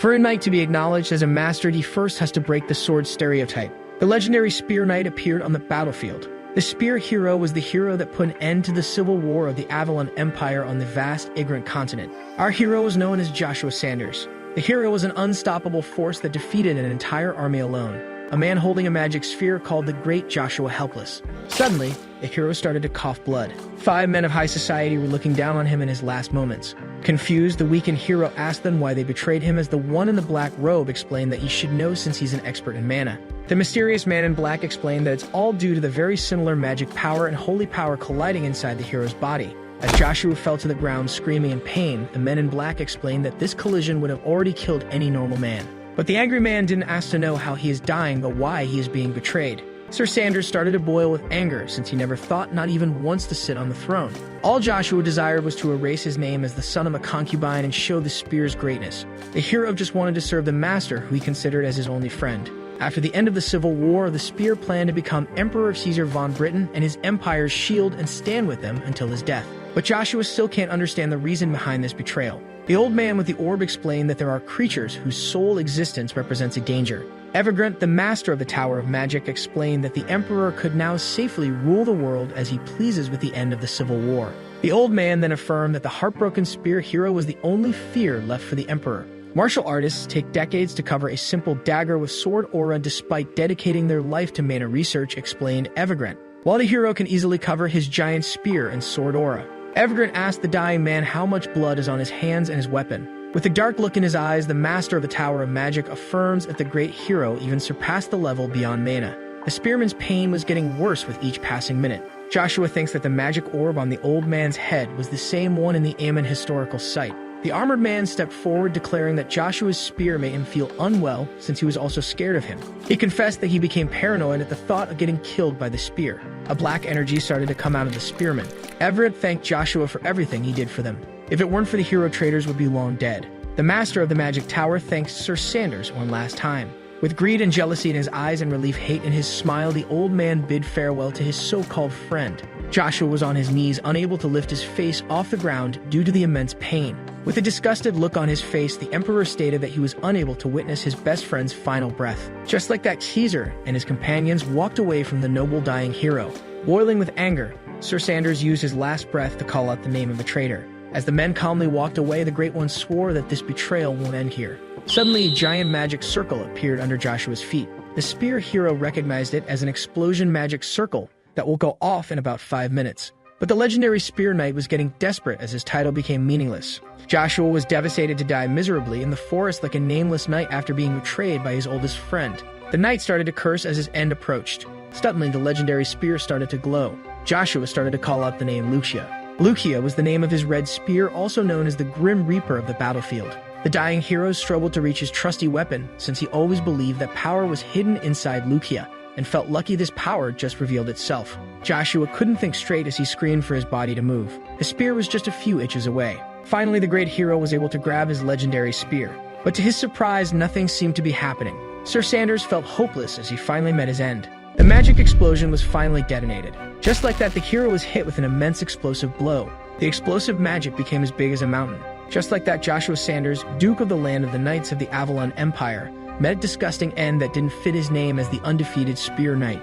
For a knight to be acknowledged as a master, he first has to break the sword stereotype. The legendary spear knight appeared on the battlefield. The spear hero was the hero that put an end to the civil war of the Avalon Empire on the vast, ignorant continent. Our hero was known as Joshua Sanders. The hero was an unstoppable force that defeated an entire army alone. A man holding a magic sphere called the Great Joshua Helpless. Suddenly, the hero started to cough blood. 5 men of high society were looking down on him in his last moments. Confused, the weakened hero asked them why they betrayed him, as the one in the black robe explained that he should know since he's an expert in mana. The mysterious man in black explained that it's all due to the very similar magic power and holy power colliding inside the hero's body. As Joshua fell to the ground screaming in pain, the men in black explained that this collision would have already killed any normal man. But the angry man didn't ask to know how he is dying, but why he is being betrayed. Sir Sanders started to boil with anger, since he never thought, not even once, to sit on the throne. All Joshua desired was to erase his name as the son of a concubine and show the spear's greatness. The hero just wanted to serve the master, who he considered as his only friend. After the end of the Civil War, the spear planned to become Emperor Caesar von Britain and his empire's shield and stand with them until his death. But Joshua still can't understand the reason behind this betrayal. The old man with the orb explained that there are creatures whose sole existence represents a danger. Evergrant, the master of the Tower of Magic, explained that the Emperor could now safely rule the world as he pleases with the end of the Civil War. The old man then affirmed that the heartbroken spear hero was the only fear left for the Emperor. Martial artists take decades to cover a simple dagger with sword aura despite dedicating their life to mana research, explained Evergrant, while the hero can easily cover his giant spear and sword aura. Evergrant asked the dying man how much blood is on his hands and his weapon. With a dark look in his eyes, the master of the Tower of Magic affirms that the great hero even surpassed the level beyond mana. The spearman's pain was getting worse with each passing minute. Joshua thinks that the magic orb on the old man's head was the same one in the Ammon historical site. The armored man stepped forward, declaring that Joshua's spear made him feel unwell since he was also scared of him. He confessed that he became paranoid at the thought of getting killed by the spear. A black energy started to come out of the spearman. Everett thanked Joshua for everything he did for them. If it weren't for the hero, traders would be long dead. The master of the Magic Tower thanked Sir Sanders one last time. With greed and jealousy in his eyes and relief hate in his smile, the old man bid farewell to his so-called friend. Joshua was on his knees, unable to lift his face off the ground due to the immense pain. With a disgusted look on his face, the Emperor stated that he was unable to witness his best friend's final breath. Just like that, Caesar and his companions walked away from the noble dying hero. Boiling with anger, Sir Sanders used his last breath to call out the name of the traitor. As the men calmly walked away, the Great One swore that this betrayal won't end here. Suddenly, a giant magic circle appeared under Joshua's feet. The spear hero recognized it as an explosion magic circle that will go off in about 5 minutes. But the legendary spear knight was getting desperate as his title became meaningless. Joshua was devastated to die miserably in the forest like a nameless knight after being betrayed by his oldest friend. The knight started to curse as his end approached. Suddenly, the legendary spear started to glow. Joshua started to call out the name Lucia. Lucia was the name of his red spear, also known as the Grim Reaper of the battlefield. The dying hero struggled to reach his trusty weapon, since he always believed that power was hidden inside Lucia, and felt lucky this power just revealed itself. Joshua couldn't think straight as he screamed for his body to move. His spear was just a few inches away. Finally, the great hero was able to grab his legendary spear. But to his surprise, nothing seemed to be happening. Sir Sanders felt hopeless as he finally met his end. The magic explosion was finally detonated. Just like that, the hero was hit with an immense explosive blow. The explosive magic became as big as a mountain. Just like that, Joshua Sanders, Duke of the land of the Knights of the Avalon Empire, met a disgusting end that didn't fit his name as the undefeated Spear Knight.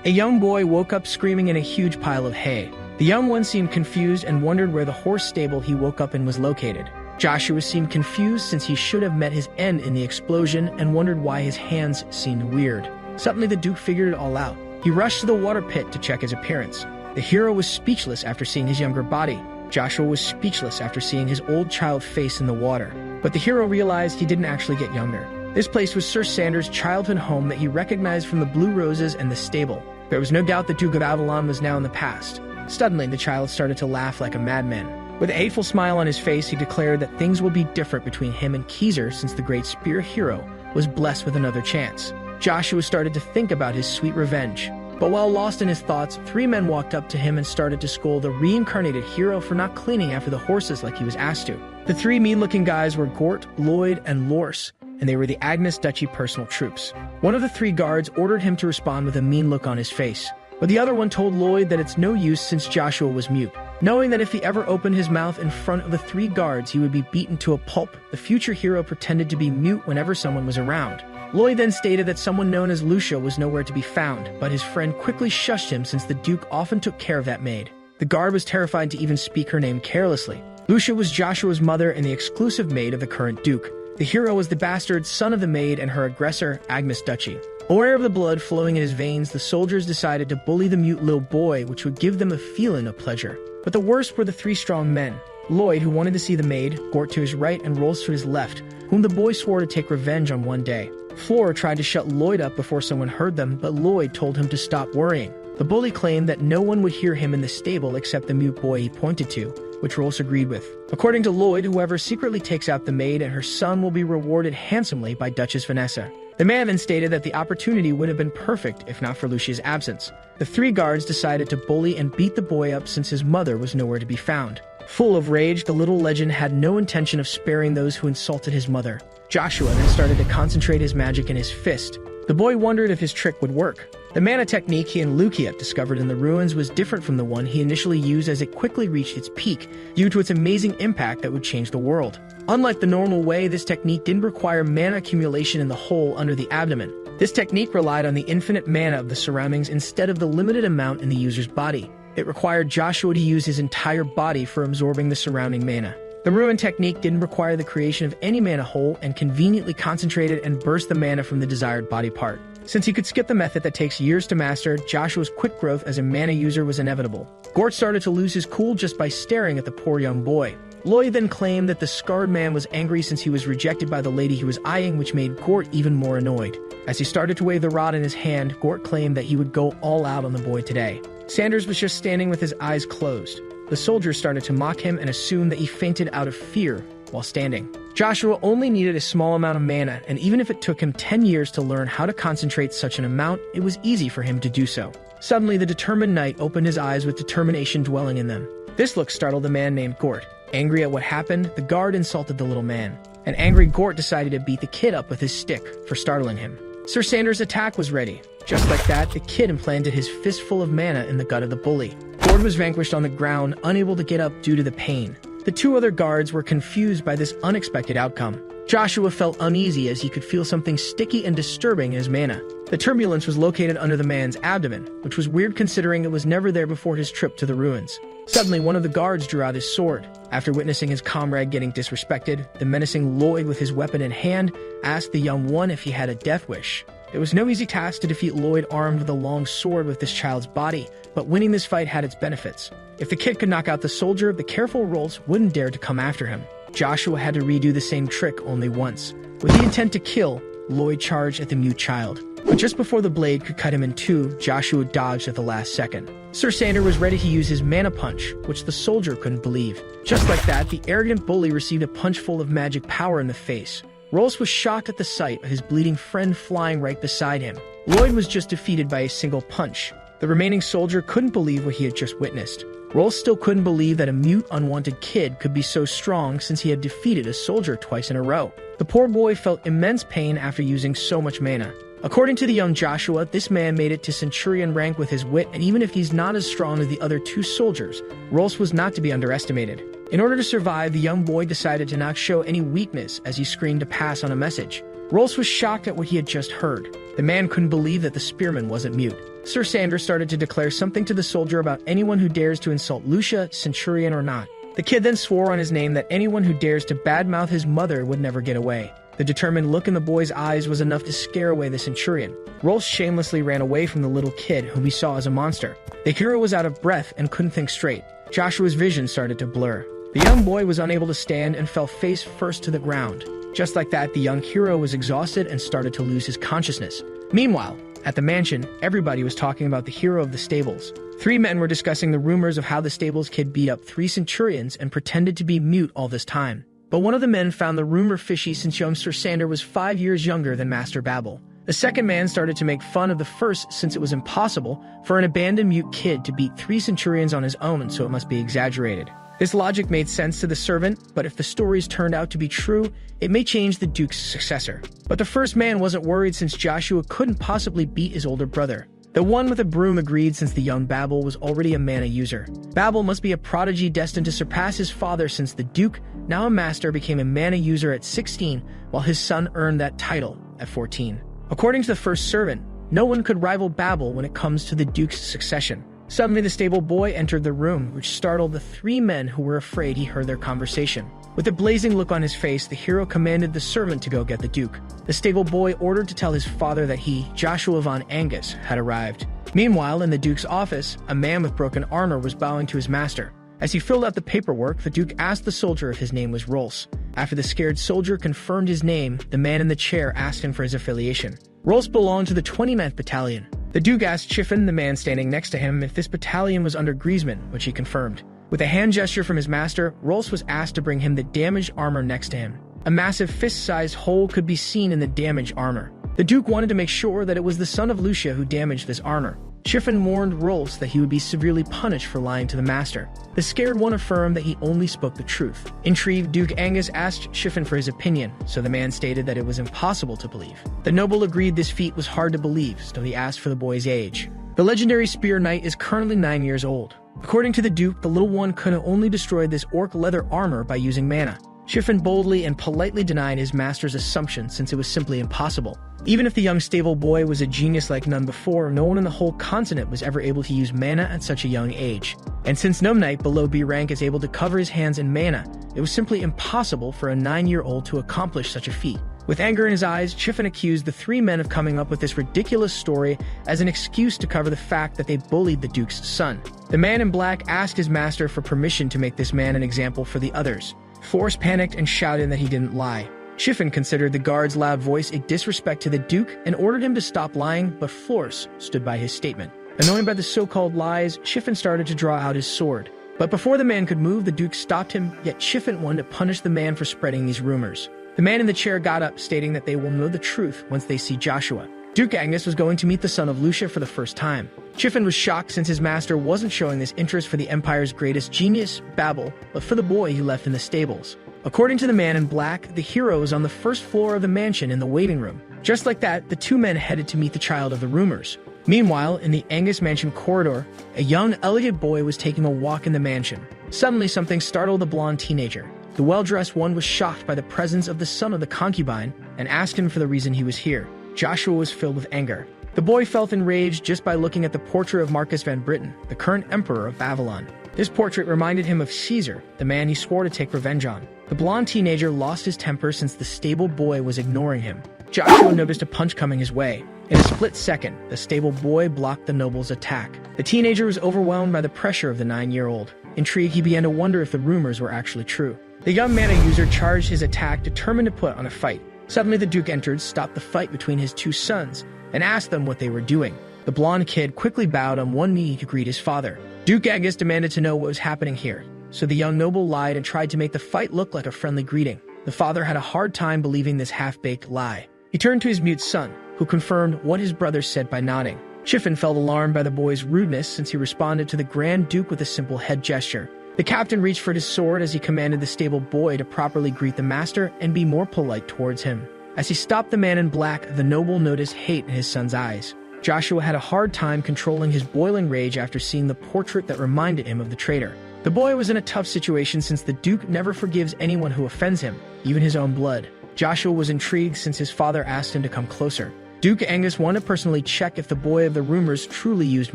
A young boy woke up screaming in a huge pile of hay. The young one seemed confused and wondered where the horse stable he woke up in was located. Joshua seemed confused since he should have met his end in the explosion and wondered why his hands seemed weird. Suddenly, the Duke figured it all out. He rushed to the water pit to check his appearance. The hero was speechless after seeing his younger body. Joshua was speechless after seeing his old child face in the water. But the hero realized he didn't actually get younger. This place was Sir Sanders' childhood home that he recognized from the blue roses and the stable. There was no doubt the Duke of Avalon was now in the past. Suddenly, the child started to laugh like a madman. With a hateful smile on his face, he declared that things would be different between him and Caesar since the great spear hero was blessed with another chance. Joshua started to think about his sweet revenge. But while lost in his thoughts, 3 men walked up to him and started to scold the reincarnated hero for not cleaning after the horses like he was asked to. The 3 mean-looking guys were Gort, Lloyd, and Lors, and they were the Agnes Duchy personal troops. One of the 3 guards ordered him to respond with a mean look on his face, but the other one told Lloyd that it's no use since Joshua was mute. Knowing that if he ever opened his mouth in front of the three guards, he would be beaten to a pulp, the future hero pretended to be mute whenever someone was around. Lloyd then stated that someone known as Lucia was nowhere to be found, but his friend quickly shushed him since the Duke often took care of that maid. The guard was terrified to even speak her name carelessly. Lucia was Joshua's mother and the exclusive maid of the current Duke. The hero was the bastard son of the maid and her aggressor, Agnes Duchy. Aware of the blood flowing in his veins, the soldiers decided to bully the mute little boy, which would give them a feeling of pleasure. But the worst were the three strong men. Lloyd, who wanted to see the maid, Gort to his right and Rolls to his left, whom the boy swore to take revenge on one day. Flora tried to shut Lloyd up before someone heard them, but Lloyd told him to stop worrying. The bully claimed that no one would hear him in the stable except the mute boy he pointed to, which Rolls agreed with. According to Lloyd, whoever secretly takes out the maid and her son will be rewarded handsomely by Duchess Vanessa. The man then stated that the opportunity would have been perfect if not for Lucia's absence. The three guards decided to bully and beat the boy up since his mother was nowhere to be found. Full of rage, the little legend had no intention of sparing those who insulted his mother. Joshua then started to concentrate his magic in his fist. The boy wondered if his trick would work. The mana technique he and Lucia discovered in the ruins was different from the one he initially used, as it quickly reached its peak due to its amazing impact that would change the world. Unlike the normal way, this technique didn't require mana accumulation in the hole under the abdomen. This technique relied on the infinite mana of the surroundings instead of the limited amount in the user's body. It required Joshua to use his entire body for absorbing the surrounding mana. The ruin technique didn't require the creation of any mana hole and conveniently concentrated and burst the mana from the desired body part. Since he could skip the method that takes years to master, Joshua's quick growth as a mana user was inevitable. Gort started to lose his cool just by staring at the poor young boy. Lloyd then claimed that the scarred man was angry since he was rejected by the lady he was eyeing, which made Gort even more annoyed. As he started to wave the rod in his hand, Gort claimed that he would go all out on the boy today. Sanders was just standing with his eyes closed. The soldiers started to mock him and assumed that he fainted out of fear while standing. Joshua only needed a small amount of mana, and even if it took him 10 years to learn how to concentrate such an amount, it was easy for him to do so. Suddenly, the determined knight opened his eyes with determination dwelling in them. This look startled the man named Gort. Angry at what happened, the guard insulted the little man. An angry Gort decided to beat the kid up with his stick for startling him. Sir Sanders' attack was ready. Just like that, the kid implanted his fistful of mana in the gut of the bully. Gort was vanquished on the ground, unable to get up due to the pain. The two other guards were confused by this unexpected outcome. Joshua felt uneasy as he could feel something sticky and disturbing in his mana. The turbulence was located under the man's abdomen, which was weird considering it was never there before his trip to the ruins. Suddenly, one of the guards drew out his sword. After witnessing his comrade getting disrespected, the menacing Lloyd, with his weapon in hand, asked the young one if he had a death wish. It was no easy task to defeat Lloyd armed with a long sword with this child's body, but winning this fight had its benefits. If the kid could knock out the soldier, the careful Rolls wouldn't dare to come after him. Joshua had to redo the same trick only once. With the intent to kill, Lloyd charged at the mute child. But just before the blade could cut him in two, Joshua dodged at the last second. Sir Sander was ready to use his mana punch, which the soldier couldn't believe. Just like that, the arrogant bully received a punch full of magic power in the face. Rolls was shocked at the sight of his bleeding friend flying right beside him. Lloyd was just defeated by a single punch. The remaining soldier couldn't believe what he had just witnessed. Rolls still couldn't believe that a mute, unwanted kid could be so strong since he had defeated a soldier twice in a row. The poor boy felt immense pain after using so much mana. According to the young Joshua, this man made it to Centurion rank with his wit, and even if he's not as strong as the other two soldiers, Rolls was not to be underestimated. In order to survive, the young boy decided to not show any weakness as he screamed to pass on a message. Rolls was shocked at what he had just heard. The man couldn't believe that the spearman wasn't mute. Sir Sanders started to declare something to the soldier about anyone who dares to insult Lucia, Centurion or not. The kid then swore on his name that anyone who dares to badmouth his mother would never get away. The determined look in the boy's eyes was enough to scare away the Centurion. Rolls shamelessly ran away from the little kid, whom he saw as a monster. The hero was out of breath and couldn't think straight. Joshua's vision started to blur. The young boy was unable to stand and fell face first to the ground. Just like that, the young hero was exhausted and started to lose his consciousness. Meanwhile, at the mansion, everybody was talking about the hero of the stables. Three men were discussing the rumors of how the stables kid beat up 3 centurions and pretended to be mute all this time. But one of the men found the rumor fishy since young Sir Sander was 5 years younger than Master Babel. The second man started to make fun of the first since it was impossible for an abandoned mute kid to beat 3 centurions on his own, so it must be exaggerated. This logic made sense to the servant, but if the stories turned out to be true, it may change the Duke's successor. But the first man wasn't worried since Joshua couldn't possibly beat his older brother. The one with a broom agreed since the young Babel was already a mana user. Babel must be a prodigy destined to surpass his father since the Duke, now a master, became a mana user at 16, while his son earned that title at 14. According to the first servant, no one could rival Babel when it comes to the Duke's succession. Suddenly, the stable boy entered the room, which startled the three men who were afraid he heard their conversation. With a blazing look on his face, the hero commanded the servant to go get the Duke. The stable boy ordered to tell his father that he, Joshua von Angus, had arrived. Meanwhile, in the Duke's office, a man with broken armor was bowing to his master. As he filled out the paperwork, the Duke asked the soldier if his name was Rolls. After the scared soldier confirmed his name, the man in the chair asked him for his affiliation. Rolls belonged to the 29th Battalion. The Duke asked Chiffin, the man standing next to him, if this battalion was under Griezmann, which he confirmed. With a hand gesture from his master, Rolls was asked to bring him the damaged armor next to him. A massive fist-sized hole could be seen in the damaged armor. The Duke wanted to make sure that it was the son of Lucia who damaged this armor. Chiffin warned Rolls that he would be severely punished for lying to the master. The scared one affirmed that he only spoke the truth. Intrigued, Duke Angus asked Chiffin for his opinion, so the man stated that it was impossible to believe. The noble agreed this feat was hard to believe, so he asked for the boy's age. The legendary Spear Knight is currently 9 years old. According to the Duke, the little one could only destroy this orc leather armor by using mana. Chiffin boldly and politely denied his master's assumption since it was simply impossible. Even if the young stable boy was a genius like none before, no one in the whole continent was ever able to use mana at such a young age. And since no knight below B rank is able to cover his hands in mana, it was simply impossible for a 9-year-old to accomplish such a feat. With anger in his eyes, Chiffin accused the three men of coming up with this ridiculous story as an excuse to cover the fact that they bullied the Duke's son. The man in black asked his master for permission to make this man an example for the others. Force panicked and shouted that he didn't lie. Chiffin considered the guard's loud voice a disrespect to the Duke and ordered him to stop lying, but Force stood by his statement. Annoyed by the so-called lies, Chiffin started to draw out his sword. But before the man could move, the Duke stopped him, yet Chiffin wanted to punish the man for spreading these rumors. The man in the chair got up, stating that they will know the truth once they see Joshua. Duke Angus was going to meet the son of Lucia for the first time. Chiffin was shocked since his master wasn't showing this interest for the Empire's greatest genius, Babel, but for the boy he left in the stables. According to the man in black, the hero was on the first floor of the mansion in the waiting room. Just like that, the two men headed to meet the child of the rumors. Meanwhile, in the Angus mansion corridor, a young, elegant boy was taking a walk in the mansion. Suddenly, something startled the blonde teenager. The well-dressed one was shocked by the presence of the son of the concubine and asked him for the reason he was here. Joshua was filled with anger. The boy felt enraged just by looking at the portrait of Marcus van Britten, the current emperor of Babylon. This portrait reminded him of Caesar, the man he swore to take revenge on. The blonde teenager lost his temper since the stable boy was ignoring him. Joshua noticed a punch coming his way. In a split second, the stable boy blocked the noble's attack. The teenager was overwhelmed by the pressure of the 9-year-old. Intrigued, he began to wonder if the rumors were actually true. The young mana user charged his attack, determined to put on a fight. Suddenly, the Duke entered, stopped the fight between his two sons, and asked them what they were doing. The blonde kid quickly bowed on one knee to greet his father. Duke Angus demanded to know what was happening here, so the young noble lied and tried to make the fight look like a friendly greeting. The father had a hard time believing this half-baked lie. He turned to his mute son, who confirmed what his brother said by nodding. Chiffin felt alarmed by the boy's rudeness since he responded to the Grand Duke with a simple head gesture. The captain reached for his sword as he commanded the stable boy to properly greet the master and be more polite towards him. As he stopped the man in black, the noble noticed hate in his son's eyes. Joshua had a hard time controlling his boiling rage after seeing the portrait that reminded him of the traitor. The boy was in a tough situation since the Duke never forgives anyone who offends him, even his own blood. Joshua was intrigued since his father asked him to come closer. Duke Angus wanted to personally check if the boy of the rumors truly used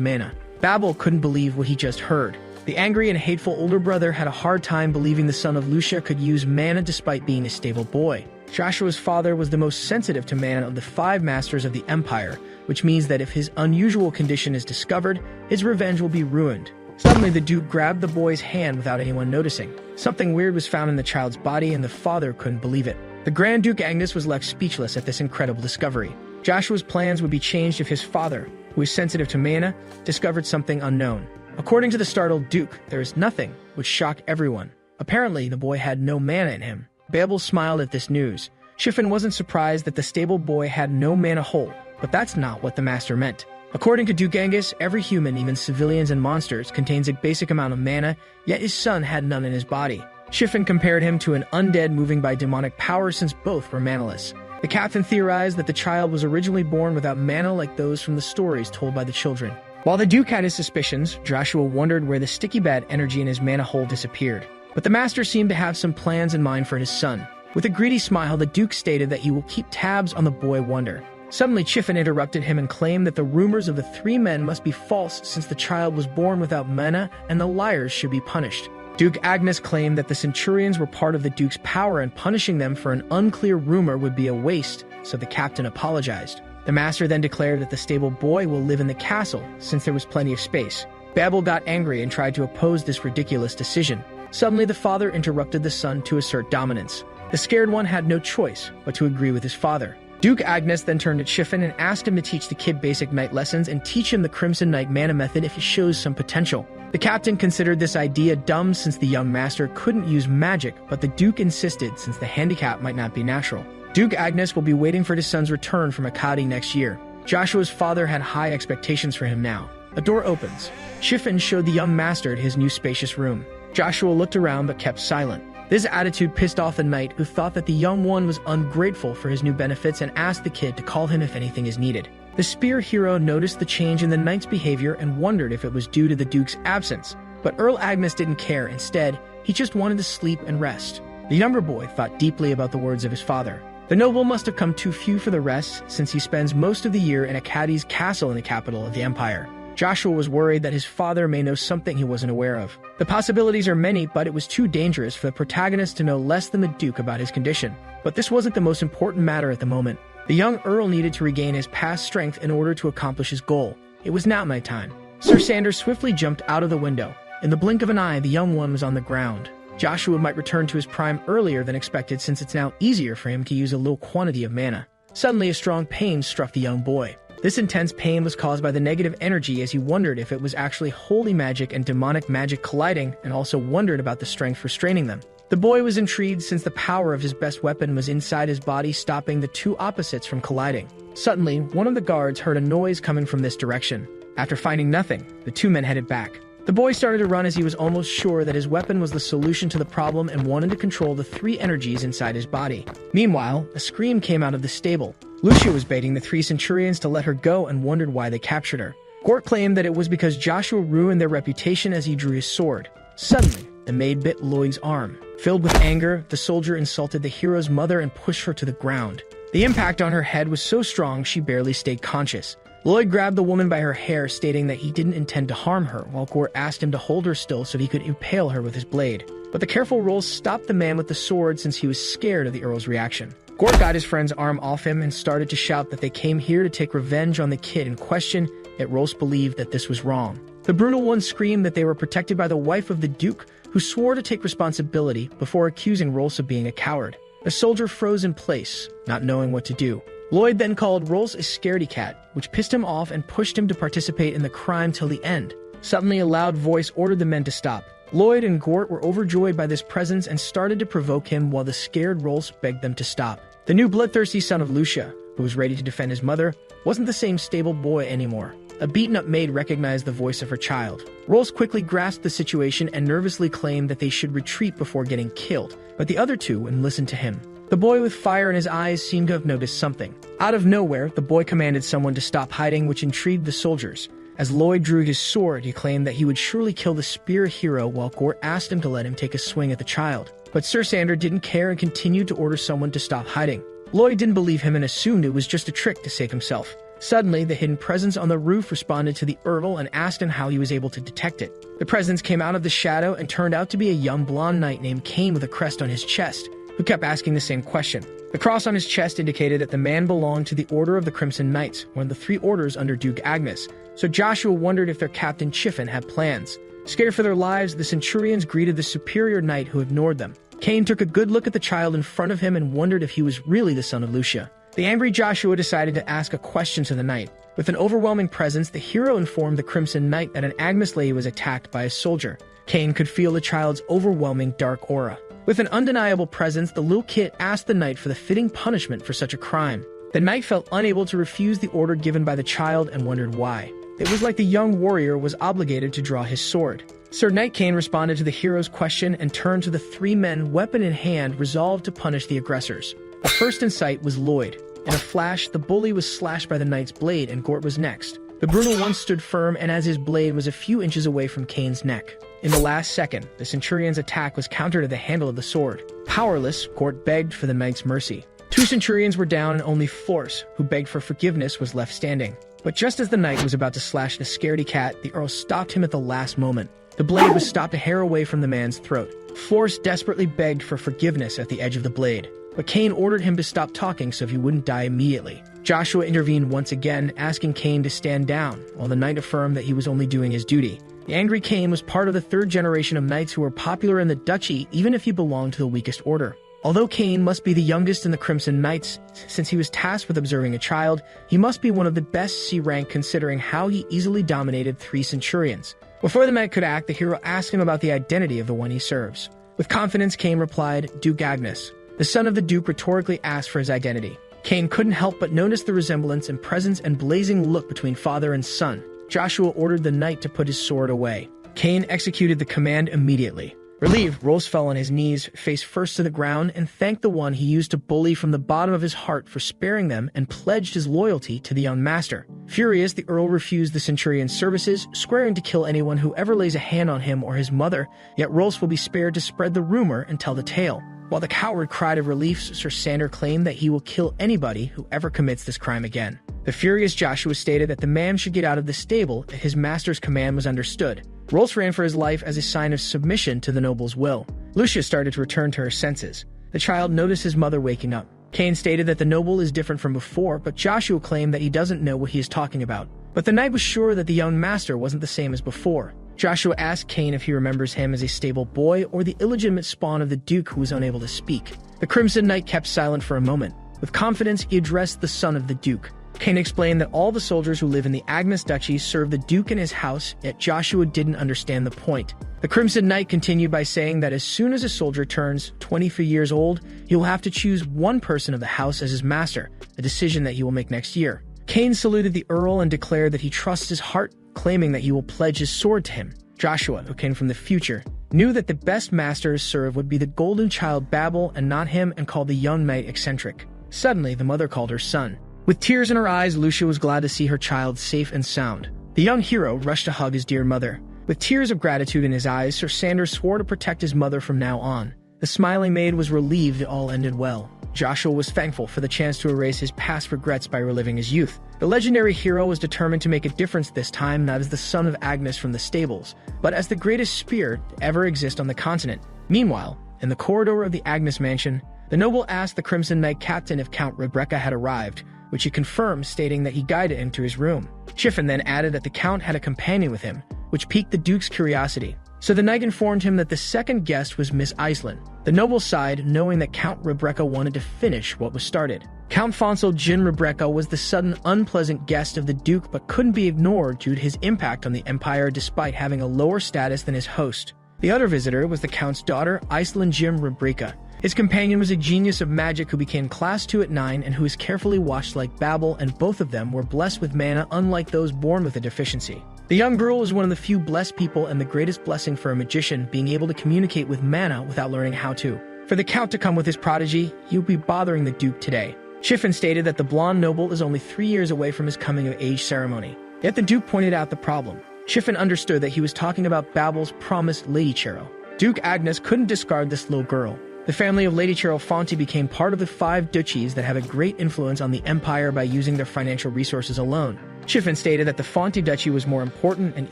mana. Babel couldn't believe what he just heard. The angry and hateful older brother had a hard time believing the son of Lucia could use mana despite being a stable boy. Joshua's father was the most sensitive to mana of the 5 masters of the Empire, which means that if his unusual condition is discovered, his revenge will be ruined. Suddenly, the Duke grabbed the boy's hand without anyone noticing. Something weird was found in the child's body, and the father couldn't believe it. The Grand Duke Angus was left speechless at this incredible discovery. Joshua's plans would be changed if his father, who is sensitive to mana, discovered something unknown. According to the startled Duke, there is nothing which shocked everyone. Apparently, the boy had no mana in him. Babel smiled at this news. Chiffin wasn't surprised that the stable boy had no mana hole, but that's not what the master meant. According to Duke Angus, every human, even civilians and monsters, contains a basic amount of mana, yet his son had none in his body. Chiffin compared him to an undead moving by demonic power since both were manaless. The captain theorized that the child was originally born without mana like those from the stories told by the children. While the Duke had his suspicions, Joshua wondered where the sticky bad energy in his mana hole disappeared. But the master seemed to have some plans in mind for his son. With a greedy smile, the Duke stated that he will keep tabs on the boy wonder. Suddenly, Chiffin interrupted him and claimed that the rumors of the three men must be false since the child was born without mana and the liars should be punished. Duke Agnes claimed that the Centurions were part of the Duke's power and punishing them for an unclear rumor would be a waste, so the captain apologized. The master then declared that the stable boy will live in the castle since there was plenty of space. Babel got angry and tried to oppose this ridiculous decision. Suddenly, the father interrupted the son to assert dominance. The scared one had no choice but to agree with his father. Duke Agnes then turned to Chiffin and asked him to teach the kid basic knight lessons and teach him the Crimson Knight mana method if he shows some potential. The captain considered this idea dumb since the young master couldn't use magic, but the Duke insisted since the handicap might not be natural. Duke Agnes will be waiting for his son's return from Akkadi next year. Joshua's father had high expectations for him now. A door opens. Chiffin showed the young master his new spacious room. Joshua looked around but kept silent. This attitude pissed off the knight, who thought that the young one was ungrateful for his new benefits and asked the kid to call him if anything is needed. The spear hero noticed the change in the knight's behavior and wondered if it was due to the Duke's absence. But Earl Agnes didn't care. Instead, he just wanted to sleep and rest. The younger boy thought deeply about the words of his father. The noble must have come too few for the rest, since he spends most of the year in Akkadi's castle in the capital of the empire. Joshua was worried that his father may know something he wasn't aware of. The possibilities are many, but it was too dangerous for the protagonist to know less than the Duke about his condition. But this wasn't the most important matter at the moment. The young Earl needed to regain his past strength in order to accomplish his goal. It was now my time. Sir Sanders swiftly jumped out of the window. In the blink of an eye, the young one was on the ground. Joshua might return to his prime earlier than expected since it's now easier for him to use a low quantity of mana. Suddenly, a strong pain struck the young boy. This intense pain was caused by the negative energy as he wondered if it was actually holy magic and demonic magic colliding, and also wondered about the strength restraining them. The boy was intrigued since the power of his best weapon was inside his body, stopping the two opposites from colliding. Suddenly, one of the guards heard a noise coming from this direction. After finding nothing, the two men headed back. The boy started to run as he was almost sure that his weapon was the solution to the problem and wanted to control the three energies inside his body. Meanwhile, a scream came out of the stable. Lucia was baiting the three Centurions to let her go and wondered why they captured her. Gort claimed that it was because Joshua ruined their reputation as he drew his sword. Suddenly, the maid bit Lloyd's arm. Filled with anger, the soldier insulted the hero's mother and pushed her to the ground. The impact on her head was so strong she barely stayed conscious. Lloyd grabbed the woman by her hair, stating that he didn't intend to harm her, while Gort asked him to hold her still so he could impale her with his blade. But the careful Rolls stopped the man with the sword since he was scared of the Earl's reaction. Gort got his friend's arm off him and started to shout that they came here to take revenge on the kid in question, yet Rolls believed that this was wrong. The brutal one screamed that they were protected by the wife of the Duke, who swore to take responsibility before accusing Rolls of being a coward. The soldier froze in place, not knowing what to do. Lloyd then called Rolls a scaredy cat, which pissed him off and pushed him to participate in the crime till the end. Suddenly, a loud voice ordered the men to stop. Lloyd and Gort were overjoyed by this presence and started to provoke him while the scared Rolls begged them to stop. The new bloodthirsty son of Lucia, who was ready to defend his mother, wasn't the same stable boy anymore. A beaten-up maid recognized the voice of her child. Rolls quickly grasped the situation and nervously claimed that they should retreat before getting killed, but the other two wouldn't listen to him. The boy with fire in his eyes seemed to have noticed something. Out of nowhere, the boy commanded someone to stop hiding, which intrigued the soldiers. As Lloyd drew his sword, he claimed that he would surely kill the spear hero, while Gort asked him to let him take a swing at the child. But Sir Sander didn't care and continued to order someone to stop hiding. Lloyd didn't believe him and assumed it was just a trick to save himself. Suddenly, the hidden presence on the roof responded to the Earl and asked him how he was able to detect it. The presence came out of the shadow and turned out to be a young blonde knight named Cain with a crest on his chest, who kept asking the same question. The cross on his chest indicated that the man belonged to the Order of the Crimson Knights, one of the three orders under Duke Agnes, so Joshua wondered if their captain Chiffin had plans. Scared for their lives, the Centurions greeted the superior knight who ignored them. Cain took a good look at the child in front of him and wondered if he was really the son of Lucia. The angry Joshua decided to ask a question to the knight. With an overwhelming presence, the hero informed the Crimson Knight that an Agnes lady was attacked by a soldier. Cain could feel the child's overwhelming dark aura. With an undeniable presence, the little kid asked the knight for the fitting punishment for such a crime. The knight felt unable to refuse the order given by the child and wondered why. It was like the young warrior was obligated to draw his sword. Sir Knight Cain responded to the hero's question and turned to the three men, weapon in hand, resolved to punish the aggressors. The first in sight was Lloyd. In a flash, the bully was slashed by the knight's blade, and Gort was next. The brutal one stood firm, and as his blade was a few inches away from Kane's neck. In the last second, the centurion's attack was countered at the handle of the sword. Powerless, Gort begged for the knight's mercy. 2 centurions were down, and only Force, who begged for forgiveness, was left standing. But just as the knight was about to slash the scaredy cat, the earl stopped him at the last moment. The blade was stopped a hair away from the man's throat. Force desperately begged for forgiveness at the edge of the blade, but Kane ordered him to stop talking so he wouldn't die immediately. Joshua intervened once again, asking Kane to stand down, while the knight affirmed that he was only doing his duty. The angry Kane was part of the 3rd generation of knights who were popular in the duchy, even if he belonged to the weakest order. Although Kane must be the youngest in the Crimson Knights, since he was tasked with observing a child, he must be one of the best C-rank considering how he easily dominated 3 centurions. Before the knight could act, the hero asked him about the identity of the one he serves. With confidence, Kane replied, "Duke Agnes." The son of the Duke rhetorically asked for his identity. Kane couldn't help but notice the resemblance in presence and blazing look between father and son. Joshua ordered the knight to put his sword away. Kane executed the command immediately. Relieved, Rolls fell on his knees, face first to the ground, and thanked the one he used to bully from the bottom of his heart for sparing them and pledged his loyalty to the young master. Furious, the earl refused the centurion's services, swearing to kill anyone who ever lays a hand on him or his mother, yet Rolls will be spared to spread the rumor and tell the tale. While the coward cried of relief, Sir Sander claimed that he will kill anybody who ever commits this crime again. The furious Joshua stated that the man should get out of the stable if his master's command was understood. Rolls ran for his life as a sign of submission to the noble's will. Lucia started to return to her senses. The child noticed his mother waking up. Kane stated that the noble is different from before, but Joshua claimed that he doesn't know what he is talking about. But the knight was sure that the young master wasn't the same as before. Joshua asked Kane if he remembers him as a stable boy or the illegitimate spawn of the Duke who was unable to speak. The Crimson Knight kept silent for a moment. With confidence, he addressed the son of the Duke. Kane explained that all the soldiers who live in the Agnes Duchy serve the Duke in his house, yet Joshua didn't understand the point. The Crimson Knight continued by saying that as soon as a soldier turns 23 years old, he will have to choose one person of the house as his master, a decision that he will make next year. Kane saluted the Earl and declared that he trusts his heart, claiming that he will pledge his sword to him. Joshua, who came from the future, knew that the best master to serve would be the golden child Babel and not him, and called the young knight eccentric. Suddenly, the mother called her son. With tears in her eyes, Lucia was glad to see her child safe and sound. The young hero rushed to hug his dear mother. With tears of gratitude in his eyes, Sir Sanders swore to protect his mother from now on. The smiling maid was relieved it all ended well. Joshua was thankful for the chance to erase his past regrets by reliving his youth. The legendary hero was determined to make a difference this time, not as the son of Agnes from the stables, but as the greatest spear to ever exist on the continent. Meanwhile, in the corridor of the Agnes mansion, the noble asked the Crimson Knight captain if Count Rebecca had arrived, which he confirmed, stating that he guided him to his room. Chiffon then added that the Count had a companion with him, which piqued the Duke's curiosity. So the knight informed him that the second guest was Miss Iceland. The noble sighed, knowing that Count Rebecca wanted to finish what was started. Count Fonsel Jin Rebecca was the sudden unpleasant guest of the Duke, but couldn't be ignored due to his impact on the Empire despite having a lower status than his host. The other visitor was the Count's daughter, Iceland Jim Rebecca. His companion was a genius of magic who became Class 2 at 9 and who was carefully watched like Babel, and both of them were blessed with mana unlike those born with a deficiency. The young girl was one of the few blessed people and the greatest blessing for a magician, being able to communicate with mana without learning how to. For the Count to come with his prodigy, he would be bothering the Duke today. Chiffon stated that the blonde noble is only 3 years away from his coming-of-age ceremony. Yet the Duke pointed out the problem. Chiffon understood that he was talking about Babel's promised Lady Cheryl. Duke Agnes couldn't discard this little girl. The family of Lady Cheryl Fonte became part of the 5 duchies that have a great influence on the Empire by using their financial resources alone. Chiffon stated that the Fonte Duchy was more important, and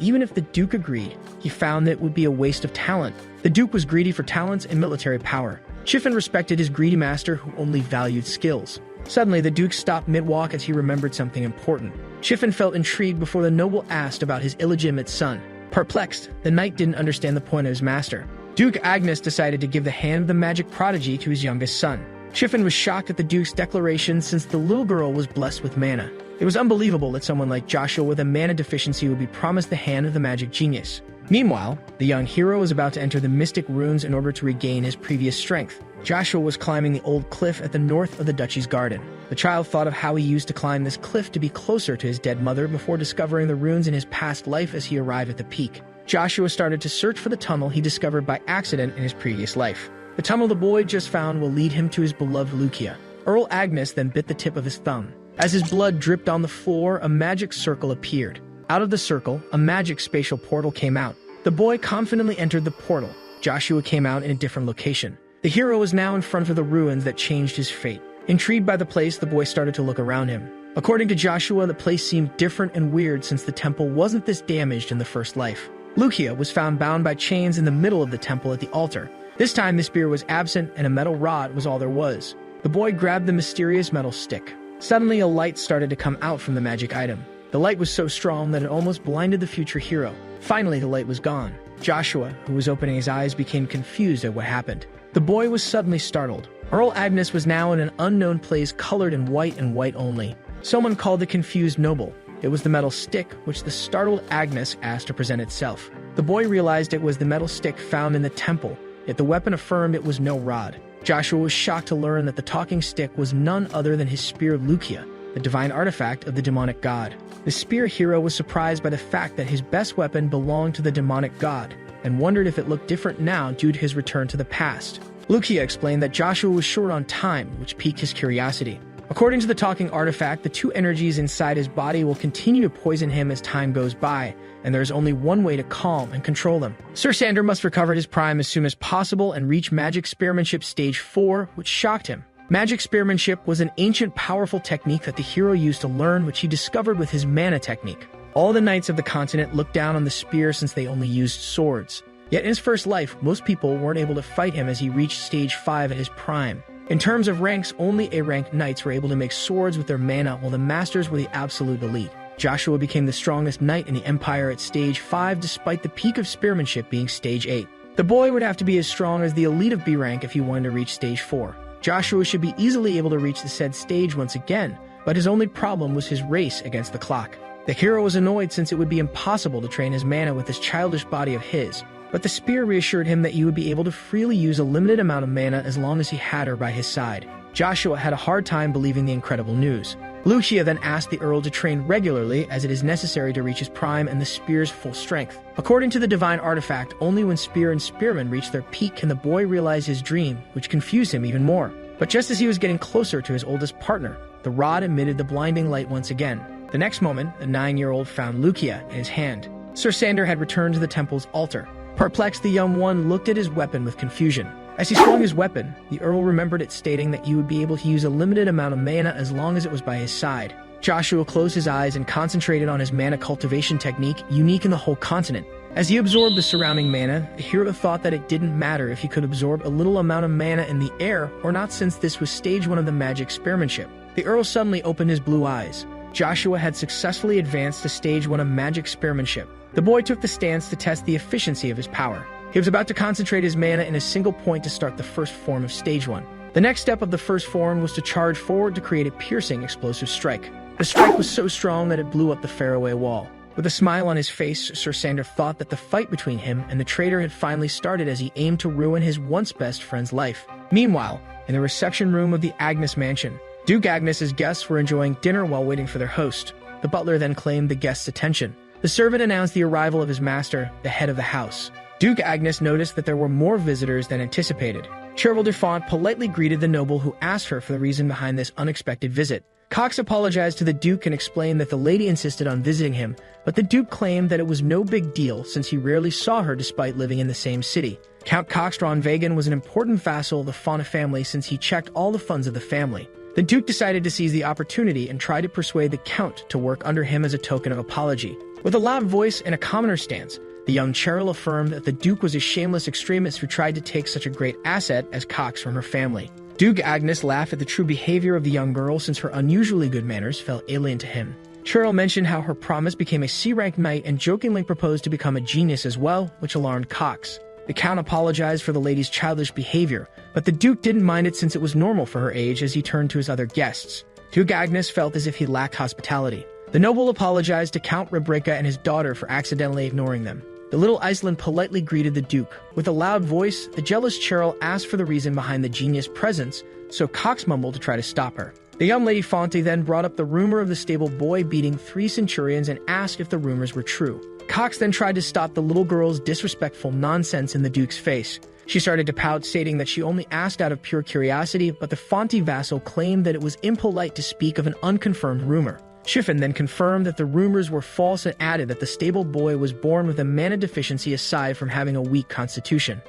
even if the Duke agreed, he found that it would be a waste of talent. The Duke was greedy for talents and military power. Chiffon respected his greedy master who only valued skills. Suddenly, the Duke stopped mid-walk as he remembered something important. Chiffon felt intrigued before the noble asked about his illegitimate son. Perplexed, the knight didn't understand the point of his master. Duke Agnes decided to give the hand of the magic prodigy to his youngest son. Chiffon was shocked at the Duke's declaration since the little girl was blessed with mana. It was unbelievable that someone like Joshua with a mana deficiency would be promised the hand of the magic genius. Meanwhile, the young hero was about to enter the mystic runes in order to regain his previous strength. Joshua was climbing the old cliff at the north of the duchy's garden. The child thought of how he used to climb this cliff to be closer to his dead mother before discovering the runes in his past life as he arrived at the peak. Joshua started to search for the tunnel he discovered by accident in his previous life. The tunnel the boy just found will lead him to his beloved Lucia. Earl Agnes then bit the tip of his thumb. As his blood dripped on the floor, a magic circle appeared. Out of the circle, a magic spatial portal came out. The boy confidently entered the portal. Joshua came out in a different location. The hero was now in front of the ruins that changed his fate. Intrigued by the place, the boy started to look around him. According to Joshua, the place seemed different and weird since the temple wasn't this damaged in the first life. Lucia was found bound by chains in the middle of the temple at the altar. This time, the spear was absent and a metal rod was all there was. The boy grabbed the mysterious metal stick. Suddenly, a light started to come out from the magic item. The light was so strong that it almost blinded the future hero. Finally, the light was gone. Joshua, who was opening his eyes, became confused at what happened. The boy was suddenly startled. Earl Agnes was now in an unknown place colored in white and white only. Someone called the confused noble. It was the metal stick, which the startled Agnes asked to present itself. The boy realized it was the metal stick found in the temple, yet the weapon affirmed it was no rod. Joshua was shocked to learn that the talking stick was none other than his spear Lucia, the divine artifact of the demonic god. The spear hero was surprised by the fact that his best weapon belonged to the demonic god, and wondered if it looked different now due to his return to the past. Lucia explained that Joshua was short on time, which piqued his curiosity. According to the talking artifact, the two energies inside his body will continue to poison him as time goes by, and there is only one way to calm and control them. Sir Sander must recover his prime as soon as possible and reach magic spearmanship stage 4, which shocked him. Magic spearmanship was an ancient, powerful technique that the hero used to learn, which he discovered with his mana technique. All the knights of the continent looked down on the spear since they only used swords. Yet in his first life, most people weren't able to fight him as he reached stage 5 at his prime. In terms of ranks, only A-rank knights were able to make swords with their mana, while the masters were the absolute elite. Joshua became the strongest knight in the Empire at stage 5 despite the peak of spearmanship being stage 8. The boy would have to be as strong as the elite of B rank if he wanted to reach stage 4. Joshua should be easily able to reach the said stage once again, but his only problem was his race against the clock. The hero was annoyed since it would be impossible to train his mana with this childish body of his, but the spear reassured him that he would be able to freely use a limited amount of mana as long as he had her by his side. Joshua had a hard time believing the incredible news. Lucia then asked the Earl to train regularly as it is necessary to reach his prime and the spear's full strength. According to the divine artifact, only when spear and spearman reach their peak can the boy realize his dream, which confused him even more. But just as he was getting closer to his oldest partner, the rod emitted the blinding light once again. The next moment, the 9-year-old found Lucia in his hand. Sir Sander had returned to the temple's altar. Perplexed, the young one looked at his weapon with confusion. As he swung his weapon, the Earl remembered it stating that he would be able to use a limited amount of mana as long as it was by his side. Joshua closed his eyes and concentrated on his mana cultivation technique, unique in the whole continent. As he absorbed the surrounding mana, the hero thought that it didn't matter if he could absorb a little amount of mana in the air or not, since this was stage 1 of the magic spearmanship. The Earl suddenly opened his blue eyes. Joshua had successfully advanced to stage 1 of magic spearmanship. The boy took the stance to test the efficiency of his power. He was about to concentrate his mana in a single point to start the first form of stage 1. The next step of the first form was to charge forward to create a piercing explosive strike. The strike was so strong that it blew up the faraway wall. With a smile on his face, Sir Sander thought that the fight between him and the traitor had finally started as he aimed to ruin his once best friend's life. Meanwhile, in the reception room of the Agnes mansion, Duke Agnes's guests were enjoying dinner while waiting for their host. The butler then claimed the guests' attention. The servant announced the arrival of his master, the head of the house. Duke Agnes noticed that there were more visitors than anticipated. Chervil Defont politely greeted the noble, who asked her for the reason behind this unexpected visit. Cox apologized to the Duke and explained that the lady insisted on visiting him, but the Duke claimed that it was no big deal since he rarely saw her despite living in the same city. Count Cox Vagan was an important vassal of the Fauna family since he checked all the funds of the family. The Duke decided to seize the opportunity and try to persuade the Count to work under him as a token of apology. With a loud voice and a commoner stance, the young Cheryl affirmed that the Duke was a shameless extremist who tried to take such a great asset as Cox from her family. Duke Agnes laughed at the true behavior of the young girl since her unusually good manners felt alien to him. Cheryl mentioned how her promise became a C-rank knight and jokingly proposed to become a genius as well, which alarmed Cox. The Count apologized for the lady's childish behavior, but the Duke didn't mind it since it was normal for her age as he turned to his other guests. Duke Agnes felt as if he lacked hospitality. The noble apologized to Count Rebreka and his daughter for accidentally ignoring them. The little Iceland politely greeted the Duke. With a loud voice, the jealous Cheryl asked for the reason behind the genius' presence, so Cox mumbled to try to stop her. The young Lady Fonte then brought up the rumor of the stable boy beating 3 centurions and asked if the rumors were true. Cox then tried to stop the little girl's disrespectful nonsense in the Duke's face. She started to pout, stating that she only asked out of pure curiosity, but the Fonte vassal claimed that it was impolite to speak of an unconfirmed rumor. Shifen then confirmed that the rumors were false and added that the stable boy was born with a mana deficiency aside from having a weak constitution.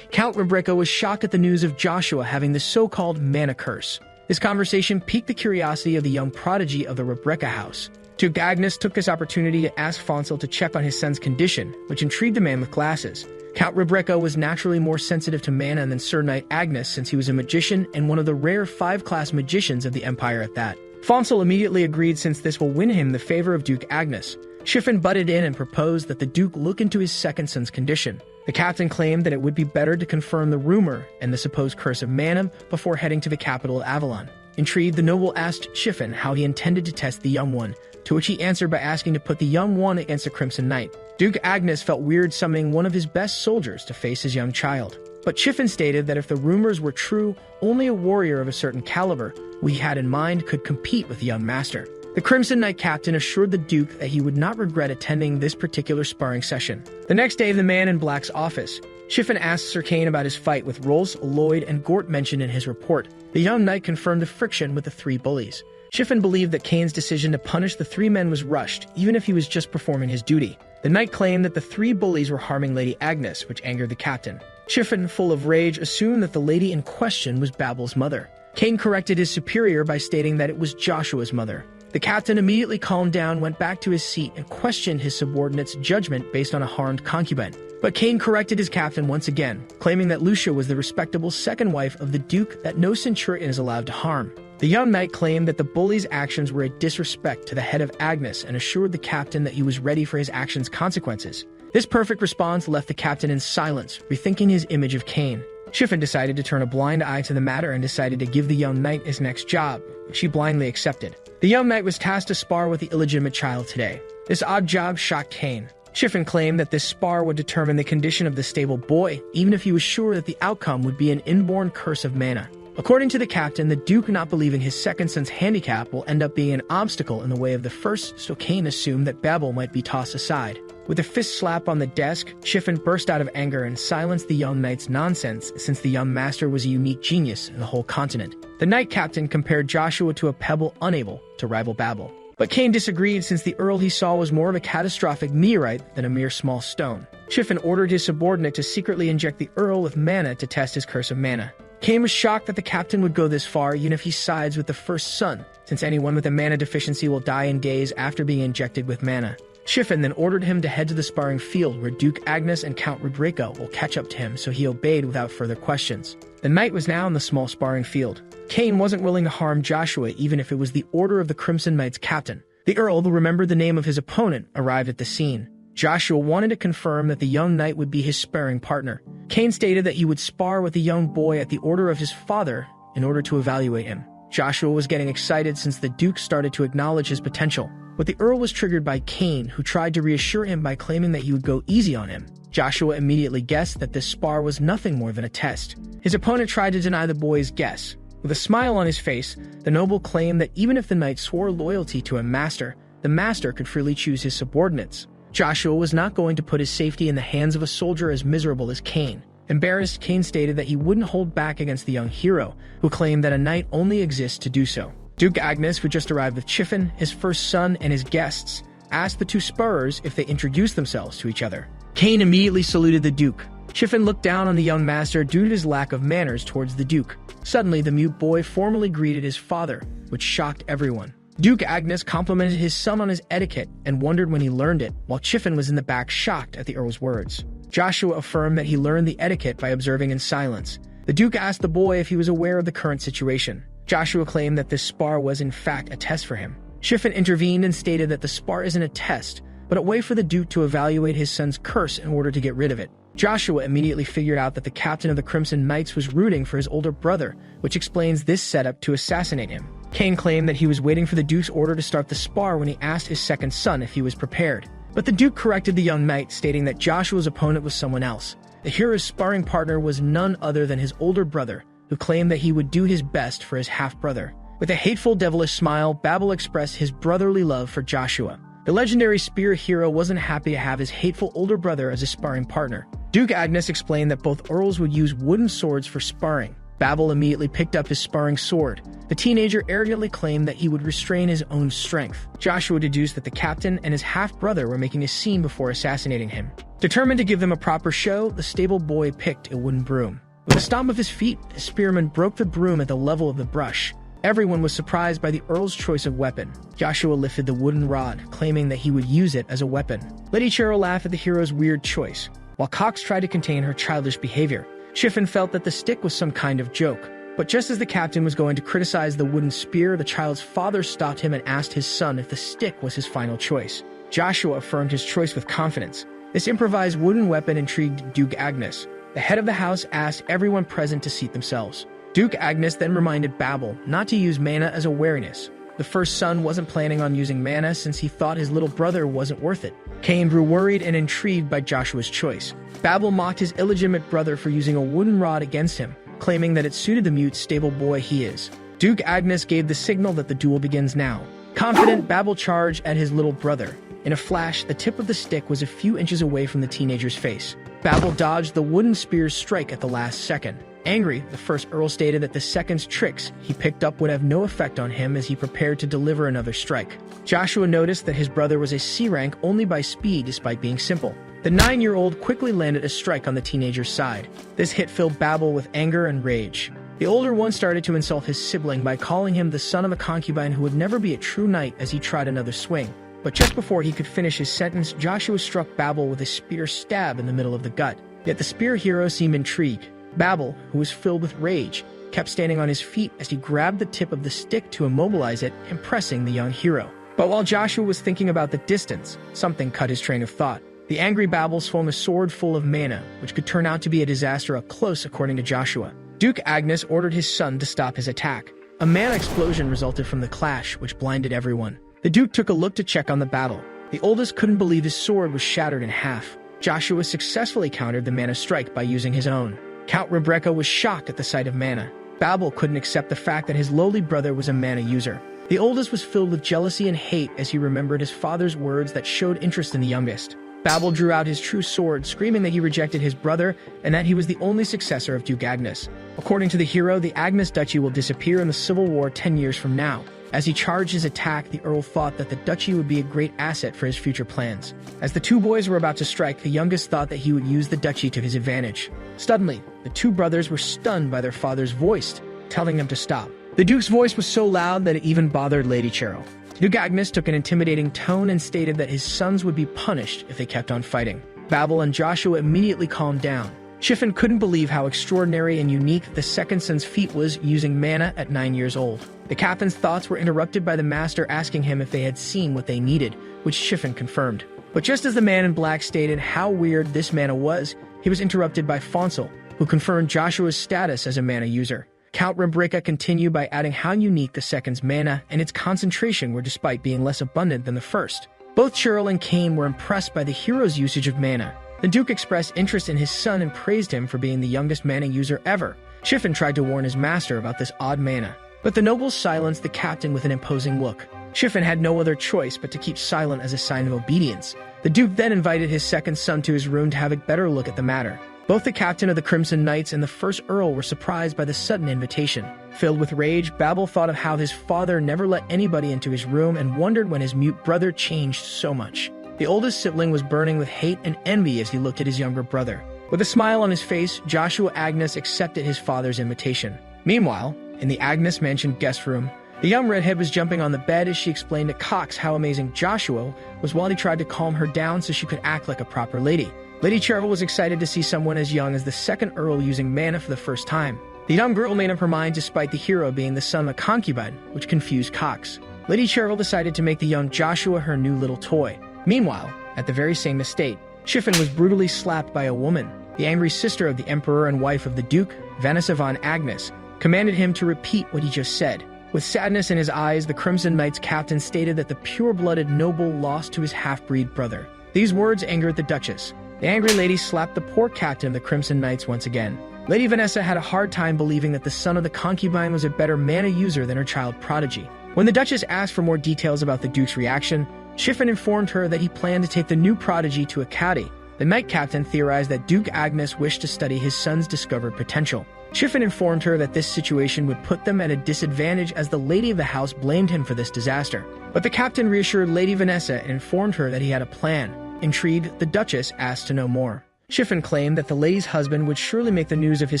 Count Rebecca was shocked at the news of Joshua having the so-called mana curse. This conversation piqued the curiosity of the young prodigy of the Rebecca house. Duke Agnes took this opportunity to ask Fonsel to check on his son's condition, which intrigued the man with glasses. Count Rebecca was naturally more sensitive to mana than Sir Knight Agnes since he was a magician and one of the rare 5-class magicians of the Empire at that. Fonsel immediately agreed since this will win him the favor of Duke Agnes. Shifen butted in and proposed that the Duke look into his second son's condition. The captain claimed that it would be better to confirm the rumor and the supposed curse of mana before heading to the capital of Avalon. Intrigued, the noble asked Shifen how he intended to test the young one, to which he answered by asking to put the young one against the Crimson Knight. Duke Agnes felt weird summoning one of his best soldiers to face his young child. But Shifen stated that if the rumors were true, only a warrior of a certain caliber we had in mind could compete with the young master. The Crimson Knight captain assured the Duke that he would not regret attending this particular sparring session. The next day, the Man in Black's office, Shifen asked Sir Kane about his fight with Rolls, Lloyd, and Gort mentioned in his report. The young knight confirmed the friction with the 3 bullies. Shifen believed that Kane's decision to punish the 3 men was rushed, even if he was just performing his duty. The knight claimed that the 3 bullies were harming Lady Agnes, which angered the captain. Shifen, full of rage, assumed that the lady in question was Babel's mother. Kane corrected his superior by stating that it was Joshua's mother. The captain immediately calmed down, went back to his seat, and questioned his subordinate's judgment based on a harmed concubine. But Kane corrected his captain once again, claiming that Lucia was the respectable second wife of the Duke that no centurion is allowed to harm. The young knight claimed that the bully's actions were a disrespect to the head of Agnes and assured the captain that he was ready for his actions' consequences. This perfect response left the captain in silence, rethinking his image of Kane. Shifen decided to turn a blind eye to the matter and decided to give the young knight his next job, which he blindly accepted. The young knight was tasked to spar with the illegitimate child today. This odd job shocked Kane. Shifen claimed that this spar would determine the condition of the stable boy, even if he was sure that the outcome would be an inborn curse of mana. According to the captain, the Duke not believing his second son's handicap will end up being an obstacle in the way of the first, so Kane assumed that Babel might be tossed aside. With a fist slap on the desk, Shifen burst out of anger and silenced the young knight's nonsense, since the young master was a unique genius in the whole continent. The knight captain compared Joshua to a pebble unable to rival Babel. But Kane disagreed, since the Earl he saw was more of a catastrophic meteorite than a mere small stone. Shifen ordered his subordinate to secretly inject the Earl with mana to test his curse of mana. Kane was shocked that the captain would go this far, even if he sides with the first son, since anyone with a mana deficiency will die in days after being injected with mana. Shifen then ordered him to head to the sparring field, where Duke Agnes and Count Rebecca will catch up to him, so he obeyed without further questions. The knight was now in the small sparring field. Kane wasn't willing to harm Joshua, even if it was the order of the Crimson Knight's captain. The Earl, who remembered the name of his opponent, arrived at the scene. Joshua wanted to confirm that the young knight would be his sparring partner. Kane stated that he would spar with the young boy at the order of his father in order to evaluate him. Joshua was getting excited since the Duke started to acknowledge his potential. But the Earl was triggered by Kane, who tried to reassure him by claiming that he would go easy on him. Joshua immediately guessed that this spar was nothing more than a test. His opponent tried to deny the boy's guess. With a smile on his face, the noble claimed that even if the knight swore loyalty to a master, the master could freely choose his subordinates. Joshua was not going to put his safety in the hands of a soldier as miserable as Kane. Embarrassed, Kane stated that he wouldn't hold back against the young hero, who claimed that a knight only exists to do so. Duke Agnes, who just arrived with Shifen, his first son, and his guests, asked the 2 sparrers if they introduced themselves to each other. Kane immediately saluted the Duke. Shifen looked down on the young master due to his lack of manners towards the Duke. Suddenly, the mute boy formally greeted his father, which shocked everyone. Duke Agnes complimented his son on his etiquette and wondered when he learned it, while Shifen was in the back shocked at the Earl's words. Joshua affirmed that he learned the etiquette by observing in silence. The Duke asked the boy if he was aware of the current situation. Joshua claimed that this spar was in fact a test for him. Shifen intervened and stated that the spar isn't a test, but a way for the Duke to evaluate his son's curse in order to get rid of it. Joshua immediately figured out that the captain of the Crimson Knights was rooting for his older brother, which explains this setup to assassinate him. Kane claimed that he was waiting for the Duke's order to start the spar when he asked his second son if he was prepared. But the Duke corrected the young knight, stating that Joshua's opponent was someone else. The hero's sparring partner was none other than his older brother, who claimed that he would do his best for his half-brother. With a hateful, devilish smile, Babel expressed his brotherly love for Joshua. The legendary spear hero wasn't happy to have his hateful older brother as a sparring partner. Duke Agnes explained that both earls would use wooden swords for sparring. Babel immediately picked up his sparring sword. The teenager arrogantly claimed that he would restrain his own strength. Joshua deduced that the captain and his half-brother were making a scene before assassinating him. Determined to give them a proper show, the stable boy picked a wooden broom. With a stomp of his feet, the spearman broke the broom at the level of the brush. Everyone was surprised by the earl's choice of weapon. Joshua lifted the wooden rod, claiming that he would use it as a weapon. Lady Cheryl laughed at the hero's weird choice, while Cox tried to contain her childish behavior. Chiffon felt that the stick was some kind of joke. But just as the captain was going to criticize the wooden spear, the child's father stopped him and asked his son if the stick was his final choice. Joshua affirmed his choice with confidence. This improvised wooden weapon intrigued Duke Agnes. The head of the house asked everyone present to seat themselves. Duke Agnes then reminded Babel not to use mana as a wariness. The first son wasn't planning on using mana since he thought his little brother wasn't worth it. Cain grew worried and intrigued by Joshua's choice. Babel mocked his illegitimate brother for using a wooden rod against him, claiming that it suited the mute stable boy he is. Duke Agnes gave the signal that the duel begins now. Confident, Babel charged at his little brother. In a flash, the tip of the stick was a few inches away from the teenager's face. Babel dodged the wooden spear's strike at the last second. Angry, the first earl stated that the second's tricks he picked up would have no effect on him as he prepared to deliver another strike. Joshua noticed that his brother was a C rank only by speed despite being simple. The 9-year-old quickly landed a strike on the teenager's side. This hit filled Babel with anger and rage. The older one started to insult his sibling by calling him the son of a concubine who would never be a true knight as he tried another swing. But just before he could finish his sentence, Joshua struck Babel with a spear stab in the middle of the gut. Yet the spear hero seemed intrigued. Babel, who was filled with rage, kept standing on his feet as he grabbed the tip of the stick to immobilize it, impressing the young hero. But while Joshua was thinking about the distance, something cut his train of thought. The angry Babel swung a sword full of mana, which could turn out to be a disaster up close according to Joshua. Duke Agnes ordered his son to stop his attack. A mana explosion resulted from the clash, which blinded everyone. The Duke took a look to check on the battle. The oldest couldn't believe his sword was shattered in half. Joshua successfully countered the mana strike by using his own. Count Rebecca was shocked at the sight of mana. Babel couldn't accept the fact that his lowly brother was a mana user. The oldest was filled with jealousy and hate as he remembered his father's words that showed interest in the youngest. Babel drew out his true sword, screaming that he rejected his brother and that he was the only successor of Duke Agnes. According to the hero, the Agnes Duchy will disappear in the Civil War 10 years from now. As he charged his attack, the Earl thought that the duchy would be a great asset for his future plans. As the two boys were about to strike, the youngest thought that he would use the duchy to his advantage. Suddenly, the two brothers were stunned by their father's voice, telling them to stop. The Duke's voice was so loud that it even bothered Lady Cheryl. Duke Agnes took an intimidating tone and stated that his sons would be punished if they kept on fighting. Babel and Joshua immediately calmed down. Chiffon couldn't believe how extraordinary and unique the second son's feat was using mana at 9 years old. The captain's thoughts were interrupted by the master asking him if they had seen what they needed, which Chiffon confirmed. But just as the man in black stated how weird this mana was, he was interrupted by Fonsel, who confirmed Joshua's status as a mana user. Count Rebecca continued by adding how unique the second's mana and its concentration were despite being less abundant than the first. Both Cheryl and Cain were impressed by the hero's usage of mana. The Duke expressed interest in his son and praised him for being the youngest mana user ever. Chiffon tried to warn his master about this odd mana, but the nobles silenced the captain with an imposing look. Chiffon had no other choice but to keep silent as a sign of obedience. The Duke then invited his second son to his room to have a better look at the matter. Both the captain of the Crimson Knights and the first Earl were surprised by the sudden invitation. Filled with rage, Babel thought of how his father never let anybody into his room and wondered when his mute brother changed so much. The oldest sibling was burning with hate and envy as he looked at his younger brother. With a smile on his face, Joshua Agnes accepted his father's invitation. Meanwhile, in the Agnes Mansion guest room, the young redhead was jumping on the bed as she explained to Cox how amazing Joshua was while he tried to calm her down so she could act like a proper lady. Lady Cheryl was excited to see someone as young as the second Earl using mana for the first time. The young girl made up her mind despite the hero being the son of a concubine, which confused Cox. Lady Cheryl decided to make the young Joshua her new little toy. Meanwhile, at the very same estate, Chiffon was brutally slapped by a woman. The angry sister of the Emperor and wife of the Duke, Vanessa von Agnes, commanded him to repeat what he just said. With sadness in his eyes, the Crimson Knights captain stated that the pure-blooded noble lost to his half-breed brother. These words angered the Duchess. The angry lady slapped the poor captain of the Crimson Knights once again. Lady Vanessa had a hard time believing that the son of the concubine was a better mana user than her child prodigy. When the Duchess asked for more details about the Duke's reaction, Chiffon informed her that he planned to take the new prodigy to a county The knight captain theorized that Duke Agnes wished to study his son's discovered potential. Shiffin informed her that this situation would put them at a disadvantage as the lady of the house blamed him for this disaster. But the captain reassured Lady Vanessa and informed her that he had a plan. Intrigued, the Duchess asked to know more. Shiffin claimed that the lady's husband would surely make the news of his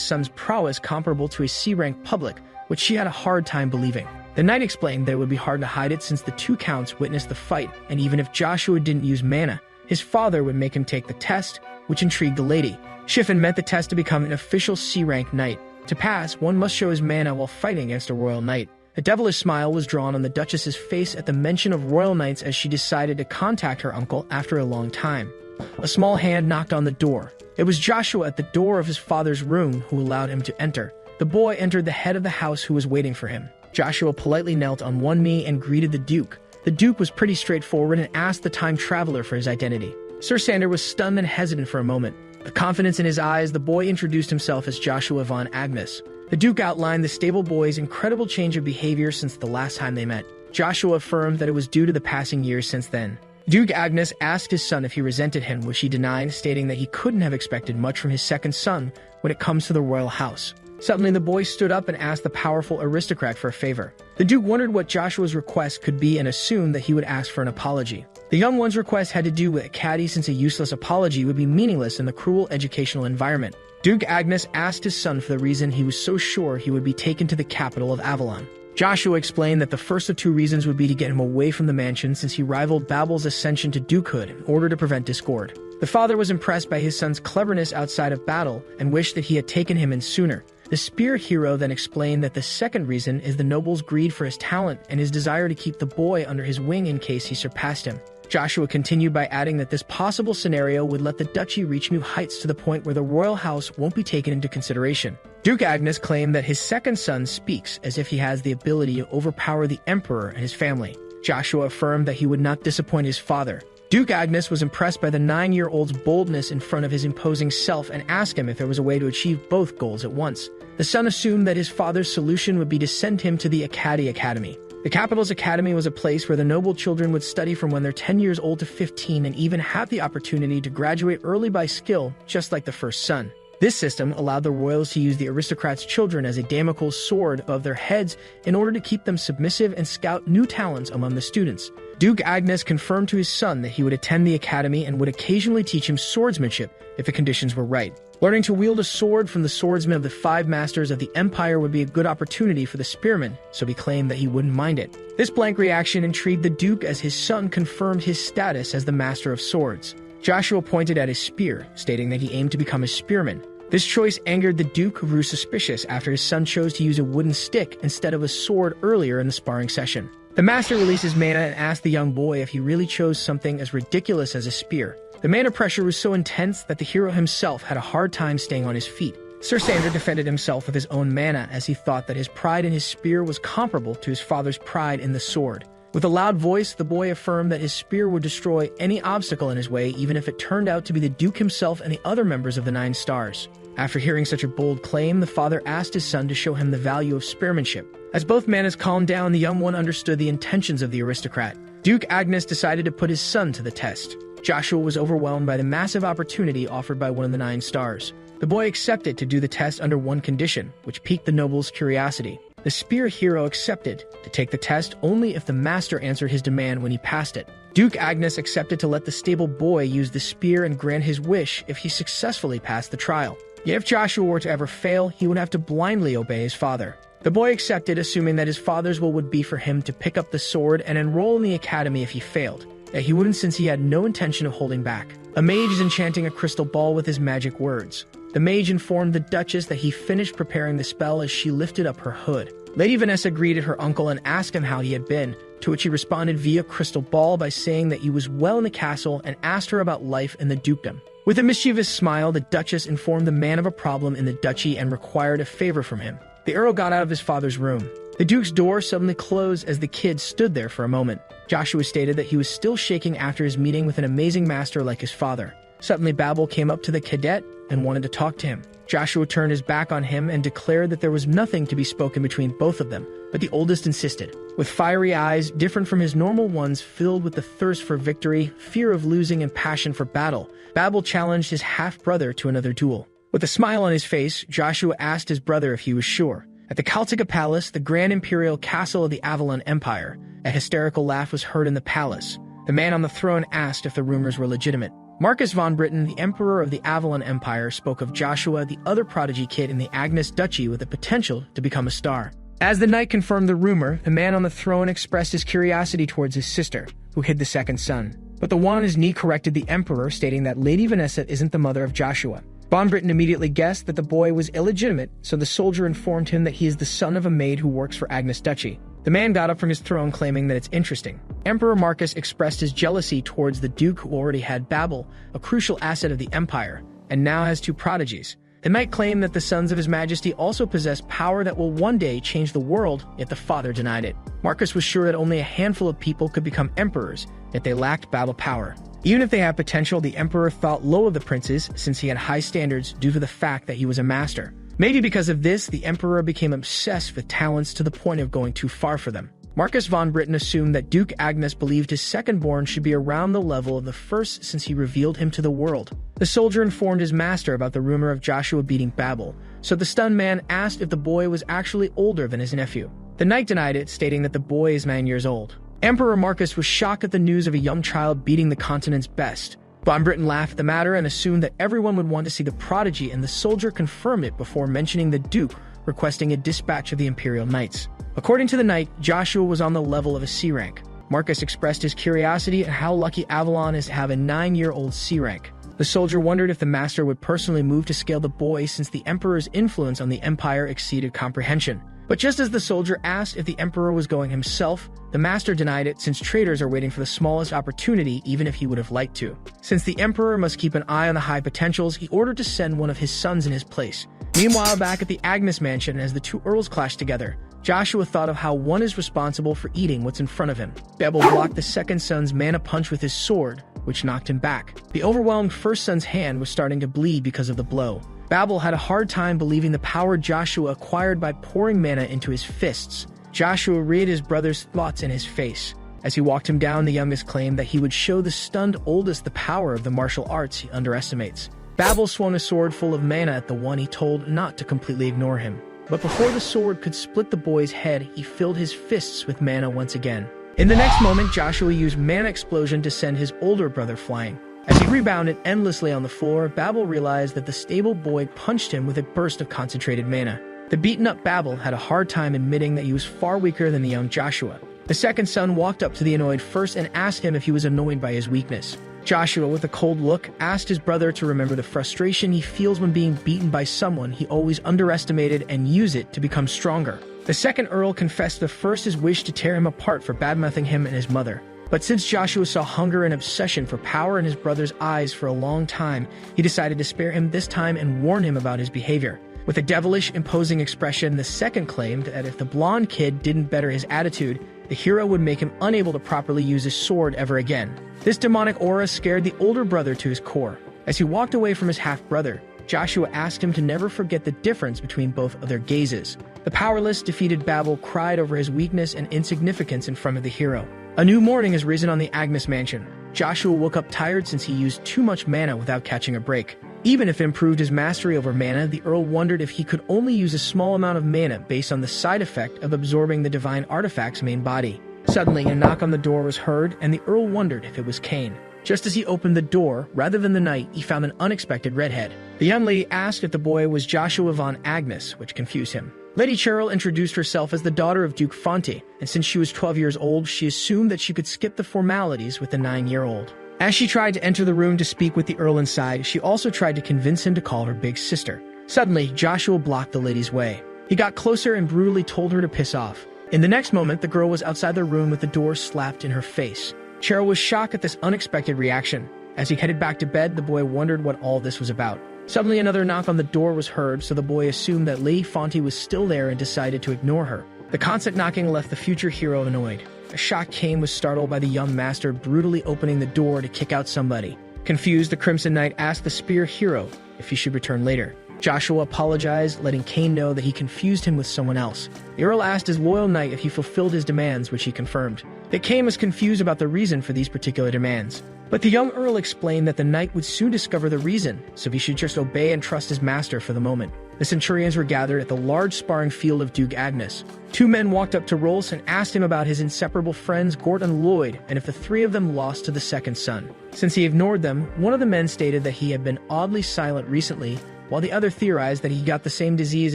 son's prowess comparable to a C-rank public, which she had a hard time believing. The knight explained that it would be hard to hide it since the two counts witnessed the fight, and even if Joshua didn't use mana, his father would make him take the test, which intrigued the lady. Shiffin meant the test to become an official C-rank knight. To pass, one must show his mana while fighting against a royal knight. A devilish smile was drawn on the Duchess's face at the mention of royal knights as she decided to contact her uncle after a long time. A small hand knocked on the door. It was Joshua at the door of his father's room who allowed him to enter. The boy entered the head of the house who was waiting for him. Joshua politely knelt on one knee and greeted the Duke. The Duke was pretty straightforward and asked the time traveler for his identity. Sir Sander was stunned and hesitant for a moment. With confidence in his eyes, the boy introduced himself as Joshua von Agnes. The Duke outlined the stable boy's incredible change of behavior since the last time they met. Joshua affirmed that it was due to the passing years since then. Duke Agnes asked his son if he resented him, which he denied, stating that he couldn't have expected much from his second son when it comes to the royal house. Suddenly, the boy stood up and asked the powerful aristocrat for a favor. The Duke wondered what Joshua's request could be and assumed that he would ask for an apology. The young one's request had to do with a caddy, since a useless apology would be meaningless in the cruel educational environment. Duke Agnes asked his son for the reason he was so sure he would be taken to the capital of Avalon. Joshua explained that the first of two reasons would be to get him away from the mansion, since he rivaled Babel's ascension to dukehood in order to prevent discord. The father was impressed by his son's cleverness outside of battle and wished that he had taken him in sooner. The spear hero then explained that the second reason is the noble's greed for his talent and his desire to keep the boy under his wing in case he surpassed him. Joshua continued by adding that this possible scenario would let the duchy reach new heights to the point where the royal house won't be taken into consideration. Duke Agnes claimed that his second son speaks as if he has the ability to overpower the emperor and his family. Joshua affirmed that he would not disappoint his father. Duke Agnes was impressed by the 9-year-old's boldness in front of his imposing self and asked him if there was a way to achieve both goals at once. The son assumed that his father's solution would be to send him to the Academy. The capital's academy was a place where the noble children would study from when they're 10 years old to 15 and even have the opportunity to graduate early by skill, just like the first son. This system allowed the royals to use the aristocrats' children as a Damocles sword above their heads in order to keep them submissive and scout new talents among the students. Duke Agnes confirmed to his son that he would attend the academy and would occasionally teach him swordsmanship if the conditions were right. Learning to wield a sword from the swordsmen of the 5 masters of the empire would be a good opportunity for the spearman, so he claimed that he wouldn't mind it. This blank reaction intrigued the Duke as his son confirmed his status as the master of swords. Joshua pointed at his spear, stating that he aimed to become a spearman. This choice angered the Duke, who grew suspicious after his son chose to use a wooden stick instead of a sword earlier in the sparring session. The master released his mana and asked the young boy if he really chose something as ridiculous as a spear. The mana pressure was so intense that the hero himself had a hard time staying on his feet. Sir Sander defended himself with his own mana as he thought that his pride in his spear was comparable to his father's pride in the sword. With a loud voice, the boy affirmed that his spear would destroy any obstacle in his way, even if it turned out to be the Duke himself and the other members of the 9 Stars. After hearing such a bold claim, the father asked his son to show him the value of spearmanship. As both manas calmed down, the young one understood the intentions of the aristocrat. Duke Agnes decided to put his son to the test. Joshua was overwhelmed by the massive opportunity offered by one of the 9 Stars. The boy accepted to do the test under one condition, which piqued the noble's curiosity. The spear hero accepted to take the test only if the master answered his demand when he passed it. Duke Agnes accepted to let the stable boy use the spear and grant his wish if he successfully passed the trial. Yet if Joshua were to ever fail, he would have to blindly obey his father. The boy accepted, assuming that his father's will would be for him to pick up the sword and enroll in the academy if he failed. Yet he wouldn't, since he had no intention of holding back. A mage is enchanting a crystal ball with his magic words. The mage informed the Duchess that he finished preparing the spell as she lifted up her hood. Lady Vanessa greeted her uncle and asked him how he had been, to which he responded via crystal ball by saying that he was well in the castle and asked her about life in the dukedom. With a mischievous smile, the Duchess informed the man of a problem in the duchy and required a favor from him. The Earl got out of his father's room. The Duke's door suddenly closed as the kid stood there for a moment. Joshua stated that he was still shaking after his meeting with an amazing master like his father. Suddenly, Babel came up to the cadet and wanted to talk to him. Joshua turned his back on him and declared that there was nothing to be spoken between both of them, but the oldest insisted. With fiery eyes, different from his normal ones, filled with the thirst for victory, fear of losing, and passion for battle, Babel challenged his half-brother to another duel. With a smile on his face, Joshua asked his brother if he was sure. At the Kaltika Palace, the grand imperial castle of the Avalon Empire, a hysterical laugh was heard in the palace. The man on the throne asked if the rumors were legitimate. Marcus von Britain, the emperor of the Avalon Empire, spoke of Joshua, the other prodigy kid in the Agnes Duchy with the potential to become a star. As the knight confirmed the rumor, the man on the throne expressed his curiosity towards his sister, who hid the second son. But the one on his knee corrected the emperor, stating that Lady Vanessa isn't the mother of Joshua. Von Britain immediately guessed that the boy was illegitimate, so the soldier informed him that he is the son of a maid who works for Agnes Duchy. The man got up from his throne, claiming that it's interesting. Emperor Marcus expressed his jealousy towards the duke, who already had Babel, a crucial asset of the empire, and now has two prodigies. The knight claimed that the sons of his majesty also possess power that will one day change the world, yet the father denied it. Marcus was sure that only a handful of people could become emperors, yet they lacked Babel power. Even if they had potential, the emperor thought low of the princes, since he had high standards due to the fact that he was a master. Maybe because of this, the emperor became obsessed with talents to the point of going too far for them. Marcus von Britain assumed that Duke Agnes believed his second-born should be around the level of the first, since he revealed him to the world. The soldier informed his master about the rumor of Joshua beating Babel, so the stunned man asked if the boy was actually older than his nephew. The knight denied it, stating that the boy is 9 years old. Emperor Marcus was shocked at the news of a young child beating the continent's best. Von Britain laughed at the matter and assumed that everyone would want to see the prodigy, and the soldier confirmed it before mentioning the duke, requesting a dispatch of the imperial knights. According to the knight, Joshua was on the level of a C rank. Marcus expressed his curiosity at how lucky Avalon is to have a 9-year-old C rank. The soldier wondered if the master would personally move to scale the boy, since the emperor's influence on the empire exceeded comprehension. But just as the soldier asked if the emperor was going himself, the master denied it, since traitors are waiting for the smallest opportunity, even if he would have liked to. Since the emperor must keep an eye on the high potentials, he ordered to send one of his sons in his place. Meanwhile, back at the Agnes mansion, as the two earls clashed together, Joshua thought of how one is responsible for eating what's in front of him. Babel blocked the second son's mana punch with his sword, which knocked him back. The overwhelmed first son's hand was starting to bleed because of the blow. Babel had a hard time believing the power Joshua acquired by pouring mana into his fists. Joshua read his brother's thoughts in his face. As he walked him down, the youngest claimed that he would show the stunned oldest the power of the martial arts he underestimates. Babel swung a sword full of mana at the one he told not to completely ignore him. But before the sword could split the boy's head, he filled his fists with mana once again. In the next moment, Joshua used Mana Explosion to send his older brother flying. As he rebounded endlessly on the floor, Babel realized that the stable boy punched him with a burst of concentrated mana. The beaten-up Babel had a hard time admitting that he was far weaker than the young Joshua. The second son walked up to the annoyed first and asked him if he was annoyed by his weakness. Joshua, with a cold look, asked his brother to remember the frustration he feels when being beaten by someone he always underestimated and use it to become stronger. The second Earl confessed the first his wish to tear him apart for badmouthing him and his mother. But since Joshua saw hunger and obsession for power in his brother's eyes for a long time, he decided to spare him this time and warn him about his behavior. With a devilish, imposing expression, the second claimed that if the blonde kid didn't better his attitude, the hero would make him unable to properly use his sword ever again. This demonic aura scared the older brother to his core. As he walked away from his half-brother, Joshua asked him to never forget the difference between both of their gazes. The powerless, defeated Babel cried over his weakness and insignificance in front of the hero. A new morning has risen on the Agnes mansion. Joshua woke up tired since he used too much mana without catching a break. Even if it improved his mastery over mana, the Earl wondered if he could only use a small amount of mana based on the side effect of absorbing the divine artifact's main body. Suddenly, a knock on the door was heard, and the Earl wondered if it was Cain. Just as he opened the door, rather than the knight, he found an unexpected redhead. The young lady asked if the boy was Joshua von Agnes, which confused him. Lady Cheryl introduced herself as the daughter of Duke Fonte, and since she was 12 years old, she assumed that she could skip the formalities with the 9-year-old. As she tried to enter the room to speak with the Earl inside, she also tried to convince him to call her big sister. Suddenly, Joshua blocked the lady's way. He got closer and brutally told her to piss off. In the next moment, the girl was outside the room with the door slapped in her face. Cheryl was shocked at this unexpected reaction. As he headed back to bed, the boy wondered what all this was about. Suddenly, another knock on the door was heard, so the boy assumed that Lady Fonte was still there and decided to ignore her. The constant knocking left the future hero annoyed. A shocked Cain was startled by the young master brutally opening the door to kick out somebody. Confused, the Crimson Knight asked the spear hero if he should return later. Joshua apologized, letting Cain know that he confused him with someone else. The Earl asked his loyal knight if he fulfilled his demands, which he confirmed. That Cain was confused about the reason for these particular demands. But the young Earl explained that the knight would soon discover the reason, so he should just obey and trust his master for the moment. The centurions were gathered at the large sparring field of Duke Agnes. Two men walked up to Rolls and asked him about his inseparable friends Gort and Lloyd, and if the three of them lost to the second son. Since he ignored them, one of the men stated that he had been oddly silent recently, while the other theorized that he got the same disease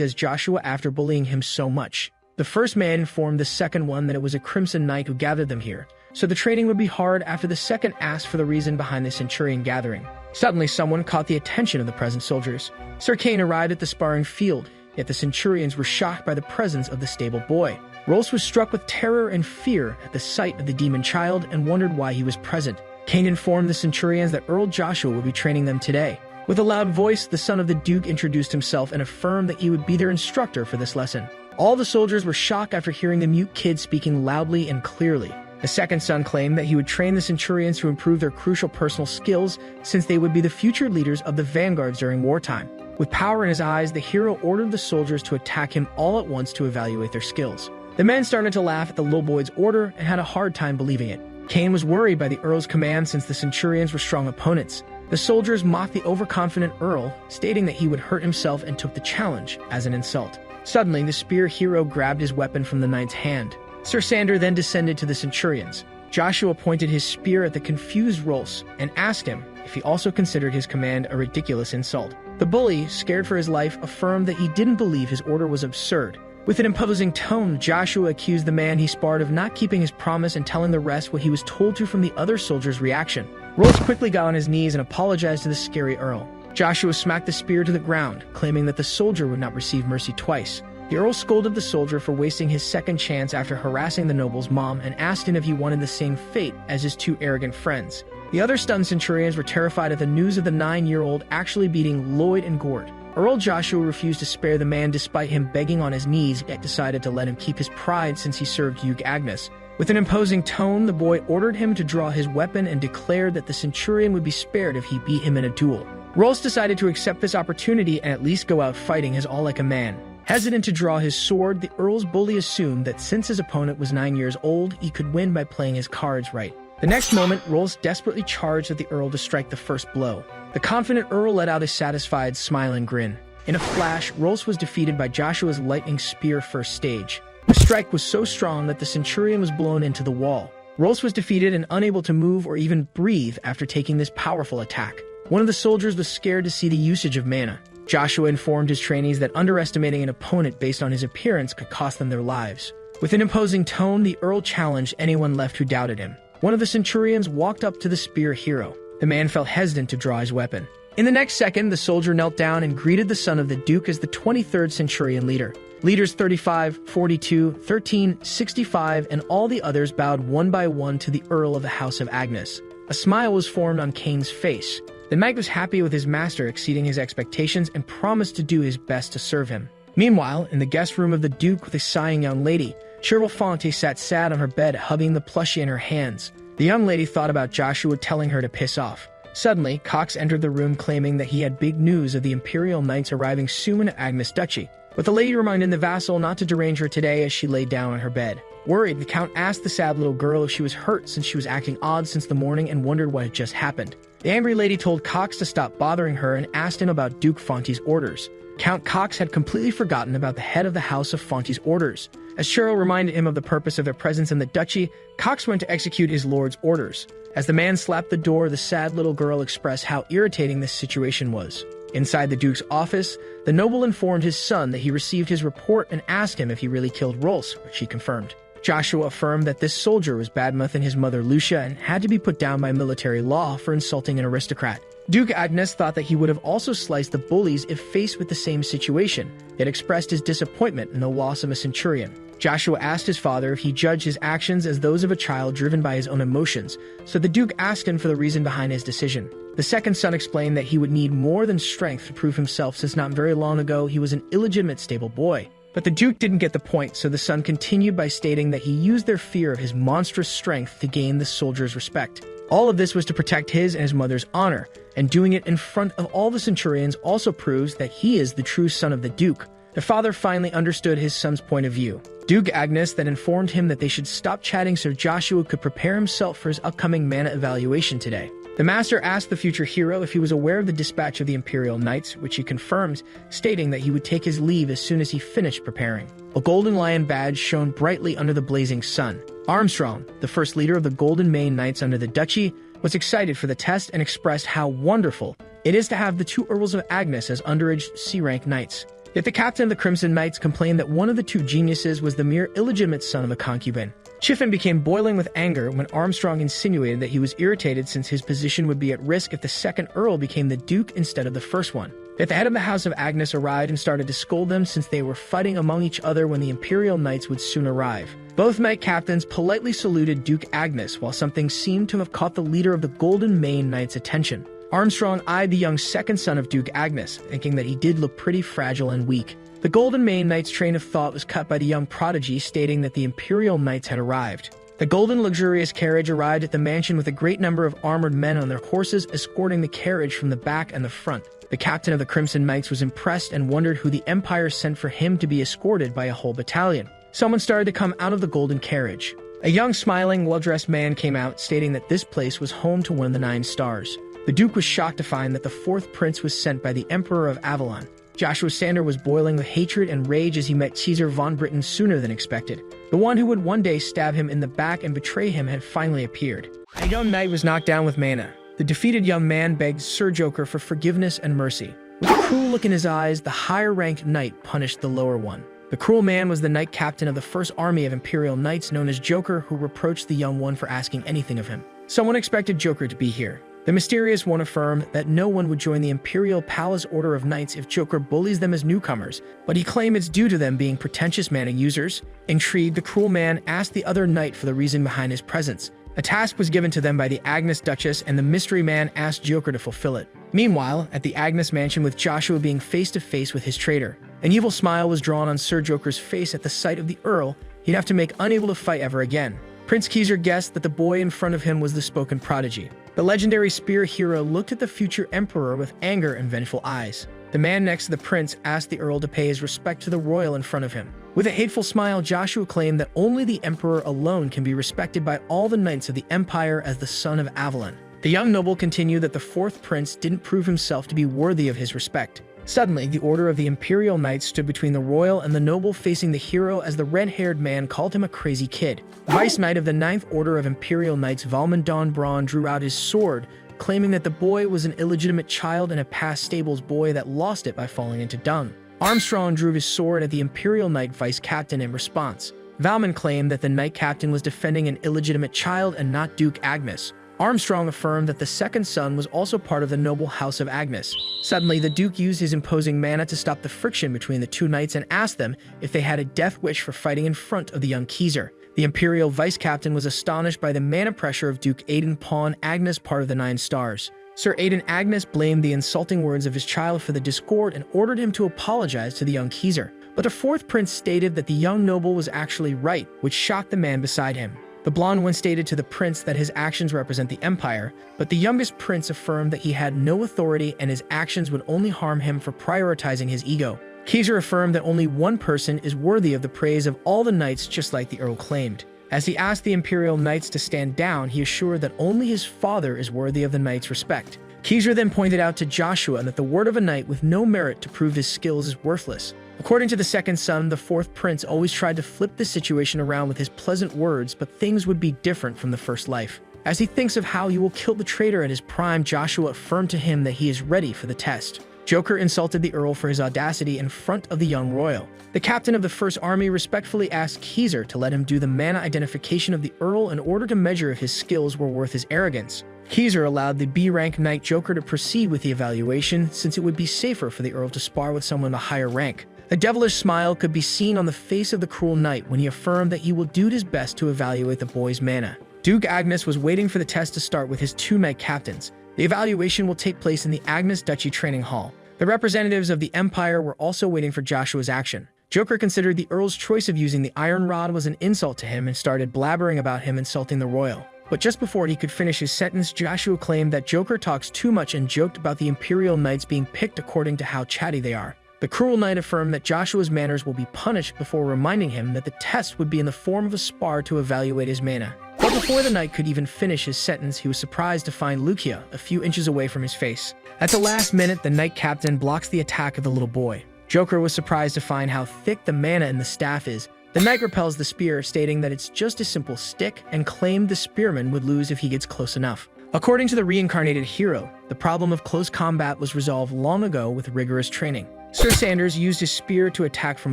as Joshua after bullying him so much. The first man informed the second one that it was a Crimson Knight who gathered them here, so the trading would be hard after the second asked for the reason behind the centurion gathering. Suddenly, someone caught the attention of the present soldiers. Sir Cain arrived at the sparring field, yet the centurions were shocked by the presence of the stable boy. Rolls was struck with terror and fear at the sight of the demon child and wondered why he was present. Cain informed the centurions that Earl Joshua would be training them today. With a loud voice, the son of the Duke introduced himself and affirmed that he would be their instructor for this lesson. All the soldiers were shocked after hearing the mute kid speaking loudly and clearly. The second son claimed that he would train the centurions to improve their crucial personal skills since they would be the future leaders of the vanguards during wartime. With power in his eyes, the hero ordered the soldiers to attack him all at once to evaluate their skills. The men started to laugh at the little boy's order and had a hard time believing it. Cain was worried by the Earl's command since the centurions were strong opponents. The soldiers mocked the overconfident Earl, stating that he would hurt himself and took the challenge as an insult. Suddenly, the spear hero grabbed his weapon from the knight's hand. Sir Sander then descended to the centurions. Joshua pointed his spear at the confused Rolls and asked him if he also considered his command a ridiculous insult. The bully, scared for his life, affirmed that he didn't believe his order was absurd. With an imposing tone, Joshua accused the man he sparred of not keeping his promise and telling the rest what he was told to from the other soldier's reaction. Rolls quickly got on his knees and apologized to the scary Earl. Joshua smacked the spear to the ground, claiming that the soldier would not receive mercy twice. The Earl scolded the soldier for wasting his second chance after harassing the noble's mom and asked him if he wanted the same fate as his two arrogant friends. The other stunned centurions were terrified at the news of the 9-year-old actually beating Lloyd and Gort. Earl Joshua refused to spare the man despite him begging on his knees, yet decided to let him keep his pride since he served Duke Agnes. With an imposing tone, the boy ordered him to draw his weapon and declared that the centurion would be spared if he beat him in a duel. Rolls decided to accept this opportunity and at least go out fighting as all like a man. Hesitant to draw his sword, the Earl's bully assumed that since his opponent was 9 years old, he could win by playing his cards right. The next moment, Rolls desperately charged at the Earl to strike the first blow. The confident Earl let out a satisfied, smiling grin. In a flash, Rolls was defeated by Joshua's lightning spear first stage. The strike was so strong that the centurion was blown into the wall. Rolls was defeated and unable to move or even breathe after taking this powerful attack. One of the soldiers was scared to see the usage of mana. Joshua informed his trainees that underestimating an opponent based on his appearance could cost them their lives. With an imposing tone, the Earl challenged anyone left who doubted him. One of the centurions walked up to the spear hero. The man felt hesitant to draw his weapon. In the next second, the soldier knelt down and greeted the son of the Duke as the 23rd centurion leader. Leaders 35, 42, 13, 65, and all the others bowed one by one to the Earl of the House of Agnes. A smile was formed on Cain's face. The knight was happy with his master exceeding his expectations and promised to do his best to serve him. Meanwhile, in the guest room of the Duke with a sighing young lady, Cheryl Fonte sat sad on her bed, hugging the plushie in her hands. The young lady thought about Joshua telling her to piss off. Suddenly, Cox entered the room claiming that he had big news of the Imperial Knights arriving soon at Agnes Duchy. But the lady reminded the vassal not to derange her today as she lay down on her bed. Worried, the Count asked the sad little girl if she was hurt since she was acting odd since the morning and wondered what had just happened. The angry lady told Cox to stop bothering her and asked him about Duke Fonte's orders. Count Cox had completely forgotten about the head of the House of Fonte's orders. As Cheryl reminded him of the purpose of their presence in the duchy, Cox went to execute his lord's orders. As the man slapped the door, the sad little girl expressed how irritating this situation was. Inside the Duke's office, the noble informed his son that he received his report and asked him if he really killed Rolls, which he confirmed. Joshua affirmed that this soldier was Badmouth and his mother Lucia and had to be put down by military law for insulting an aristocrat. Duke Agnes thought that he would have also sliced the bullies if faced with the same situation, yet expressed his disappointment in the loss of a centurion. Joshua asked his father if he judged his actions as those of a child driven by his own emotions, so the Duke asked him for the reason behind his decision. The second son explained that he would need more than strength to prove himself since not very long ago he was an illegitimate stable boy. But the Duke didn't get the point, so the son continued by stating that he used their fear of his monstrous strength to gain the soldiers' respect. All of this was to protect his and his mother's honor, and doing it in front of all the centurions also proves that he is the true son of the Duke. The father finally understood his son's point of view. Duke Agnes then informed him that they should stop chatting so Joshua could prepare himself for his upcoming mana evaluation today. The master asked the future hero if he was aware of the dispatch of the Imperial Knights, which he confirmed, stating that he would take his leave as soon as he finished preparing. A golden lion badge shone brightly under the blazing sun. Armstrong, the first leader of the Golden Mane Knights under the Duchy, was excited for the test and expressed how wonderful it is to have the two Earls of Agnes as underage C-rank knights. Yet the captain of the Crimson Knights complained that one of the two geniuses was the mere illegitimate son of a concubine. Chiffin became boiling with anger when Armstrong insinuated that he was irritated since his position would be at risk if the second Earl became the Duke instead of the first one. Yet the head of the House of Agnes arrived and started to scold them since they were fighting among each other when the Imperial Knights would soon arrive. Both knight captains politely saluted Duke Agnes while something seemed to have caught the leader of the Golden Mane Knights' attention. Armstrong eyed the young second son of Duke Agnes, thinking that he did look pretty fragile and weak. The Golden Mane Knight's train of thought was cut by the young prodigy stating that the Imperial Knights had arrived. The golden luxurious carriage arrived at the mansion with a great number of armored men on their horses escorting the carriage from the back and the front. The captain of the Crimson Knights was impressed and wondered who the Empire sent for him to be escorted by a whole battalion. Someone started to come out of the golden carriage. A young, smiling, well-dressed man came out, stating that this place was home to one of the 9 stars. The Duke was shocked to find that the 4th prince was sent by the Emperor of Avalon. Joshua Sander was boiling with hatred and rage as he met Caesar von Britain sooner than expected. The one who would one day stab him in the back and betray him had finally appeared. A young knight was knocked down with mana. The defeated young man begged Sir Joker for forgiveness and mercy. With a cruel look in his eyes, the higher-ranked knight punished the lower one. The cruel man was the knight captain of the first army of Imperial Knights known as Joker, who reproached the young one for asking anything of him. Someone expected Joker to be here. The mysterious one affirmed that no one would join the Imperial Palace Order of Knights if Joker bullies them as newcomers, but he claimed it's due to them being pretentious mana users. Intrigued, the cruel man asked the other knight for the reason behind his presence. A task was given to them by the Agnes Duchess, and the mystery man asked Joker to fulfill it. Meanwhile, at the Agnes mansion with Joshua being face-to-face with his traitor, an evil smile was drawn on Sir Joker's face at the sight of the Earl he'd have to make unable to fight ever again. Prince Keezer guessed that the boy in front of him was the spoken prodigy. The legendary spear hero looked at the future emperor with anger and vengeful eyes. The man next to the prince asked the Earl to pay his respect to the royal in front of him. With a hateful smile, Joshua claimed that only the emperor alone can be respected by all the knights of the empire as the son of Avalon. The young noble continued that the 4th prince didn't prove himself to be worthy of his respect. Suddenly, the order of the Imperial Knights stood between the royal and the noble, facing the hero as the red-haired man called him a crazy kid. Vice Knight of the 9th Order of Imperial Knights Valmon Don Braun drew out his sword, claiming that the boy was an illegitimate child and a past stables boy that lost it by falling into dung. Armstrong drew his sword at the Imperial Knight Vice Captain in response. Valmon claimed that the Knight Captain was defending an illegitimate child and not Duke Agnes. Armstrong affirmed that the second son was also part of the noble House of Agnes. Suddenly, the Duke used his imposing mana to stop the friction between the two knights and asked them if they had a death wish for fighting in front of the young Keezer. The Imperial Vice Captain was astonished by the mana pressure of Duke Aiden Pawn Agnes, part of the 9 stars. Sir Aiden Agnes blamed the insulting words of his child for the discord and ordered him to apologize to the young Keezer. But the 4th prince stated that the young noble was actually right, which shocked the man beside him. The blonde one stated to the prince that his actions represent the empire, but the youngest prince affirmed that he had no authority and his actions would only harm him for prioritizing his ego. Keezer affirmed that only one person is worthy of the praise of all the knights, just like the Earl claimed. As he asked the Imperial Knights to stand down, he assured that only his father is worthy of the knights' respect. Keezer then pointed out to Joshua that the word of a knight with no merit to prove his skills is worthless. According to the second son, the 4th prince always tried to flip the situation around with his pleasant words, but things would be different from the first life. As he thinks of how he will kill the traitor at his prime, Joshua affirmed to him that he is ready for the test. Joker insulted the Earl for his audacity in front of the young royal. The captain of the First Army respectfully asked Keezer to let him do the mana identification of the Earl in order to measure if his skills were worth his arrogance. Keezer allowed the B-rank knight Joker to proceed with the evaluation, since it would be safer for the Earl to spar with someone of a higher rank. A devilish smile could be seen on the face of the cruel knight when he affirmed that he will do his best to evaluate the boy's mana. Duke Agnes was waiting for the test to start with his 2 knight captains. The evaluation will take place in the Agnes Duchy Training Hall. The representatives of the Empire were also waiting for Joshua's action. Joker considered the Earl's choice of using the iron rod was an insult to him and started blabbering about him insulting the royal. But just before he could finish his sentence, Joshua claimed that Joker talks too much and joked about the Imperial Knights being picked according to how chatty they are. The cruel knight affirmed that Joshua's manners will be punished before reminding him that the test would be in the form of a spar to evaluate his mana. But before the knight could even finish his sentence, he was surprised to find Lucia a few inches away from his face. At the last minute, the knight captain blocks the attack of the little boy. Joker was surprised to find how thick the mana in the staff is. The knight repels the spear, stating that it's just a simple stick, and claimed the spearman would lose if he gets close enough. According to the reincarnated hero, the problem of close combat was resolved long ago with rigorous training. Sir Sanders used his spear to attack from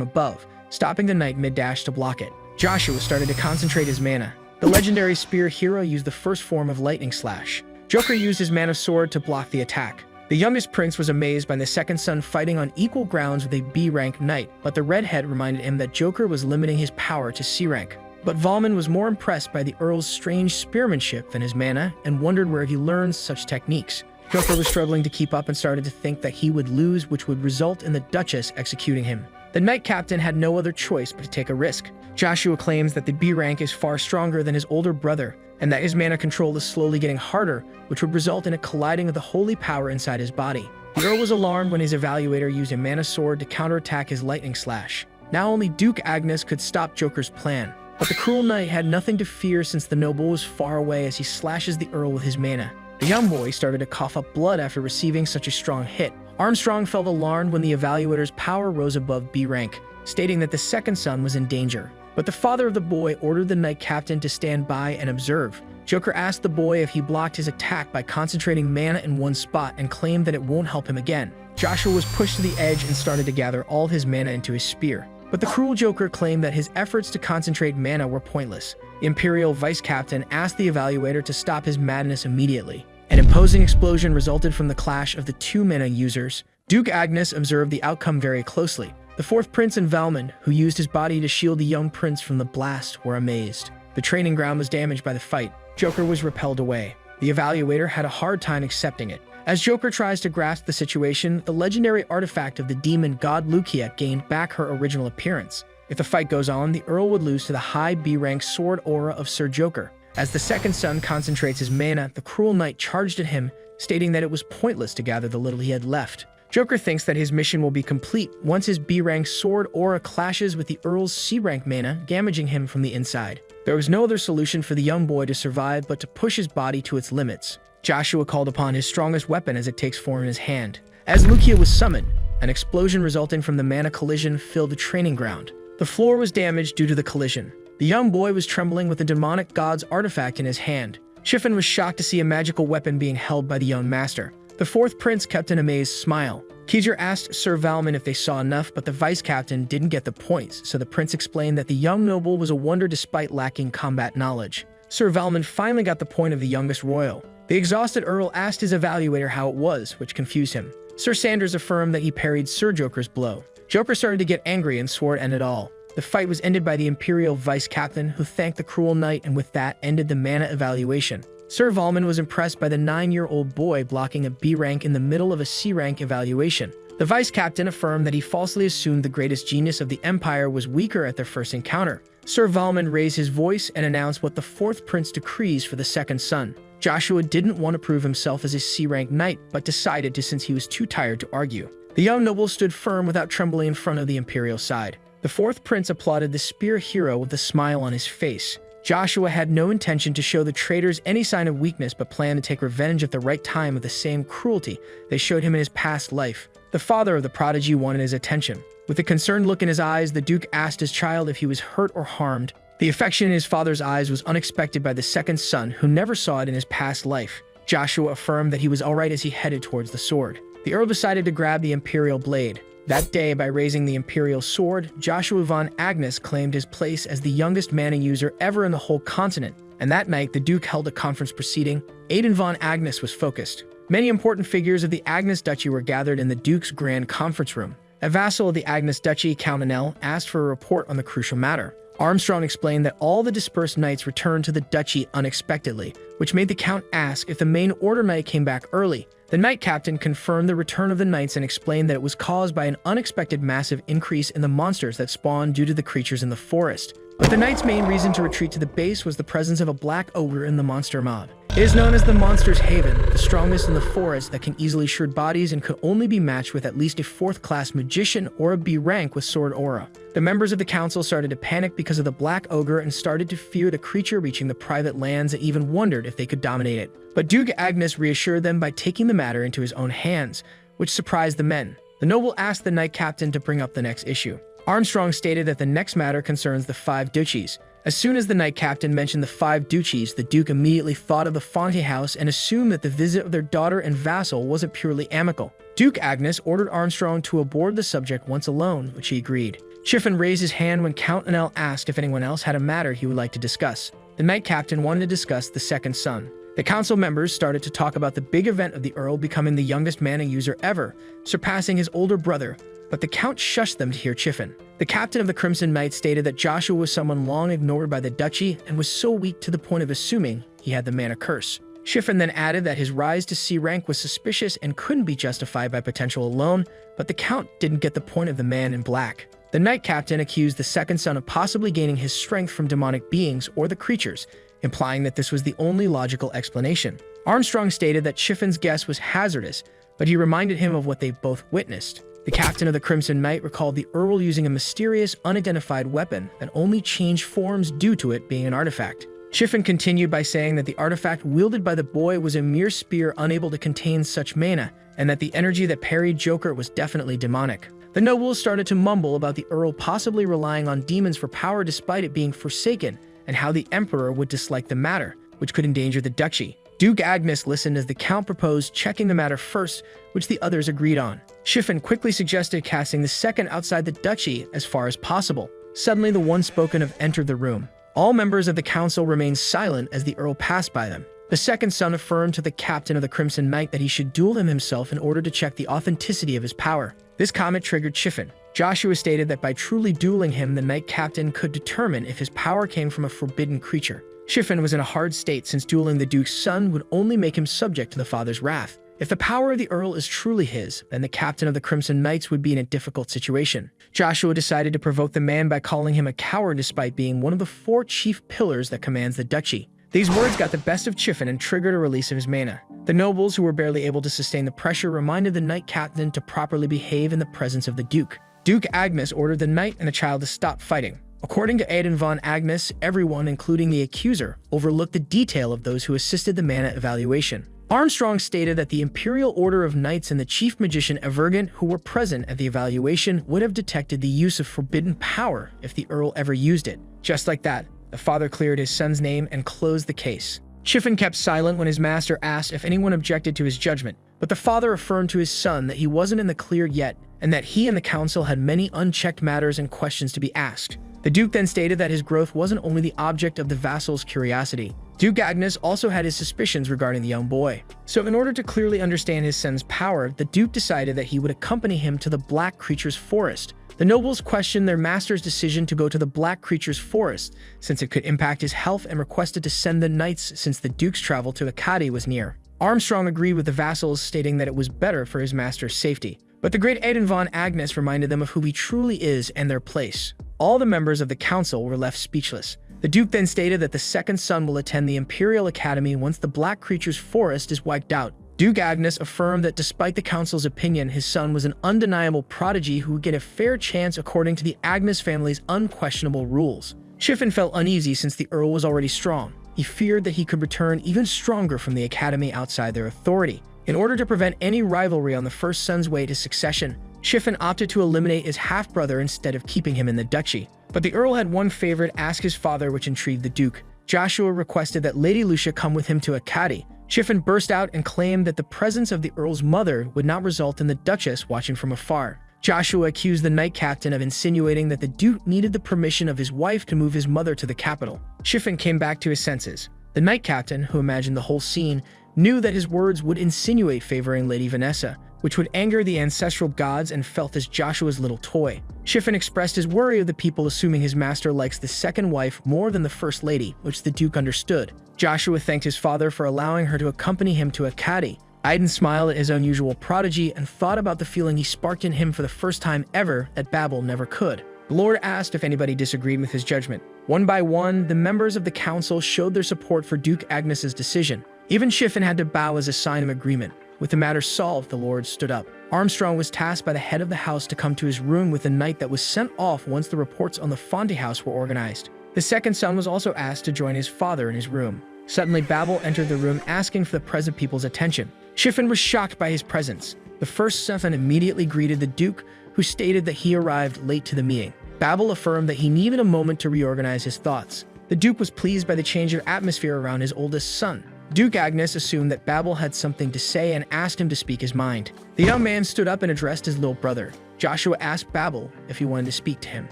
above, stopping the knight mid-dash to block it. Joshua started to concentrate his mana. The legendary spear hero used the first form of lightning slash. Joker used his mana sword to block the attack. The youngest prince was amazed by the second son fighting on equal grounds with a B-rank knight, but the redhead reminded him that Joker was limiting his power to C-rank. But Valmon was more impressed by the Earl's strange spearmanship than his mana and wondered where he learned such techniques. Joker was struggling to keep up and started to think that he would lose, which would result in the Duchess executing him. The knight captain had no other choice but to take a risk. Joshua claims that the B rank is far stronger than his older brother, and that his mana control is slowly getting harder, which would result in a colliding of the holy power inside his body. The Earl was alarmed when his evaluator used a mana sword to counterattack his lightning slash. Now only Duke Agnes could stop Joker's plan. But the cruel knight had nothing to fear since the noble was far away as he slashes the Earl with his mana. The young boy started to cough up blood after receiving such a strong hit. Armstrong felt alarmed when the evaluator's power rose above B rank, stating that the second son was in danger. But the father of the boy ordered the knight captain to stand by and observe. Joker asked the boy if he blocked his attack by concentrating mana in one spot and claimed that it won't help him again. Joshua was pushed to the edge and started to gather all his mana into his spear. But the cruel Joker claimed that his efforts to concentrate mana were pointless. The Imperial Vice Captain asked the evaluator to stop his madness immediately. An imposing explosion resulted from the clash of the two mana users. Duke Agnes observed the outcome very closely. The fourth prince and Valmon, who used his body to shield the young prince from the blast, were amazed. The training ground was damaged by the fight. Joker was repelled away. The evaluator had a hard time accepting it. As Joker tries to grasp the situation, the legendary artifact of the demon god Lucia gained back her original appearance. If the fight goes on, the Earl would lose to the high B-rank sword aura of Sir Joker. As the second son concentrates his mana, the cruel knight charged at him, stating that it was pointless to gather the little he had left. Joker thinks that his mission will be complete once his B-rank sword aura clashes with the Earl's C-rank mana, damaging him from the inside. There was no other solution for the young boy to survive but to push his body to its limits. Joshua called upon his strongest weapon as it takes form in his hand. As Lucia was summoned, an explosion resulting from the mana collision filled the training ground. The floor was damaged due to the collision. The young boy was trembling with the demonic god's artifact in his hand. Chiffon was shocked to see a magical weapon being held by the young master. The fourth prince kept an amazed smile. Keezer asked Sir Valmon if they saw enough, but the vice captain didn't get the points, so the prince explained that the young noble was a wonder despite lacking combat knowledge. Sir Valmon finally got the point of the youngest royal. The exhausted Earl asked his evaluator how it was, which confused him. Sir Sanders affirmed that he parried Sir Joker's blow. Joker started to get angry and swore to end it all. The fight was ended by the Imperial Vice Captain, who thanked the cruel knight, and with that ended the mana evaluation. Sir Valmon was impressed by the 9-year-old boy blocking a B rank in the middle of a C rank evaluation. The Vice Captain affirmed that he falsely assumed the greatest genius of the Empire was weaker at their first encounter. Sir Valmon raised his voice and announced what the fourth prince decrees for the second son. Joshua didn't want to prove himself as a C-rank knight, but decided to since he was too tired to argue. The young noble stood firm without trembling in front of the Imperial side. The fourth prince applauded the spear hero with a smile on his face. Joshua had no intention to show the traitors any sign of weakness, but planned to take revenge at the right time of the same cruelty they showed him in his past life. The father of the prodigy wanted his attention. With a concerned look in his eyes, the Duke asked his child if he was hurt or harmed. The affection in his father's eyes was unexpected by the second son, who never saw it in his past life. Joshua affirmed that he was alright as he headed towards the sword. The Earl decided to grab the Imperial blade. That day, by raising the Imperial sword, Joshua von Agnes claimed his place as the youngest mana user ever in the whole continent. And that night, the Duke held a conference proceeding. Aidan von Agnes was focused. Many important figures of the Agnes Duchy were gathered in the Duke's grand conference room. A vassal of the Agnes Duchy, Count Anel, asked for a report on the crucial matter. Armstrong explained that all the dispersed knights returned to the duchy unexpectedly, which made the Count ask if the main order knight came back early. The knight captain confirmed the return of the knights and explained that it was caused by an unexpected massive increase in the monsters that spawned due to the creatures in the forest. But the knight's main reason to retreat to the base was the presence of a black ogre in the monster mob. It is known as the Monster's Haven, the strongest in the forest that can easily shred bodies and could only be matched with at least a 4th-class magician or a B rank with sword aura. The members of the council started to panic because of the black ogre and started to fear the creature reaching the private lands and even wondered if they could dominate it. But Duke Agnes reassured them by taking the matter into his own hands, which surprised the men. The noble asked the knight captain to bring up the next issue. Armstrong stated that the next matter concerns the 5 duchies. As soon as the knight captain mentioned the 5 duchies, the Duke immediately thought of the Fonte house and assumed that the visit of their daughter and vassal wasn't purely amicable. Duke Agnes ordered Armstrong to abort the subject once alone, which he agreed. Chiffon raised his hand when Count Anel asked if anyone else had a matter he would like to discuss. The knight captain wanted to discuss the second son. The council members started to talk about the big event of the Earl becoming the youngest mana user ever, surpassing his older brother, but the Count shushed them to hear Chiffon. The captain of the Crimson Knights stated that Joshua was someone long ignored by the duchy and was so weak to the point of assuming he had the mana curse. Chiffon then added that his rise to C rank was suspicious and couldn't be justified by potential alone, but the Count didn't get the point of the man in black. The knight captain accused the second son of possibly gaining his strength from demonic beings or the creatures, implying that this was the only logical explanation. Armstrong stated that Chiffon's guess was hazardous, but he reminded him of what they both witnessed. The captain of the Crimson Knight recalled the Earl using a mysterious, unidentified weapon that only changed forms due to it being an artifact. Chiffon continued by saying that the artifact wielded by the boy was a mere spear unable to contain such mana, and that the energy that parried Joker was definitely demonic. The nobles started to mumble about the Earl possibly relying on demons for power despite it being forsaken, and how the Emperor would dislike the matter, which could endanger the duchy. Duke Agnes listened as the Count proposed checking the matter first, which the others agreed on. Chiffon quickly suggested casting the second outside the duchy as far as possible. Suddenly, the one spoken of entered the room. All members of the council remained silent as the Earl passed by them. The second son affirmed to the captain of the Crimson Knight that he should duel him himself in order to check the authenticity of his power. This comment triggered Chiffon. Joshua stated that by truly dueling him, the knight captain could determine if his power came from a forbidden creature. Chiffon was in a hard state since dueling the Duke's son would only make him subject to the father's wrath. If the power of the Earl is truly his, then the captain of the Crimson Knights would be in a difficult situation. Joshua decided to provoke the man by calling him a coward despite being one of the 4 chief pillars that commands the duchy. These words got the best of Chiffon and triggered a release of his mana. The nobles, who were barely able to sustain the pressure, reminded the knight captain to properly behave in the presence of the Duke. Duke Agnes ordered the knight and the child to stop fighting. According to Aiden von Agnes, everyone, including the accuser, overlooked the detail of those who assisted the mana evaluation. Armstrong stated that the Imperial Order of Knights and the Chief Magician Evergant, who were present at the evaluation, would have detected the use of forbidden power if the Earl ever used it. Just like that, the father cleared his son's name and closed the case. Chiffon kept silent when his master asked if anyone objected to his judgment, but the father affirmed to his son that he wasn't in the clear yet and that he and the council had many unchecked matters and questions to be asked. The Duke then stated that his growth wasn't only the object of the vassal's curiosity. Duke Agnes also had his suspicions regarding the young boy. So in order to clearly understand his son's power, the Duke decided that he would accompany him to the Black Creature's Forest. The nobles questioned their master's decision to go to the Black Creature's Forest, since it could impact his health, and requested to send the knights since the Duke's travel to Akkadi was near. Armstrong agreed with the vassals, stating that it was better for his master's safety. But the great Aiden von Agnes reminded them of who he truly is and their place. All the members of the council were left speechless. The Duke then stated that the second son will attend the Imperial Academy once the Black Creature's Forest is wiped out. Duke Agnes affirmed that despite the council's opinion, his son was an undeniable prodigy who would get a fair chance according to the Agnes family's unquestionable rules. Chiffon felt uneasy since the Earl was already strong. He feared that he could return even stronger from the Academy outside their authority. In order to prevent any rivalry on the first son's way to succession, Chiffon opted to eliminate his half-brother instead of keeping him in the duchy. But the Earl had one favor to ask his father, which intrigued the Duke. Joshua requested that Lady Lucia come with him to Akkadi. Chiffon burst out and claimed that the presence of the Earl's mother would not result in the Duchess watching from afar. Joshua accused the knight captain of insinuating that the Duke needed the permission of his wife to move his mother to the capital. Chiffon came back to his senses. The knight captain, who imagined the whole scene, knew that his words would insinuate favoring Lady Vanessa, which would anger the ancestral gods, and felt as Joshua's little toy. Chiffon expressed his worry of the people assuming his master likes the second wife more than the first lady, which the Duke understood. Joshua thanked his father for allowing her to accompany him to Akkadi. Aiden smiled at his unusual prodigy and thought about the feeling he sparked in him for the first time ever that Babel never could. The Lord asked if anybody disagreed with his judgment. One by one, the members of the council showed their support for Duke Agnes's decision. Even Shiffin had to bow as a sign of agreement. With the matter solved, the Lord stood up. Armstrong was tasked by the head of the house to come to his room with a knight that was sent off once the reports on the Fonte house were organized. The second son was also asked to join his father in his room. Suddenly, Babel entered the room asking for the present people's attention. Shiffin was shocked by his presence. The first son immediately greeted the Duke, who stated that he arrived late to the meeting. Babel affirmed that he needed a moment to reorganize his thoughts. The Duke was pleased by the change of atmosphere around his oldest son. Duke Agnes assumed that Babel had something to say and asked him to speak his mind. The young man stood up and addressed his little brother. Joshua asked Babel if he wanted to speak to him.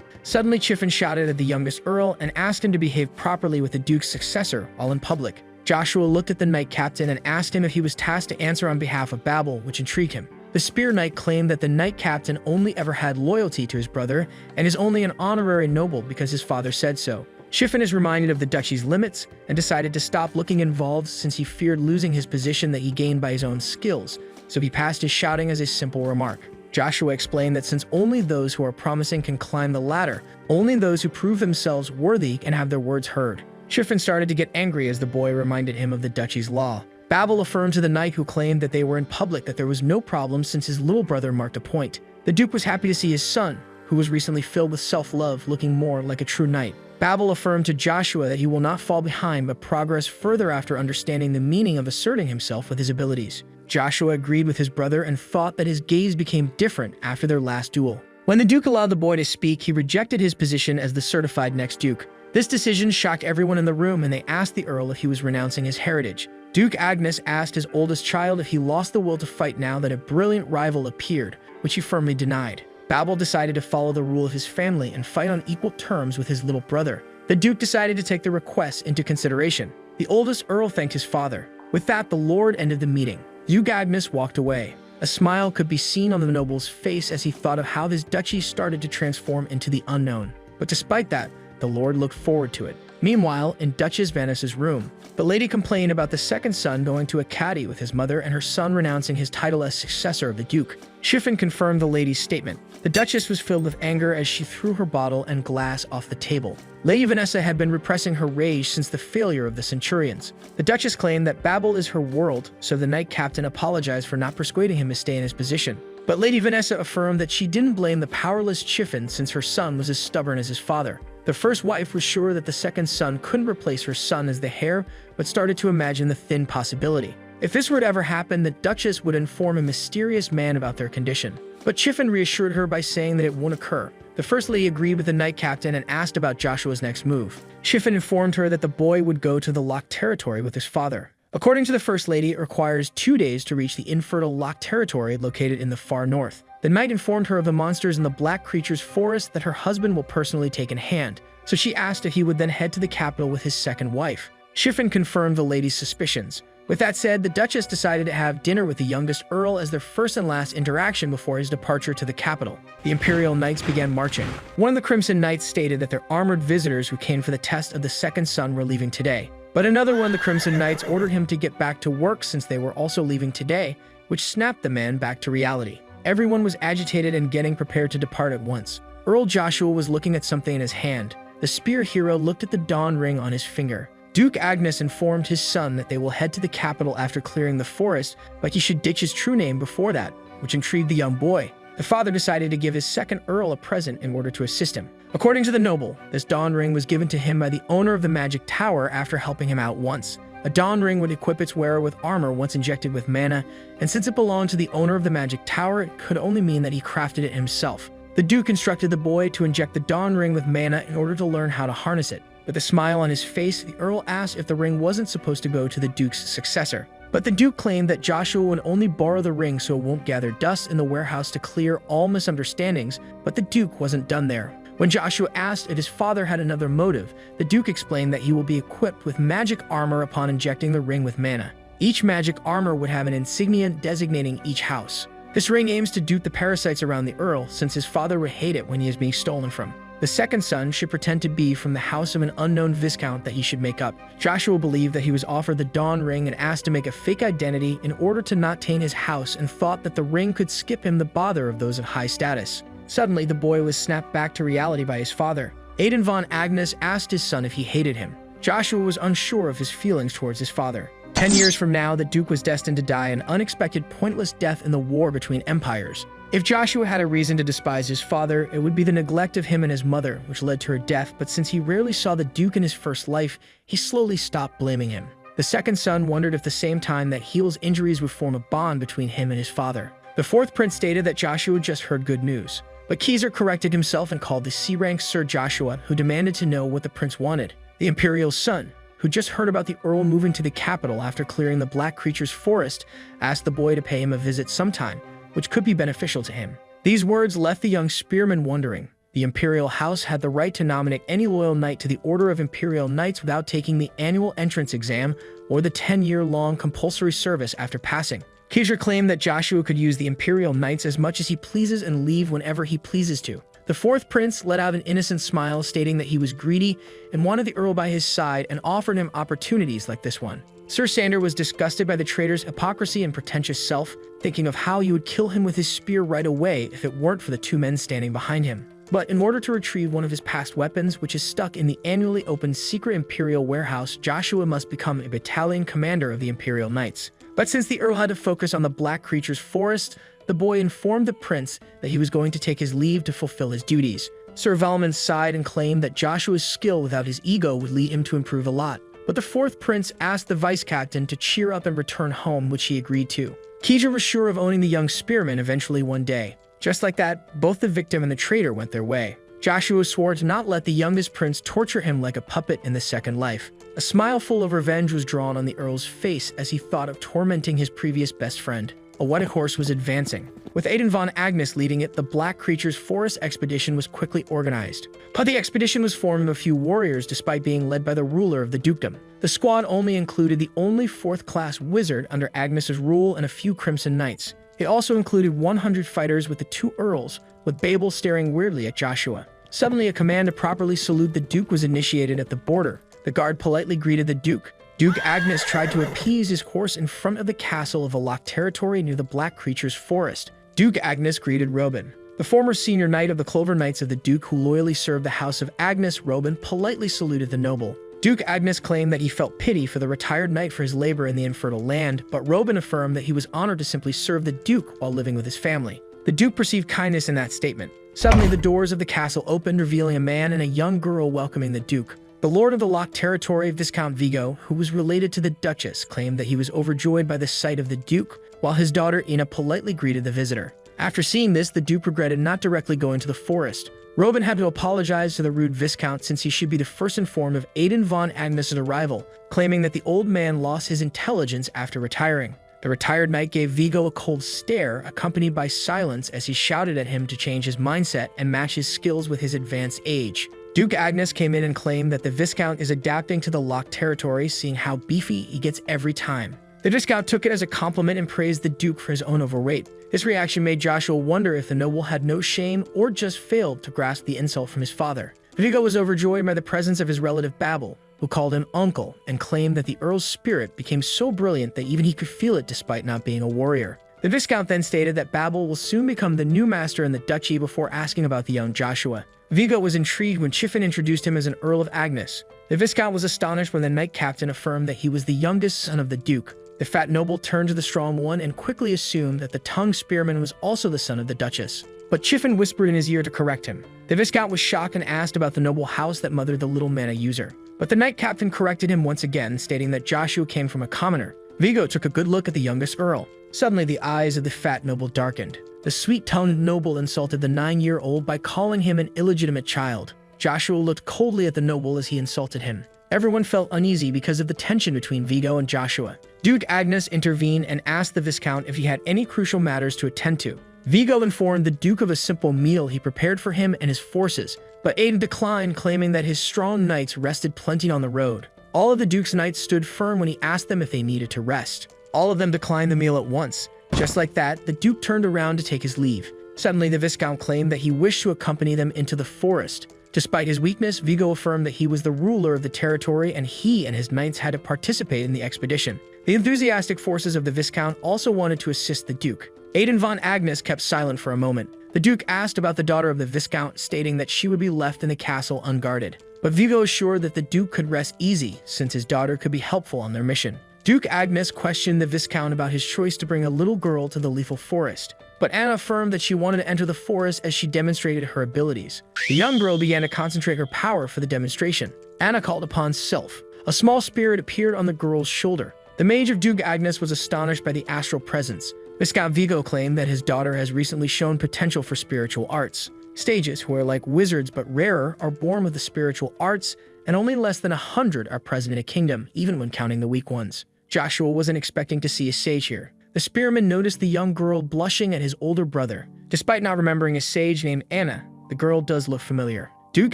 Suddenly, Shiffin shouted at the youngest earl and asked him to behave properly with the Duke's successor, all in public. Joshua looked at the knight captain and asked him if he was tasked to answer on behalf of Babel, which intrigued him. The spear knight claimed that the knight captain only ever had loyalty to his brother and is only an honorary noble because his father said so. Shiffin is reminded of the duchy's limits and decided to stop looking involved since he feared losing his position that he gained by his own skills, so he passed his shouting as a simple remark. Joshua explained that since only those who are promising can climb the ladder, only those who prove themselves worthy can have their words heard. Shiffin started to get angry as the boy reminded him of the duchy's law. Babel affirmed to the knight who claimed that they were in public that there was no problem since his little brother marked a point. The Duke was happy to see his son, who was recently filled with self-love, looking more like a true knight. Babel affirmed to Joshua that he will not fall behind but progress further after understanding the meaning of asserting himself with his abilities. Joshua agreed with his brother and thought that his gaze became different after their last duel. When the Duke allowed the boy to speak, he rejected his position as the certified next Duke. This decision shocked everyone in the room and they asked the Earl if he was renouncing his heritage. Duke Agnes asked his oldest child if he lost the will to fight now that a brilliant rival appeared, which he firmly denied. Babel decided to follow the rule of his family and fight on equal terms with his little brother. The Duke decided to take the request into consideration. The oldest Earl thanked his father. With that, the Lord ended the meeting. Duke Agnes walked away. A smile could be seen on the noble's face as he thought of how his duchy started to transform into the unknown. But despite that, the Lord looked forward to it. Meanwhile, in Duchess Vanessa's room, the lady complained about the second son going to a caddy with his mother and her son renouncing his title as successor of the Duke. Shiffin confirmed the lady's statement. The Duchess was filled with anger as she threw her bottle and glass off the table. Lady Vanessa had been repressing her rage since the failure of the Centurions. The Duchess claimed that Babel is her world, so the knight captain apologized for not persuading him to stay in his position. But Lady Vanessa affirmed that she didn't blame the powerless Shiffin since her son was as stubborn as his father. The first wife was sure that the second son couldn't replace her son as the heir, but started to imagine the thin possibility. If this were to ever happen, the Duchess would inform a mysterious man about their condition. But Shiffin reassured her by saying that it won't occur. The First Lady agreed with the knight captain and asked about Joshua's next move. Shiffin informed her that the boy would go to the locked territory with his father. According to the First Lady, it requires 2 days to reach the infertile locked territory located in the far north. The knight informed her of the monsters in the Black Creature's forest that her husband will personally take in hand, so she asked if he would then head to the capital with his second wife. Shiffin confirmed the lady's suspicions. With that said, the Duchess decided to have dinner with the youngest Earl as their first and last interaction before his departure to the capital. The Imperial Knights began marching. One of the Crimson Knights stated that their armored visitors who came for the test of the second son were leaving today. But another one of the Crimson Knights ordered him to get back to work since they were also leaving today, which snapped the man back to reality. Everyone was agitated and getting prepared to depart at once. Earl Joshua was looking at something in his hand. The spear hero looked at the dawn ring on his finger. Duke Agnes informed his son that they will head to the capital after clearing the forest, but he should ditch his true name before that, which intrigued the young boy. The father decided to give his second Earl a present in order to assist him. According to the noble, this dawn ring was given to him by the owner of the magic tower after helping him out once. A dawn ring would equip its wearer with armor once injected with mana, and since it belonged to the owner of the magic tower, it could only mean that he crafted it himself. The Duke instructed the boy to inject the dawn ring with mana in order to learn how to harness it. With a smile on his face, the Earl asked if the ring wasn't supposed to go to the Duke's successor. But the Duke claimed that Joshua would only borrow the ring so it won't gather dust in the warehouse to clear all misunderstandings, but the Duke wasn't done there. When Joshua asked if his father had another motive, the Duke explained that he will be equipped with magic armor upon injecting the ring with mana. Each magic armor would have an insignia designating each house. This ring aims to dupe the parasites around the Earl, since his father would hate it when he is being stolen from. The second son should pretend to be from the house of an unknown viscount that he should make up. Joshua believed that he was offered the dawn ring and asked to make a fake identity in order to not taint his house and thought that the ring could skip him the bother of those of high status. Suddenly, the boy was snapped back to reality by his father. Aidan von Agnes asked his son if he hated him. Joshua was unsure of his feelings towards his father. 10 years from now, the Duke was destined to die an unexpected, pointless death in the war between empires. If Joshua had a reason to despise his father, it would be the neglect of him and his mother, which led to her death, but since he rarely saw the Duke in his first life, he slowly stopped blaming him. The second son wondered if the same time that Heel's injuries would form a bond between him and his father. The fourth prince stated that Joshua just heard good news. But Keyser corrected himself and called the C-rank Sir Joshua, who demanded to know what the prince wanted. The Imperial's son, who just heard about the Earl moving to the capital after clearing the Black Creature's forest, asked the boy to pay him a visit sometime, which could be beneficial to him. These words left the young spearman wondering. The Imperial House had the right to nominate any loyal knight to the Order of Imperial Knights without taking the annual entrance exam or the 10-year-long compulsory service after passing. Keyser claimed that Joshua could use the Imperial Knights as much as he pleases and leave whenever he pleases to. The fourth prince let out an innocent smile, stating that he was greedy and wanted the Earl by his side and offered him opportunities like this one. Sir Sander was disgusted by the traitor's hypocrisy and pretentious self, thinking of how he would kill him with his spear right away if it weren't for the two men standing behind him. But in order to retrieve one of his past weapons, which is stuck in the annually opened secret Imperial warehouse, Joshua must become a battalion commander of the Imperial Knights. But since the Earl had to focus on the Black Creature's forest, the boy informed the prince that he was going to take his leave to fulfill his duties. Sir Valmond sighed and claimed that Joshua's skill without his ego would lead him to improve a lot. But the fourth prince asked the vice-captain to cheer up and return home, which he agreed to. Keyser was sure of owning the young spearman eventually one day. Just like that, both the victim and the traitor went their way. Joshua swore to not let the youngest prince torture him like a puppet in the second life. A smile full of revenge was drawn on the Earl's face as he thought of tormenting his previous best friend. A white horse was advancing. With Aidan von Agnes leading it, the Black Creature's forest expedition was quickly organized. But the expedition was formed of a few warriors despite being led by the ruler of the dukedom. The squad only included the only fourth-class wizard under Agnes's rule and a few Crimson Knights. It also included 100 fighters with the two earls, with Babel staring weirdly at Joshua. Suddenly, a command to properly salute the Duke was initiated at the border. The guard politely greeted the Duke. Duke Agnes tried to appease his horse in front of the castle of a locked territory near the Black Creature's forest. Duke Agnes greeted Robin. The former senior knight of the Clover Knights of the Duke, who loyally served the house of Agnes, Robin politely saluted the noble. Duke Agnes claimed that he felt pity for the retired knight for his labor in the infertile land, but Robin affirmed that he was honored to simply serve the Duke while living with his family. The Duke perceived kindness in that statement. Suddenly, the doors of the castle opened, revealing a man and a young girl welcoming the Duke. The lord of the locked territory, Viscount Vigo, who was related to the Duchess, claimed that he was overjoyed by the sight of the Duke, while his daughter Ina politely greeted the visitor. After seeing this, the Duke regretted not directly going to the forest. Robin had to apologize to the rude Viscount since he should be the first informed of Aidan von Agnes's arrival, claiming that the old man lost his intelligence after retiring. The retired knight gave Vigo a cold stare, accompanied by silence as he shouted at him to change his mindset and match his skills with his advanced age. Duke Agnes came in and claimed that the Viscount is adapting to the locked territory, seeing how beefy he gets every time. The Viscount took it as a compliment and praised the Duke for his own overweight. This reaction made Joshua wonder if the noble had no shame or just failed to grasp the insult from his father. Vigo was overjoyed by the presence of his relative Babel, who called him uncle and claimed that the Earl's spirit became so brilliant that even he could feel it despite not being a warrior. The Viscount then stated that Babel will soon become the new master in the duchy before asking about the young Joshua. Vigo was intrigued when Chiffin introduced him as an Earl of Agnes. The Viscount was astonished when the knight captain affirmed that he was the youngest son of the Duke. The fat noble turned to the strong one and quickly assumed that the tongue spearman was also the son of the Duchess. But Chiffin whispered in his ear to correct him. The Viscount was shocked and asked about the noble house that mothered the little mana user. But the knight captain corrected him once again, stating that Joshua came from a commoner. Vigo took a good look at the youngest Earl. Suddenly, the eyes of the fat noble darkened. The sweet-tongued noble insulted the 9-year-old by calling him an illegitimate child. Joshua looked coldly at the noble as he insulted him. Everyone felt uneasy because of the tension between Vigo and Joshua. Duke Agnes intervened and asked the Viscount if he had any crucial matters to attend to. Vigo informed the Duke of a simple meal he prepared for him and his forces, but Aidan declined, claiming that his strong knights rested plenty on the road. All of the Duke's knights stood firm when he asked them if they needed to rest. All of them declined the meal at once. Just like that, the Duke turned around to take his leave. Suddenly, the Viscount claimed that he wished to accompany them into the forest. Despite his weakness, Vigo affirmed that he was the ruler of the territory and he and his knights had to participate in the expedition. The enthusiastic forces of the Viscount also wanted to assist the Duke. Aidan von Agnes kept silent for a moment. The Duke asked about the daughter of the Viscount, stating that she would be left in the castle unguarded. But Vigo assured that the Duke could rest easy since his daughter could be helpful on their mission. Duke Agnes questioned the Viscount about his choice to bring a little girl to the lethal forest, but Anna affirmed that she wanted to enter the forest as she demonstrated her abilities. The young girl began to concentrate her power for the demonstration. Anna called upon Sylph. A small spirit appeared on the girl's shoulder. The mage of Duke Agnes was astonished by the astral presence. Viscount Vigo claimed that his daughter has recently shown potential for spiritual arts. Sages, who are like wizards but rarer, are born with the spiritual arts, and only less than 100 are present in a kingdom, even when counting the weak ones. Joshua wasn't expecting to see a sage here. The spearman noticed the young girl blushing at his older brother. Despite not remembering a sage named Anna, the girl does look familiar. Duke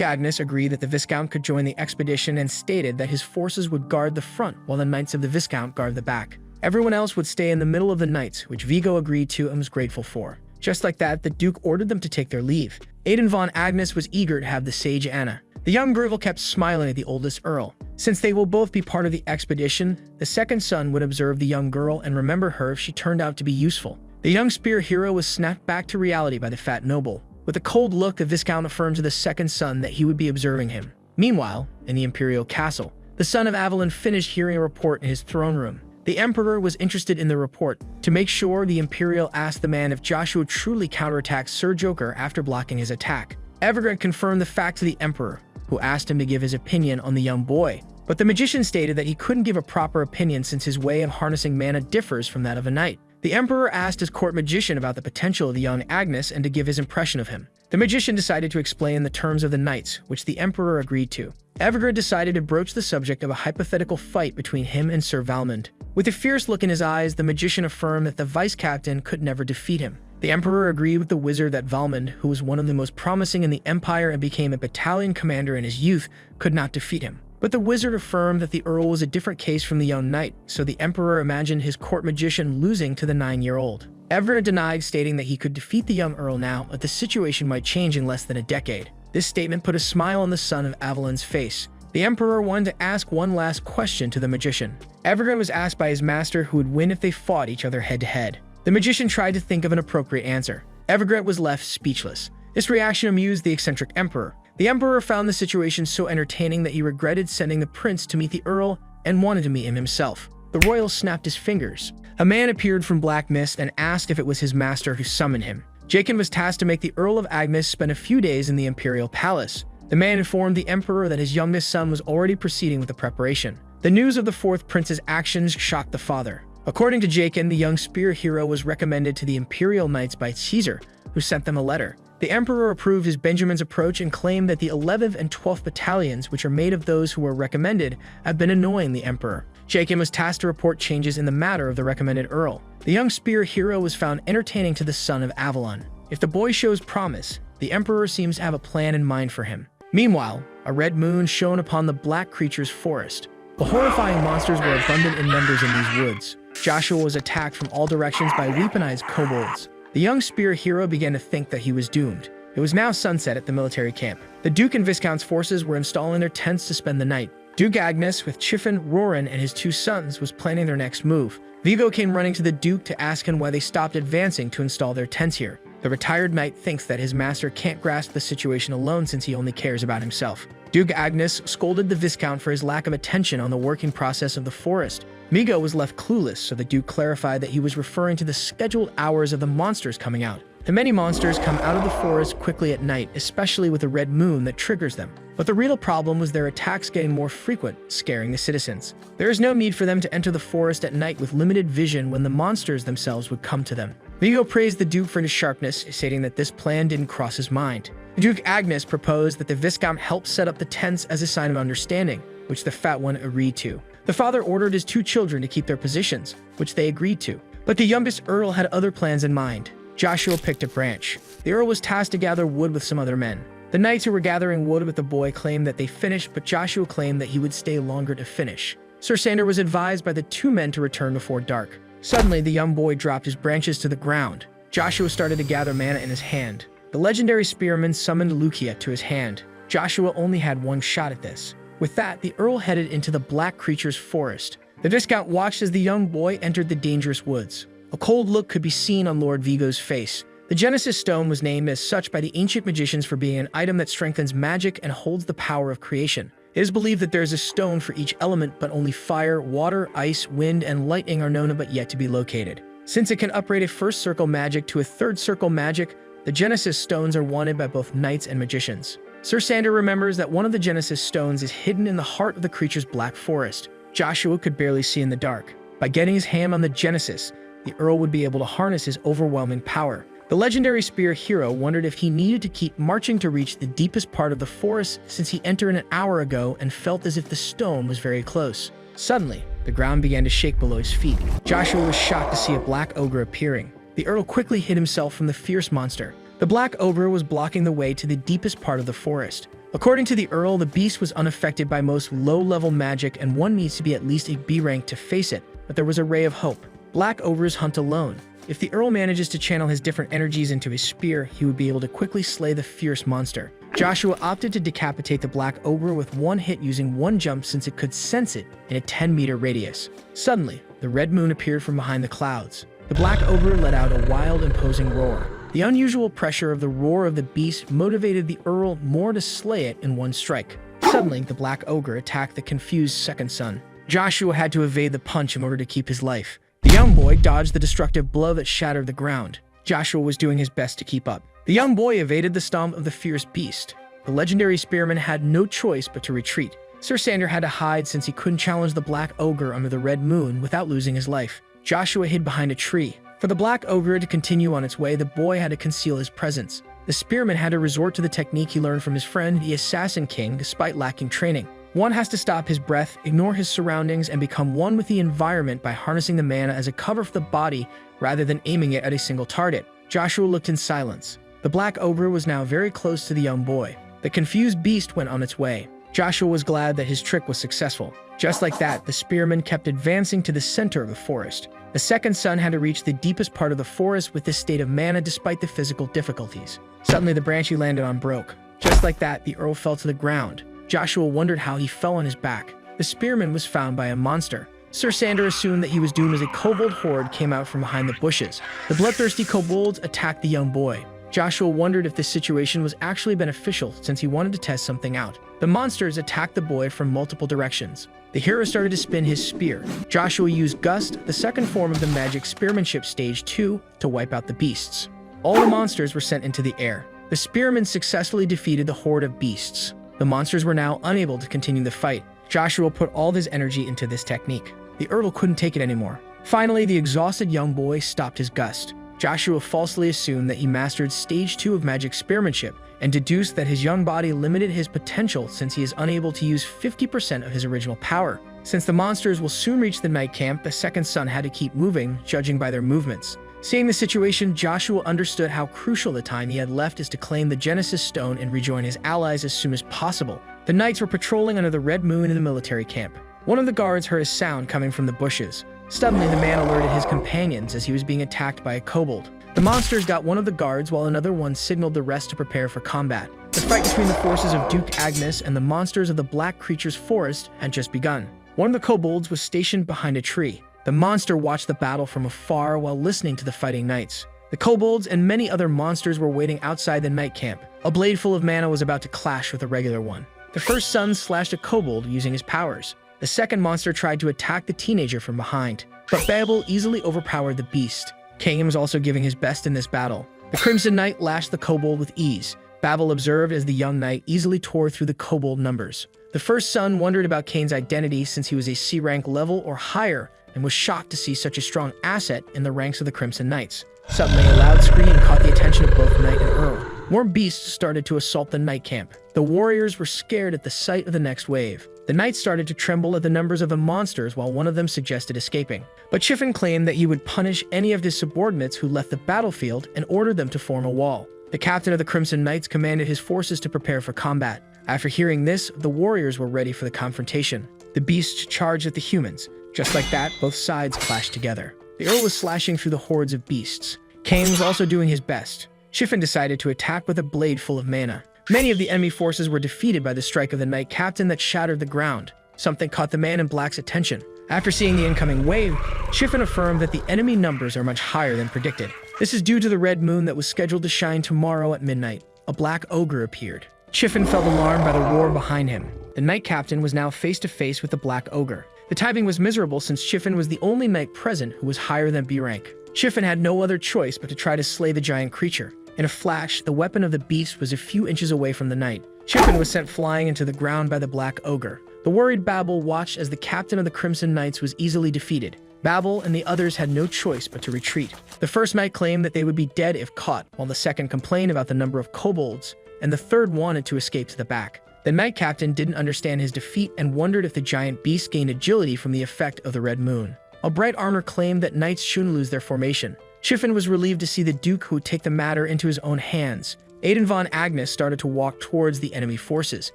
Agnes agreed that the Viscount could join the expedition and stated that his forces would guard the front while the Knights of the Viscount guard the back. Everyone else would stay in the middle of the Knights, which Vigo agreed to and was grateful for. Just like that, the Duke ordered them to take their leave. Aidan von Agnes was eager to have the sage Anna. The young girl kept smiling at the oldest Earl. Since they will both be part of the expedition, the second son would observe the young girl and remember her if she turned out to be useful. The young spear hero was snapped back to reality by the fat noble. With a cold look, the Viscount affirmed to the second son that he would be observing him. Meanwhile, in the Imperial Castle, the son of Avalon finished hearing a report in his throne room. The Emperor was interested in the report. To make sure, the Imperial asked the man if Joshua truly counterattacked Sir Joker after blocking his attack. Evergrande confirmed the fact to the Emperor, who asked him to give his opinion on the young boy. But the magician stated that he couldn't give a proper opinion since his way of harnessing mana differs from that of a knight. The Emperor asked his court magician about the potential of the young Agnes and to give his impression of him. The magician decided to explain the terms of the knights, which the Emperor agreed to. Evergrande decided to broach the subject of a hypothetical fight between him and Sir Valmond. With a fierce look in his eyes, the magician affirmed that the vice-captain could never defeat him. The Emperor agreed with the wizard that Valmond, who was one of the most promising in the Empire and became a battalion commander in his youth, could not defeat him. But the wizard affirmed that the Earl was a different case from the young knight, so the Emperor imagined his court magician losing to the 9-year-old. Evergrande denied, stating that he could defeat the young Earl now, but the situation might change in less than a decade. This statement put a smile on the son of Avalon's face. The Emperor wanted to ask one last question to the magician. Evergrande was asked by his master who would win if they fought each other head-to-head. The magician tried to think of an appropriate answer. Evergrande was left speechless. This reaction amused the eccentric Emperor. The Emperor found the situation so entertaining that he regretted sending the prince to meet the Earl and wanted to meet him himself. The royal snapped his fingers. A man appeared from black mist and asked if it was his master who summoned him. Jachin was tasked to make the Earl of Agnes spend a few days in the imperial palace. The man informed the Emperor that his youngest son was already proceeding with the preparation. The news of the fourth prince's actions shocked the father. According to Jachin, the young spear hero was recommended to the Imperial Knights by Caesar, who sent them a letter. The Emperor approved his Benjamin's approach and claimed that the 11th and 12th battalions, which are made of those who were recommended, have been annoying the Emperor. Jachin was tasked to report changes in the matter of the recommended Earl. The young spear hero was found entertaining to the son of Avalon. If the boy shows promise, the Emperor seems to have a plan in mind for him. Meanwhile, a red moon shone upon the black creature's forest. The horrifying monsters were abundant in numbers in these woods. Joshua was attacked from all directions by weaponized kobolds. The young spear hero began to think that he was doomed. It was now sunset at the military camp. The Duke and Viscount's forces were installing their tents to spend the night. Duke Agnes, with Chiffon, Roran, and his two sons, was planning their next move. Vigo came running to the Duke to ask him why they stopped advancing to install their tents here. The retired knight thinks that his master can't grasp the situation alone since he only cares about himself. Duke Agnes scolded the Viscount for his lack of attention on the working process of the forest. Vigo was left clueless, so the Duke clarified that he was referring to the scheduled hours of the monsters coming out. The many monsters come out of the forest quickly at night, especially with a red moon that triggers them. But the real problem was their attacks getting more frequent, scaring the citizens. There is no need for them to enter the forest at night with limited vision when the monsters themselves would come to them. Vigo praised the Duke for his sharpness, stating that this plan didn't cross his mind. Duke Agnes proposed that the Viscount help set up the tents as a sign of understanding, which the fat one agreed to. The father ordered his two children to keep their positions, which they agreed to. But the youngest Earl had other plans in mind. Joshua picked a branch. The Earl was tasked to gather wood with some other men. The knights who were gathering wood with the boy claimed that they finished, but Joshua claimed that he would stay longer to finish. Sir Sander was advised by the two men to return before dark. Suddenly, the young boy dropped his branches to the ground. Joshua started to gather mana in his hand. The legendary spearman summoned Lucia to his hand. Joshua only had one shot at this. With that, the Earl headed into the black creature's forest. The Viscount watched as the young boy entered the dangerous woods. A cold look could be seen on Lord Vigo's face. The Genesis Stone was named as such by the ancient magicians for being an item that strengthens magic and holds the power of creation. It is believed that there is a stone for each element, but only fire, water, ice, wind, and lightning are known but yet to be located. Since it can upgrade a first circle magic to a third circle magic, the Genesis Stones are wanted by both knights and magicians. Sir Sander remembers that one of the Genesis Stones is hidden in the heart of the creature's black forest. Joshua could barely see in the dark. By getting his hand on the Genesis, the Earl would be able to harness his overwhelming power. The legendary spear hero wondered if he needed to keep marching to reach the deepest part of the forest, since he entered an hour ago and felt as if the stone was very close. Suddenly, the ground began to shake below his feet. Joshua was shocked to see a black ogre appearing. The Earl quickly hid himself from the fierce monster. The black ogre was blocking the way to the deepest part of the forest. According to the Earl, the beast was unaffected by most low-level magic, and one needs to be at least a B rank to face it, but there was a ray of hope. Black ogres hunt alone. If the Earl manages to channel his different energies into his spear, he would be able to quickly slay the fierce monster. Joshua opted to decapitate the black ogre with one hit using one jump, since it could sense it in a 10-meter radius. Suddenly, the red moon appeared from behind the clouds. The black ogre let out a wild, imposing roar. The unusual pressure of the roar of the beast motivated the Earl more to slay it in one strike. Suddenly, the black ogre attacked the confused second son. Joshua had to evade the punch in order to keep his life. The young boy dodged the destructive blow that shattered the ground. Joshua was doing his best to keep up. The young boy evaded the stomp of the fierce beast. The legendary spearman had no choice but to retreat. Sir Sander had to hide, since he couldn't challenge the black ogre under the red moon without losing his life. Joshua hid behind a tree. For the black ogre to continue on its way, the boy had to conceal his presence. The spearman had to resort to the technique he learned from his friend, the Assassin King, despite lacking training. One has to stop his breath, ignore his surroundings, and become one with the environment by harnessing the mana as a cover for the body rather than aiming it at a single target. Joshua looked in silence. The black ogre was now very close to the young boy. The confused beast went on its way. Joshua was glad that his trick was successful. Just like that, the spearman kept advancing to the center of the forest. The second son had to reach the deepest part of the forest with this state of mana despite the physical difficulties. Suddenly, the branch he landed on broke. Just like that, the Earl fell to the ground. Joshua wondered how he fell on his back. The spearman was found by a monster. Sir Sander assumed that he was doomed as a kobold horde came out from behind the bushes. The bloodthirsty kobolds attacked the young boy. Joshua wondered if this situation was actually beneficial, since he wanted to test something out. The monsters attacked the boy from multiple directions. The hero started to spin his spear. Joshua used Gust, the second form of the magic spearmanship stage 2, to wipe out the beasts. All the monsters were sent into the air. The spearman successfully defeated the horde of beasts. The monsters were now unable to continue the fight. Joshua put all his energy into this technique. The Earl couldn't take it anymore. Finally, the exhausted young boy stopped his gust. Joshua falsely assumed that he mastered stage 2 of magic spearmanship and deduced that his young body limited his potential, since he is unable to use 50% of his original power. Since the monsters will soon reach the night camp, the second son had to keep moving, judging by their movements. Seeing the situation, Joshua understood how crucial the time he had left is to claim the Genesis Stone and rejoin his allies as soon as possible. The knights were patrolling under the red moon in the military camp. One of the guards heard a sound coming from the bushes. Suddenly, the man alerted his companions as he was being attacked by a kobold. The monsters got one of the guards, while another one signaled the rest to prepare for combat. The fight between the forces of Duke Agnes and the monsters of the Black Creature's forest had just begun. One of the kobolds was stationed behind a tree. The monster watched the battle from afar while listening to the fighting knights. The kobolds and many other monsters were waiting outside the night camp. A blade full of mana was about to clash with a regular one. The first son slashed a kobold using his powers. The second monster tried to attack the teenager from behind, but Babel easily overpowered the beast. Cain was also giving his best in this battle. The Crimson Knight lashed the kobold with ease. Babel observed as the young knight easily tore through the kobold numbers. The first son wondered about Cain's identity, since he was a C rank level or higher, and was shocked to see such a strong asset in the ranks of the Crimson Knights. Suddenly, a loud scream caught the attention of both Knight and Earl. More beasts started to assault the night camp. The warriors were scared at the sight of the next wave. The knights started to tremble at the numbers of the monsters, while one of them suggested escaping. But Chiffin claimed that he would punish any of his subordinates who left the battlefield and ordered them to form a wall. The captain of the Crimson Knights commanded his forces to prepare for combat. After hearing this, the warriors were ready for the confrontation. The beasts charged at the humans. Just like that, both sides clashed together. The Earl was slashing through the hordes of beasts. Cain was also doing his best. Chiffin decided to attack with a blade full of mana. Many of the enemy forces were defeated by the strike of the Knight Captain that shattered the ground. Something caught the man in black's attention. After seeing the incoming wave, Chiffin affirmed that the enemy numbers are much higher than predicted. This is due to the red moon that was scheduled to shine tomorrow at midnight. A black ogre appeared. Chiffin felt alarmed by the roar behind him. The knight captain was now face to face with the black ogre. The timing was miserable since Chiffin was the only knight present who was higher than B rank. Chiffin had no other choice but to try to slay the giant creature. In a flash, the weapon of the beast was a few inches away from the knight. Chiffin was sent flying into the ground by the black ogre. The worried Babel watched as the captain of the Crimson Knights was easily defeated. Babel and the others had no choice but to retreat. The first knight claimed that they would be dead if caught, while the second complained about the number of kobolds, and the third wanted to escape to the back. The knight captain didn't understand his defeat and wondered if the giant beast gained agility from the effect of the red moon. A bright armor claimed that knights shouldn't lose their formation. Chiffin was relieved to see the Duke who would take the matter into his own hands. Aiden von Agnes started to walk towards the enemy forces.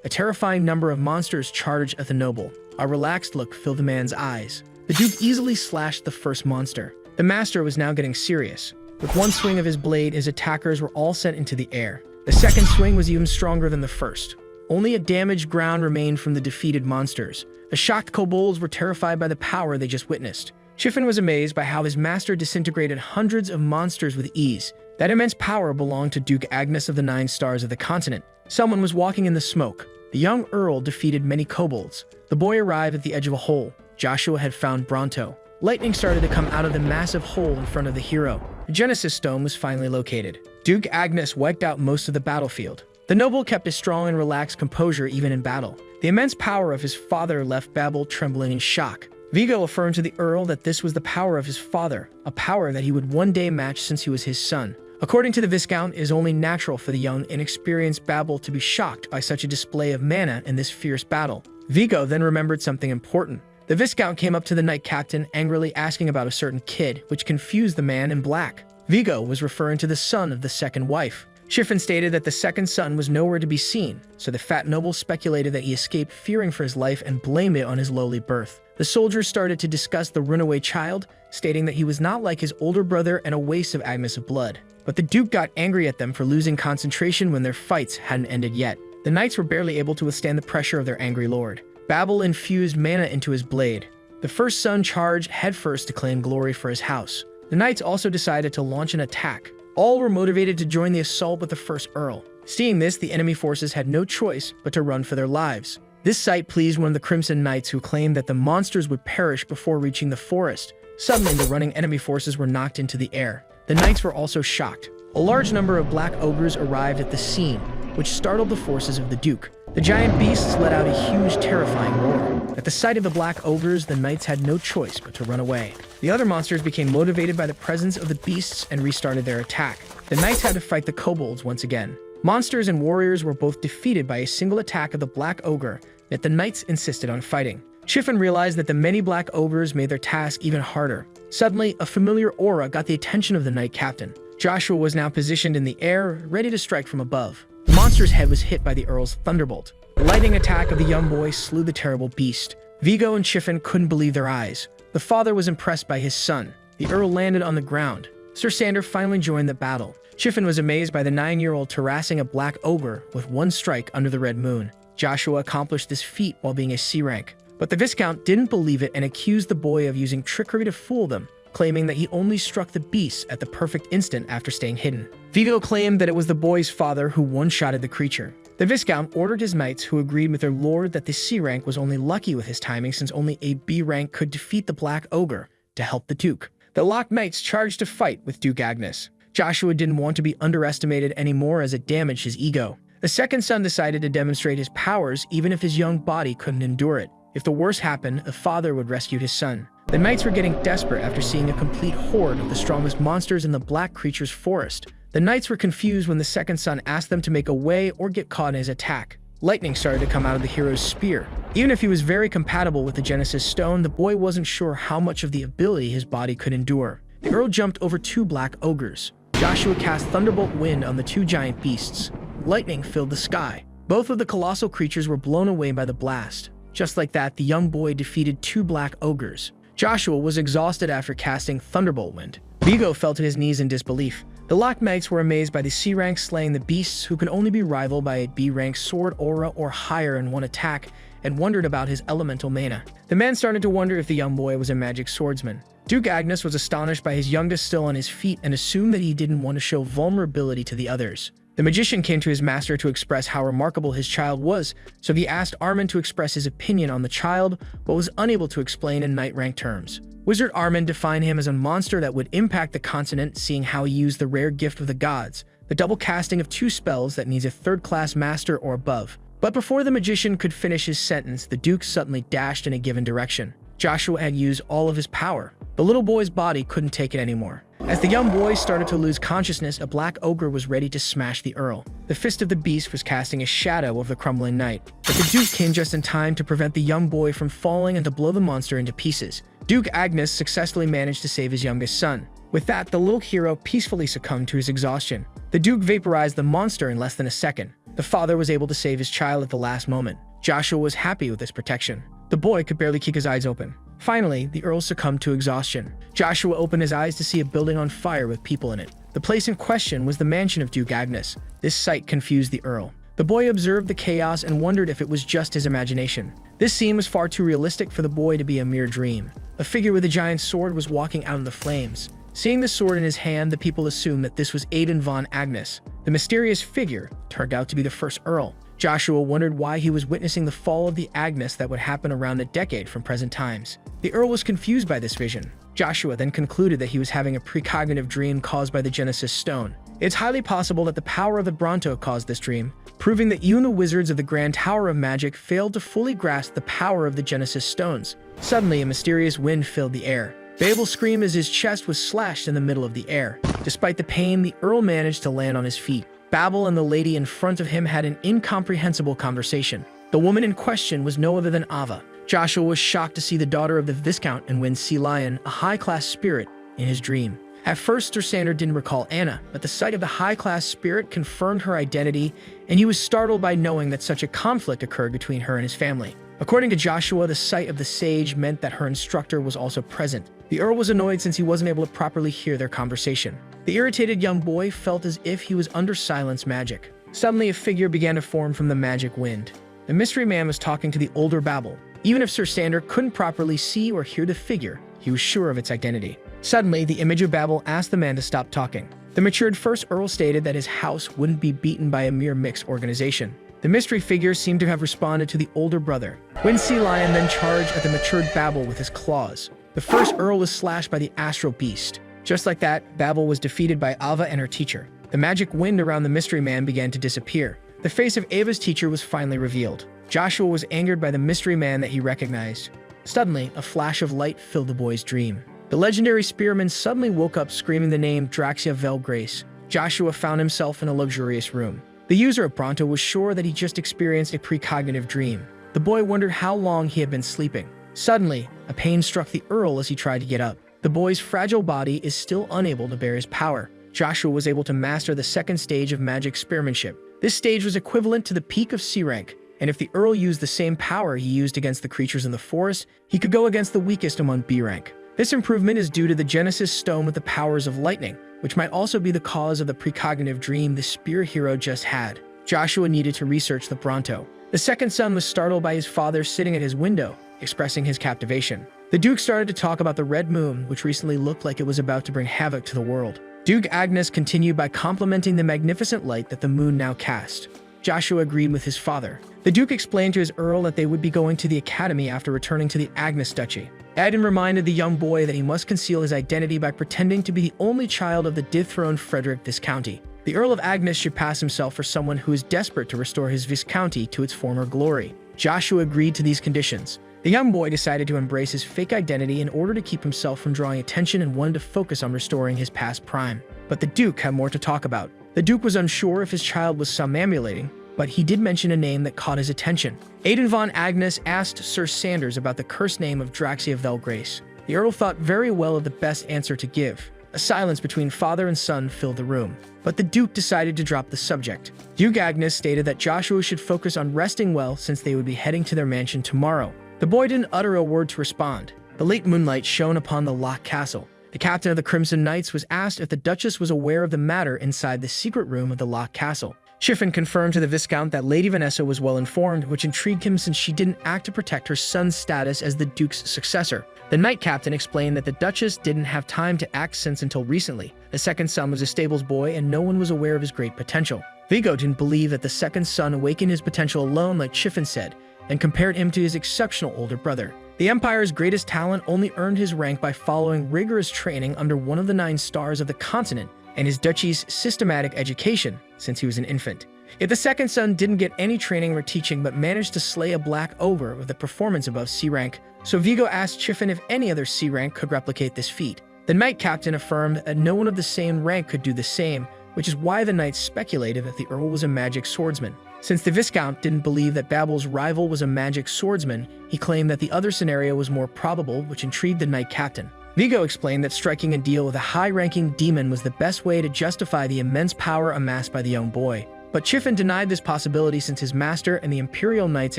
A terrifying number of monsters charged at the noble. A relaxed look filled the man's eyes. The Duke easily slashed the first monster. The master was now getting serious. With one swing of his blade, his attackers were all sent into the air. The second swing was even stronger than the first. Only a damaged ground remained from the defeated monsters. The shocked kobolds were terrified by the power they just witnessed. Chiffin was amazed by how his master disintegrated hundreds of monsters with ease. That immense power belonged to Duke Agnes of the 9 Stars of the continent. Someone was walking in the smoke. The young Earl defeated many kobolds. The boy arrived at the edge of a hole. Joshua had found Bronto. Lightning started to come out of the massive hole in front of the hero. The Genesis Stone was finally located. Duke Agnes wiped out most of the battlefield. The noble kept a strong and relaxed composure even in battle. The immense power of his father left Babel trembling in shock. Vigo affirmed to the Earl that this was the power of his father, a power that he would one day match since he was his son. According to the Viscount, it is only natural for the young, inexperienced Babel to be shocked by such a display of mana in this fierce battle. Vigo then remembered something important. The Viscount came up to the knight captain, angrily asking about a certain kid, which confused the man in black. Vigo was referring to the son of the second wife. Chiffin stated that the second son was nowhere to be seen, so the fat noble speculated that he escaped fearing for his life and blamed it on his lowly birth. The soldiers started to discuss the runaway child, stating that he was not like his older brother and a waste of Agnes of blood. But the Duke got angry at them for losing concentration when their fights hadn't ended yet. The knights were barely able to withstand the pressure of their angry lord. Babel infused mana into his blade. The first son charged headfirst to claim glory for his house. The knights also decided to launch an attack. All were motivated to join the assault with the first Earl. Seeing this, the enemy forces had no choice but to run for their lives. This sight pleased one of the Crimson Knights, who claimed that the monsters would perish before reaching the forest. Suddenly, the running enemy forces were knocked into the air. The knights were also shocked. A large number of black ogres arrived at the scene, which startled the forces of the Duke. The giant beasts let out a huge, terrifying roar. At the sight of the black ogres, the knights had no choice but to run away. The other monsters became motivated by the presence of the beasts and restarted their attack. The knights had to fight the kobolds once again. Monsters and warriors were both defeated by a single attack of the black ogre, yet the knights insisted on fighting. Chiffin realized that the many black ogres made their task even harder. Suddenly, a familiar aura got the attention of the knight captain. Joshua was now positioned in the air, ready to strike from above. The monster's head was hit by the Earl's thunderbolt. The lightning attack of the young boy slew the terrible beast. Vigo and Chiffin couldn't believe their eyes. The father was impressed by his son. The Earl landed on the ground. Sir Sander finally joined the battle. Chiffin was amazed by the 9-year-old terrassing a black ogre with one strike under the red moon. Joshua accomplished this feat while being a C rank. But the Viscount didn't believe it and accused the boy of using trickery to fool them, claiming that he only struck the beast at the perfect instant after staying hidden. Vigo claimed that it was the boy's father who one-shotted the creature. The Viscount ordered his knights, who agreed with their lord that the C rank was only lucky with his timing since only a B rank could defeat the black ogre, to help the Duke. The locked knights charged to fight with Duke Agnes. Joshua didn't want to be underestimated anymore as it damaged his ego. The second son decided to demonstrate his powers even if his young body couldn't endure it. If the worst happened, the father would rescue his son. The knights were getting desperate after seeing a complete horde of the strongest monsters in the black creature's forest. The knights were confused when the second son asked them to make a way or get caught in his attack. Lightning started to come out of the hero's spear. Even if he was very compatible with the Genesis Stone, the boy wasn't sure how much of the ability his body could endure. The Earl jumped over 2 black ogres. Joshua cast Thunderbolt Wind on the 2 giant beasts. Lightning filled the sky. Both of the colossal creatures were blown away by the blast. Just like that, the young boy defeated 2 black ogres. Joshua was exhausted after casting Thunderbolt Wind. Vigo fell to his knees in disbelief. The locked knights were amazed by the C rank slaying the beasts, who could only be rivaled by a B rank sword aura or higher in one attack, and wondered about his elemental mana. The men started to wonder if the young boy was a magic swordsman. Duke Agnes was astonished by his youngest still on his feet and assumed that he didn't want to show vulnerability to the others. The magician came to his master to express how remarkable his child was, so he asked Armin to express his opinion on the child, but was unable to explain in knight-rank terms. Wizard Armin defined him as a monster that would impact the continent, seeing how he used the rare gift of the gods, the double casting of 2 spells that needs a 3rd-class master or above. But before the magician could finish his sentence, the Duke suddenly dashed in a given direction. Joshua had used all of his power. The little boy's body couldn't take it anymore. As the young boy started to lose consciousness, a black ogre was ready to smash the Earl. The fist of the beast was casting a shadow of the crumbling knight, but the Duke came just in time to prevent the young boy from falling and to blow the monster into pieces. Duke Agnes successfully managed to save his youngest son. With that, the little hero peacefully succumbed to his exhaustion. The Duke vaporized the monster in less than a second. The father was able to save his child at the last moment. Joshua was happy with this protection. The boy could barely keep his eyes open. Finally, the Earl succumbed to exhaustion. Joshua opened his eyes to see a building on fire with people in it. The place in question was the mansion of Duke Agnes. This sight confused the Earl. The boy observed the chaos and wondered if it was just his imagination. This scene was far too realistic for the boy to be a mere dream. A figure with a giant sword was walking out in the flames. Seeing the sword in his hand, the people assumed that this was Aiden von Agnes. The mysterious figure turned out to be the first Earl. Joshua wondered why he was witnessing the fall of the Agnes that would happen around a decade from present times. The Earl was confused by this vision. Joshua then concluded that he was having a precognitive dream caused by the Genesis Stone. It's highly possible that the power of the Bronto caused this dream, proving that even the wizards of the Grand Tower of Magic failed to fully grasp the power of the Genesis Stones. Suddenly, a mysterious wind filled the air. Babel screamed as his chest was slashed in the middle of the air. Despite the pain, the Earl managed to land on his feet. Babel and the lady in front of him had an incomprehensible conversation. The woman in question was no other than Ava. Joshua was shocked to see the daughter of the Viscount and win Sea Lion, a high-class spirit, in his dream. At first, Sir Sander didn't recall Anna, but the sight of the high-class spirit confirmed her identity, and he was startled by knowing that such a conflict occurred between her and his family. According to Joshua, the sight of the sage meant that her instructor was also present. The Earl was annoyed since he wasn't able to properly hear their conversation. The irritated young boy felt as if he was under silence magic. Suddenly, a figure began to form from the magic wind. The mystery man was talking to the older Babel. Even if Sir Sander couldn't properly see or hear the figure, he was sure of its identity. Suddenly, the image of Babel asked the man to stop talking. The matured first Earl stated that his house wouldn't be beaten by a mere mixed organization. The mystery figure seemed to have responded to the older brother. When Sea Lion then charged at the matured Babel with his claws. The first Earl was slashed by the astral beast. Just like that, Babel was defeated by Ava and her teacher. The magic wind around the mystery man began to disappear. The face of Ava's teacher was finally revealed. Joshua was angered by the mystery man that he recognized. Suddenly, a flash of light filled the boy's dream. The legendary spearman suddenly woke up screaming the name Draxia Velgrace. Joshua found himself in a luxurious room. The user of Bronto was sure that he just experienced a precognitive dream. The boy wondered how long he had been sleeping. Suddenly, a pain struck the Earl as he tried to get up. The boy's fragile body is still unable to bear his power. Joshua was able to master the second stage of magic spearmanship. This stage was equivalent to the peak of C rank, and if the Earl used the same power he used against the creatures in the forest, he could go against the weakest among B rank. This improvement is due to the Genesis Stone with the powers of lightning, which might also be the cause of the precognitive dream the spear hero just had. Joshua needed to research the Bronto. The second son was startled by his father sitting at his window, expressing his captivation. The Duke started to talk about the red moon, which recently looked like it was about to bring havoc to the world. Duke Agnes continued by complimenting the magnificent light that the moon now cast. Joshua agreed with his father. The Duke explained to his Earl that they would be going to the academy after returning to the Agnes Duchy. Aiden reminded the young boy that he must conceal his identity by pretending to be the only child of the dethroned Frederick Viscounty. The Earl of Agnes should pass himself for someone who is desperate to restore his Viscounty to its former glory. Joshua agreed to these conditions. The young boy decided to embrace his fake identity in order to keep himself from drawing attention and wanted to focus on restoring his past prime. But the Duke had more to talk about. The Duke was unsure if his child was somnambulating, but he did mention a name that caught his attention. Aiden von Agnes asked Sir Sanders about the cursed name of Draxia Velgrace. The Earl thought very well of the best answer to give. A silence between father and son filled the room, but the Duke decided to drop the subject. Duke Agnes stated that Joshua should focus on resting well since they would be heading to their mansion tomorrow. The boy didn't utter a word to respond. The late moonlight shone upon the locked castle. The captain of the Crimson Knights was asked if the Duchess was aware of the matter inside the secret room of the locked castle. Chiffon confirmed to the Viscount that Lady Vanessa was well informed, which intrigued him since she didn't act to protect her son's status as the Duke's successor. The knight captain explained that the Duchess didn't have time to act since until recently. The second son was a stables boy and no one was aware of his great potential. Vigo didn't believe that the second son awakened his potential alone like Chiffon said, and compared him to his exceptional older brother. The Empire's greatest talent only earned his rank by following rigorous training under one of the 9 stars of the continent and his duchy's systematic education since he was an infant. If the second son didn't get any training or teaching but managed to slay a black ogre with a performance above C rank, so Vigo asked Chiffon if any other C rank could replicate this feat. The knight captain affirmed that no one of the same rank could do the same, which is why the knights speculated that the Earl was a magic swordsman. Since the Viscount didn't believe that Babel's rival was a magic swordsman, he claimed that the other scenario was more probable, which intrigued the knight captain. Vigo explained that striking a deal with a high-ranking demon was the best way to justify the immense power amassed by the young boy. But Chiffon denied this possibility since his master and the Imperial Knights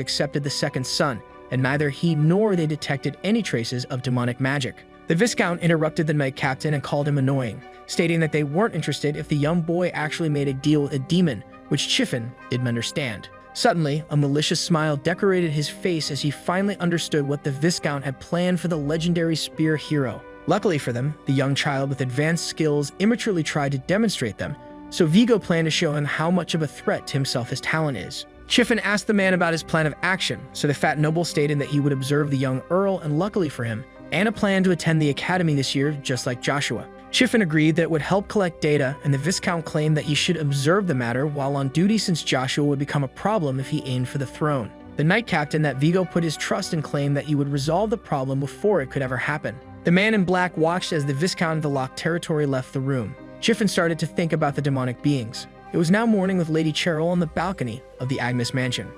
accepted the second son, and neither he nor they detected any traces of demonic magic. The Viscount interrupted the knight captain and called him annoying, stating that they weren't interested if the young boy actually made a deal with a demon, which Chiffon didn't understand. Suddenly, a malicious smile decorated his face as he finally understood what the Viscount had planned for the legendary spear hero. Luckily for them, the young child with advanced skills immaturely tried to demonstrate them, so Vigo planned to show him how much of a threat to himself his talent is. Chiffon asked the man about his plan of action, so the fat noble stated that he would observe the young Earl, and luckily for him, Anna planned to attend the academy this year just like Joshua. Chiffon agreed that it would help collect data, and the Viscount claimed that he should observe the matter while on duty since Joshua would become a problem if he aimed for the throne. The knight captain that Vigo put his trust in claimed that he would resolve the problem before it could ever happen. The man in black watched as the Viscount of the locked territory left the room. Chiffon started to think about the demonic beings. It was now morning with Lady Cheryl on the balcony of the Agnes mansion.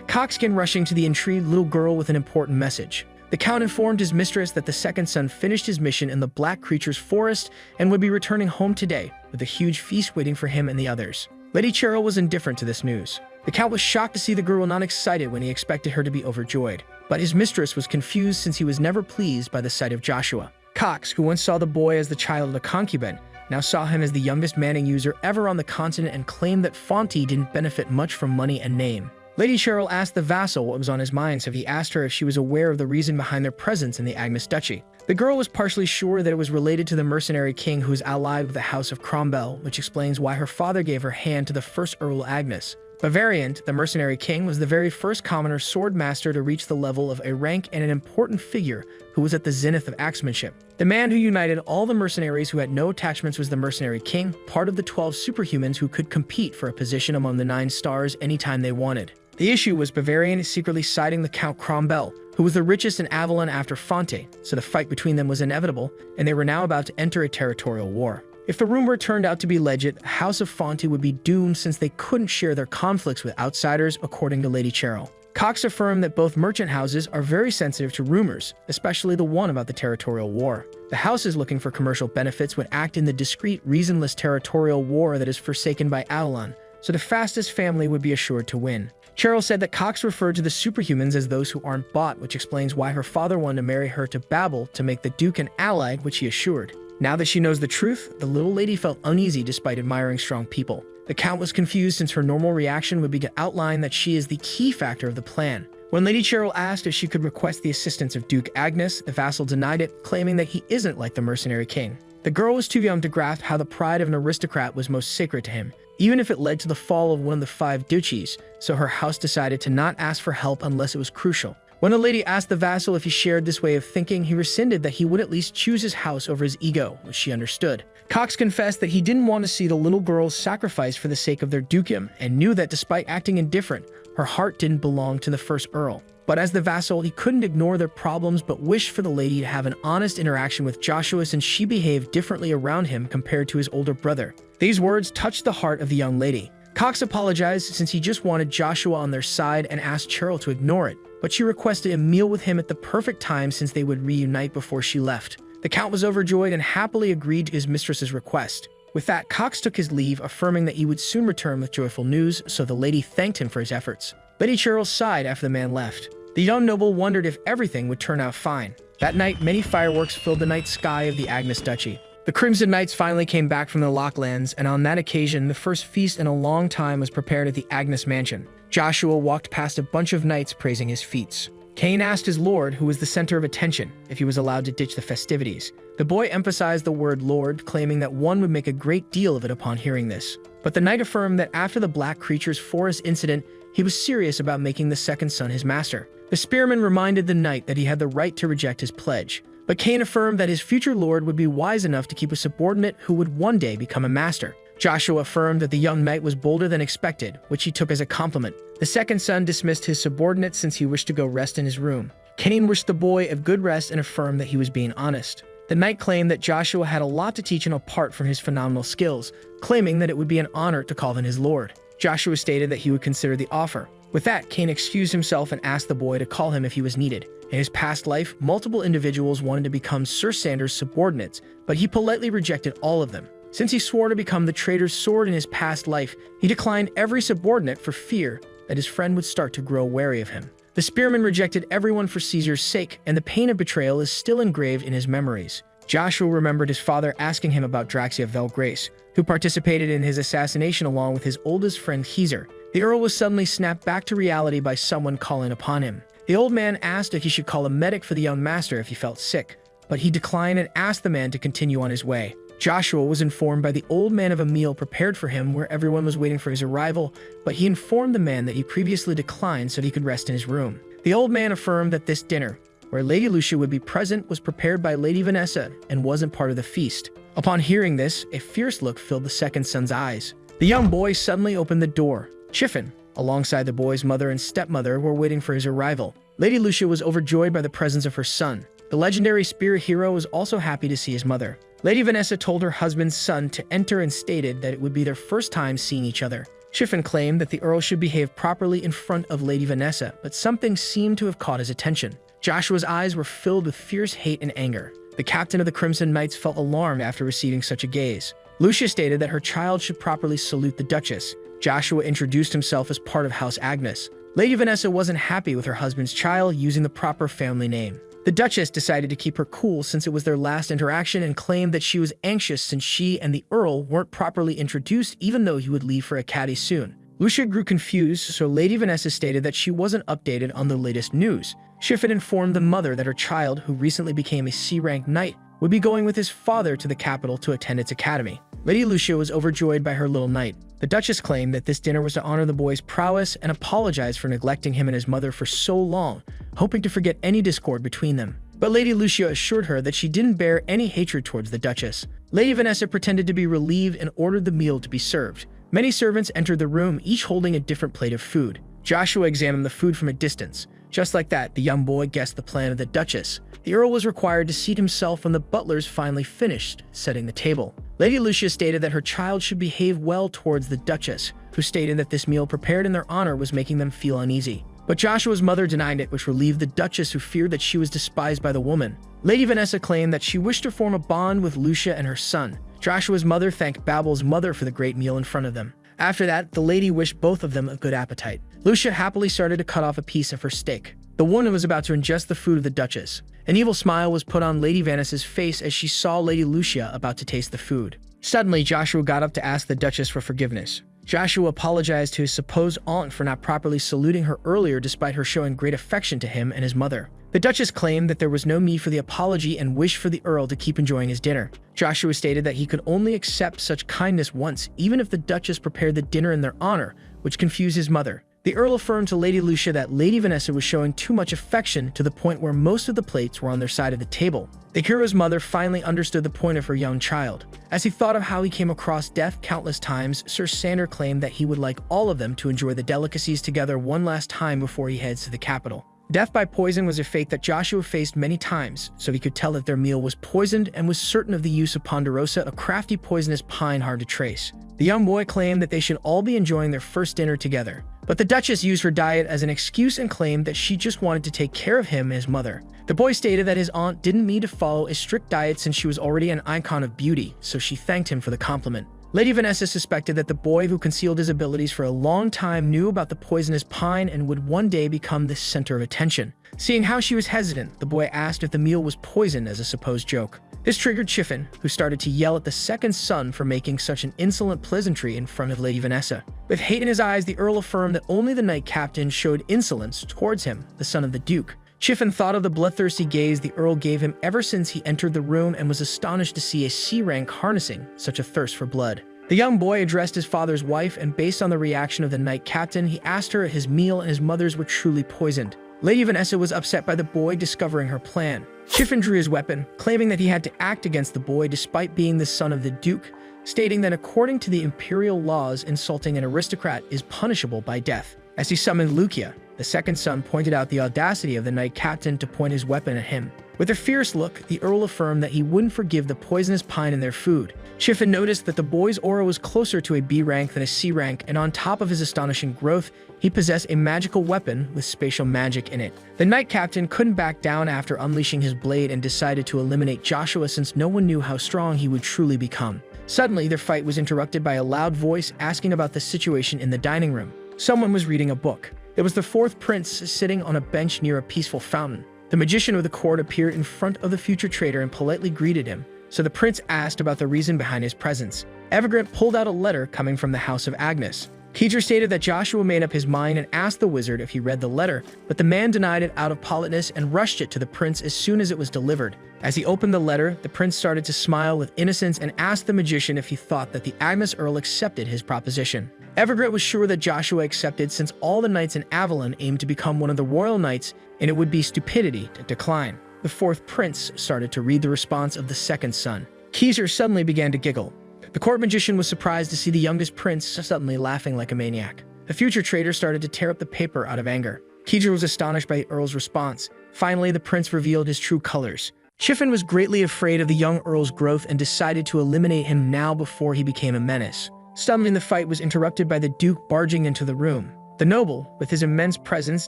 Coxkin rushing to the intrigued little girl with an important message. The Count informed his mistress that the second son finished his mission in the Black Creature's forest and would be returning home today, with a huge feast waiting for him and the others. Lady Cheryl was indifferent to this news. The Count was shocked to see the girl not excited when he expected her to be overjoyed. But his mistress was confused since he was never pleased by the sight of Joshua. Cox, who once saw the boy as the child of a concubine, now saw him as the youngest Manning user ever on the continent and claimed that Fonte didn't benefit much from money and name. Lady Cheryl asked the vassal what was on his mind, so he asked her if she was aware of the reason behind their presence in the Agnes Duchy. The girl was partially sure that it was related to the mercenary king who is allied with the House of Cromwell, which explains why her father gave her hand to the first Earl Agnes. Bavarian, the mercenary king, was the very first commoner sword master to reach the level of a rank and an important figure who was at the zenith of axemanship. The man who united all the mercenaries who had no attachments was the mercenary king, part of the 12 superhumans who could compete for a position among the 9 stars anytime they wanted. The issue was Bavarian secretly siding the Count Cromwell, who was the richest in Avalon after Fonte, so the fight between them was inevitable, and they were now about to enter a territorial war. If the rumor turned out to be legit, House of Fonte would be doomed since they couldn't share their conflicts with outsiders, according to Lady Cheryl. Cox affirmed that both merchant houses are very sensitive to rumors, especially the one about the territorial war. The houses looking for commercial benefits would act in the discreet, reasonless territorial war that is forsaken by Avalon, so the fastest family would be assured to win. Cheryl said that Cox referred to the superhumans as those who aren't bought, which explains why her father wanted to marry her to Babel to make the Duke an ally, which he assured. Now that she knows the truth, the little lady felt uneasy despite admiring strong people. The Count was confused since her normal reaction would be to outline that she is the key factor of the plan. When Lady Cheryl asked if she could request the assistance of Duke Agnes, the vassal denied it, claiming that he isn't like the mercenary king. The girl was too young to grasp how the pride of an aristocrat was most sacred to him, even if it led to the fall of one of the 5 duchies, so her house decided to not ask for help unless it was crucial. When the lady asked the vassal if he shared this way of thinking, he rescinded that he would at least choose his house over his ego, which she understood. Cox confessed that he didn't want to see the little girls sacrificed for the sake of their dukedom, and knew that despite acting indifferent, her heart didn't belong to the first Earl. But as the vassal, he couldn't ignore their problems but wished for the lady to have an honest interaction with Joshua since she behaved differently around him compared to his older brother. These words touched the heart of the young lady. Cox apologized since he just wanted Joshua on their side and asked Cheryl to ignore it, but she requested a meal with him at the perfect time since they would reunite before she left. The Count was overjoyed and happily agreed to his mistress's request. With that, Cox took his leave, affirming that he would soon return with joyful news, so the lady thanked him for his efforts. Lady Cheryl sighed after the man left. The young noble wondered if everything would turn out fine. That night, many fireworks filled the night sky of the Agnes Duchy. The Crimson Knights finally came back from the Locklands, and on that occasion, the first feast in a long time was prepared at the Agnes mansion. Joshua walked past a bunch of knights praising his feats. Cain asked his lord, who was the center of attention, if he was allowed to ditch the festivities. The boy emphasized the word lord, claiming that one would make a great deal of it upon hearing this. But the knight affirmed that after the black creature's forest incident, he was serious about making the second son his master. The spearman reminded the knight that he had the right to reject his pledge. But Cain affirmed that his future lord would be wise enough to keep a subordinate who would one day become a master. Joshua affirmed that the young knight was bolder than expected, which he took as a compliment. The second son dismissed his subordinate since he wished to go rest in his room. Cain wished the boy a good rest and affirmed that he was being honest. The knight claimed that Joshua had a lot to teach him apart from his phenomenal skills, claiming that it would be an honor to call him his lord. Joshua stated that he would consider the offer. With that, Cain excused himself and asked the boy to call him if he was needed. In his past life, multiple individuals wanted to become Sir Sanders' subordinates, but he politely rejected all of them. Since he swore to become the traitor's sword in his past life, he declined every subordinate for fear that his friend would start to grow wary of him. The spearman rejected everyone for Caesar's sake, and the pain of betrayal is still engraved in his memories. Joshua remembered his father asking him about Draxia Velgrace, who participated in his assassination along with his oldest friend Heezer. The Earl was suddenly snapped back to reality by someone calling upon him. The old man asked if he should call a medic for the young master if he felt sick, but he declined and asked the man to continue on his way. Joshua was informed by the old man of a meal prepared for him where everyone was waiting for his arrival, but he informed the man that he previously declined so that he could rest in his room. The old man affirmed that this dinner, where Lady Lucia would be present, was prepared by Lady Vanessa and wasn't part of the feast. Upon hearing this, a fierce look filled the second son's eyes. The young boy suddenly opened the door. Chiffon, alongside the boy's mother and stepmother, were waiting for his arrival. Lady Lucia was overjoyed by the presence of her son. The legendary spear hero was also happy to see his mother. Lady Vanessa told her husband's son to enter and stated that it would be their first time seeing each other. Chiffon claimed that the Earl should behave properly in front of Lady Vanessa, but something seemed to have caught his attention. Joshua's eyes were filled with fierce hate and anger. The captain of the Crimson Knights felt alarmed after receiving such a gaze. Lucia stated that her child should properly salute the Duchess. Joshua introduced himself as part of House Agnes. Lady Vanessa wasn't happy with her husband's child using the proper family name. The Duchess decided to keep her cool since it was their last interaction and claimed that she was anxious since she and the Earl weren't properly introduced even though he would leave for a caddy soon. Lucia grew confused, so Lady Vanessa stated that she wasn't updated on the latest news. Chiffon informed the mother that her child, who recently became a C-rank knight, would be going with his father to the capital to attend its academy. Lady Lucia was overjoyed by her little knight. The Duchess claimed that this dinner was to honor the boy's prowess and apologized for neglecting him and his mother for so long, hoping to forget any discord between them. But Lady Lucia assured her that she didn't bear any hatred towards the Duchess. Lady Vanessa pretended to be relieved and ordered the meal to be served. Many servants entered the room, each holding a different plate of food. Joshua examined the food from a distance. Just like that, the young boy guessed the plan of the Duchess. The Earl was required to seat himself when the butlers finally finished setting the table. Lady Lucia stated that her child should behave well towards the Duchess, who stated that this meal prepared in their honor was making them feel uneasy. But Joshua's mother denied it, which relieved the Duchess, who feared that she was despised by the woman. Lady Vanessa claimed that she wished to form a bond with Lucia and her son. Joshua's mother thanked Babel's mother for the great meal in front of them. After that, the lady wished both of them a good appetite. Lucia happily started to cut off a piece of her steak. The woman was about to ingest the food of the Duchess. An evil smile was put on Lady Vanessa's face as she saw Lady Lucia about to taste the food. Suddenly, Joshua got up to ask the Duchess for forgiveness. Joshua apologized to his supposed aunt for not properly saluting her earlier despite her showing great affection to him and his mother. The Duchess claimed that there was no need for the apology and wished for the Earl to keep enjoying his dinner. Joshua stated that he could only accept such kindness once, even if the Duchess prepared the dinner in their honor, which confused his mother. The Earl affirmed to Lady Lucia that Lady Vanessa was showing too much affection to the point where most of the plates were on their side of the table. The hero's mother finally understood the point of her young child. As he thought of how he came across death countless times, Sir Sander claimed that he would like all of them to enjoy the delicacies together one last time before he heads to the capital. Death by poison was a fate that Joshua faced many times, so he could tell that their meal was poisoned and was certain of the use of ponderosa, a crafty poisonous pine hard to trace. The young boy claimed that they should all be enjoying their first dinner together. But the Duchess used her diet as an excuse and claimed that she just wanted to take care of him and his mother. The boy stated that his aunt didn't need to follow a strict diet since she was already an icon of beauty, so she thanked him for the compliment. Lady Vanessa suspected that the boy who concealed his abilities for a long time knew about the poisonous pine and would one day become the center of attention. Seeing how she was hesitant, the boy asked if the meal was poisoned as a supposed joke. This triggered Chiffon, who started to yell at the second son for making such an insolent pleasantry in front of Lady Vanessa. With hate in his eyes, the Earl affirmed that only the knight captain showed insolence towards him, the son of the Duke. Chiffin thought of the bloodthirsty gaze the Earl gave him ever since he entered the room and was astonished to see a C-rank harnessing such a thirst for blood. The young boy addressed his father's wife, and based on the reaction of the Knight Captain, he asked her if his meal and his mother's were truly poisoned. Lady Vanessa was upset by the boy discovering her plan. Chiffin drew his weapon, claiming that he had to act against the boy despite being the son of the Duke, stating that according to the imperial laws, insulting an aristocrat is punishable by death. As he summoned Lucia, the second son pointed out the audacity of the Knight Captain to point his weapon at him. With a fierce look, the Earl affirmed that he wouldn't forgive the poisonous pine in their food. Chiffin noticed that the boy's aura was closer to a B rank than a C rank, and on top of his astonishing growth, he possessed a magical weapon with spatial magic in it. The Knight Captain couldn't back down after unleashing his blade and decided to eliminate Joshua since no one knew how strong he would truly become. Suddenly, their fight was interrupted by a loud voice asking about the situation in the dining room. Someone was reading a book. It was the fourth prince sitting on a bench near a peaceful fountain. The magician of the court appeared in front of the future traitor and politely greeted him, so the prince asked about the reason behind his presence. Evergrant pulled out a letter coming from the house of Agnes. Keeter stated that Joshua made up his mind and asked the wizard if he read the letter, but the man denied it out of politeness and rushed it to the prince as soon as it was delivered. As he opened the letter, the prince started to smile with innocence and asked the magician if he thought that the Agnes Earl accepted his proposition. Evergrant was sure that Joshua accepted since all the knights in Avalon aimed to become one of the royal knights, and it would be stupidity to decline. The fourth prince started to read the response of the second son. Keezer suddenly began to giggle. The court magician was surprised to see the youngest prince suddenly laughing like a maniac. The future traitor started to tear up the paper out of anger. Keezer was astonished by the Earl's response. Finally, the prince revealed his true colors. Chiffin was greatly afraid of the young Earl's growth and decided to eliminate him now before he became a menace. Suddenly, the fight was interrupted by the Duke barging into the room. The noble, with his immense presence,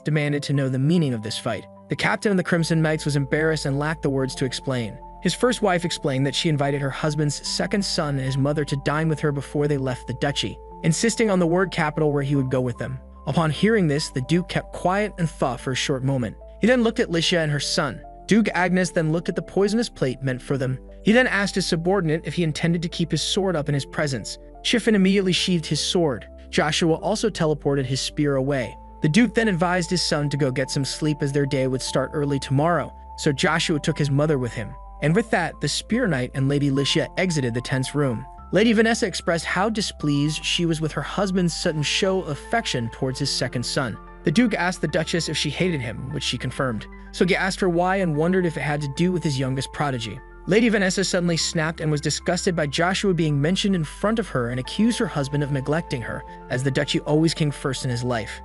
demanded to know the meaning of this fight. The captain of the Crimson Knights was embarrassed and lacked the words to explain. His first wife explained that she invited her husband's second son and his mother to dine with her before they left the duchy, insisting on the word capital where he would go with them. Upon hearing this, the Duke kept quiet and thought for a short moment. He then looked at Licia and her son. Duke Agnes then looked at the poisonous plate meant for them. He then asked his subordinate if he intended to keep his sword up in his presence. Chiffin immediately sheathed his sword. Joshua also teleported his spear away. The Duke then advised his son to go get some sleep as their day would start early tomorrow, so Joshua took his mother with him. And with that, the Spear Knight and Lady Licia exited the tense room. Lady Vanessa expressed how displeased she was with her husband's sudden show of affection towards his second son. The Duke asked the Duchess if she hated him, which she confirmed. So he asked her why and wondered if it had to do with his youngest prodigy. Lady Vanessa suddenly snapped and was disgusted by Joshua being mentioned in front of her and accused her husband of neglecting her, as the duchy always came first in his life.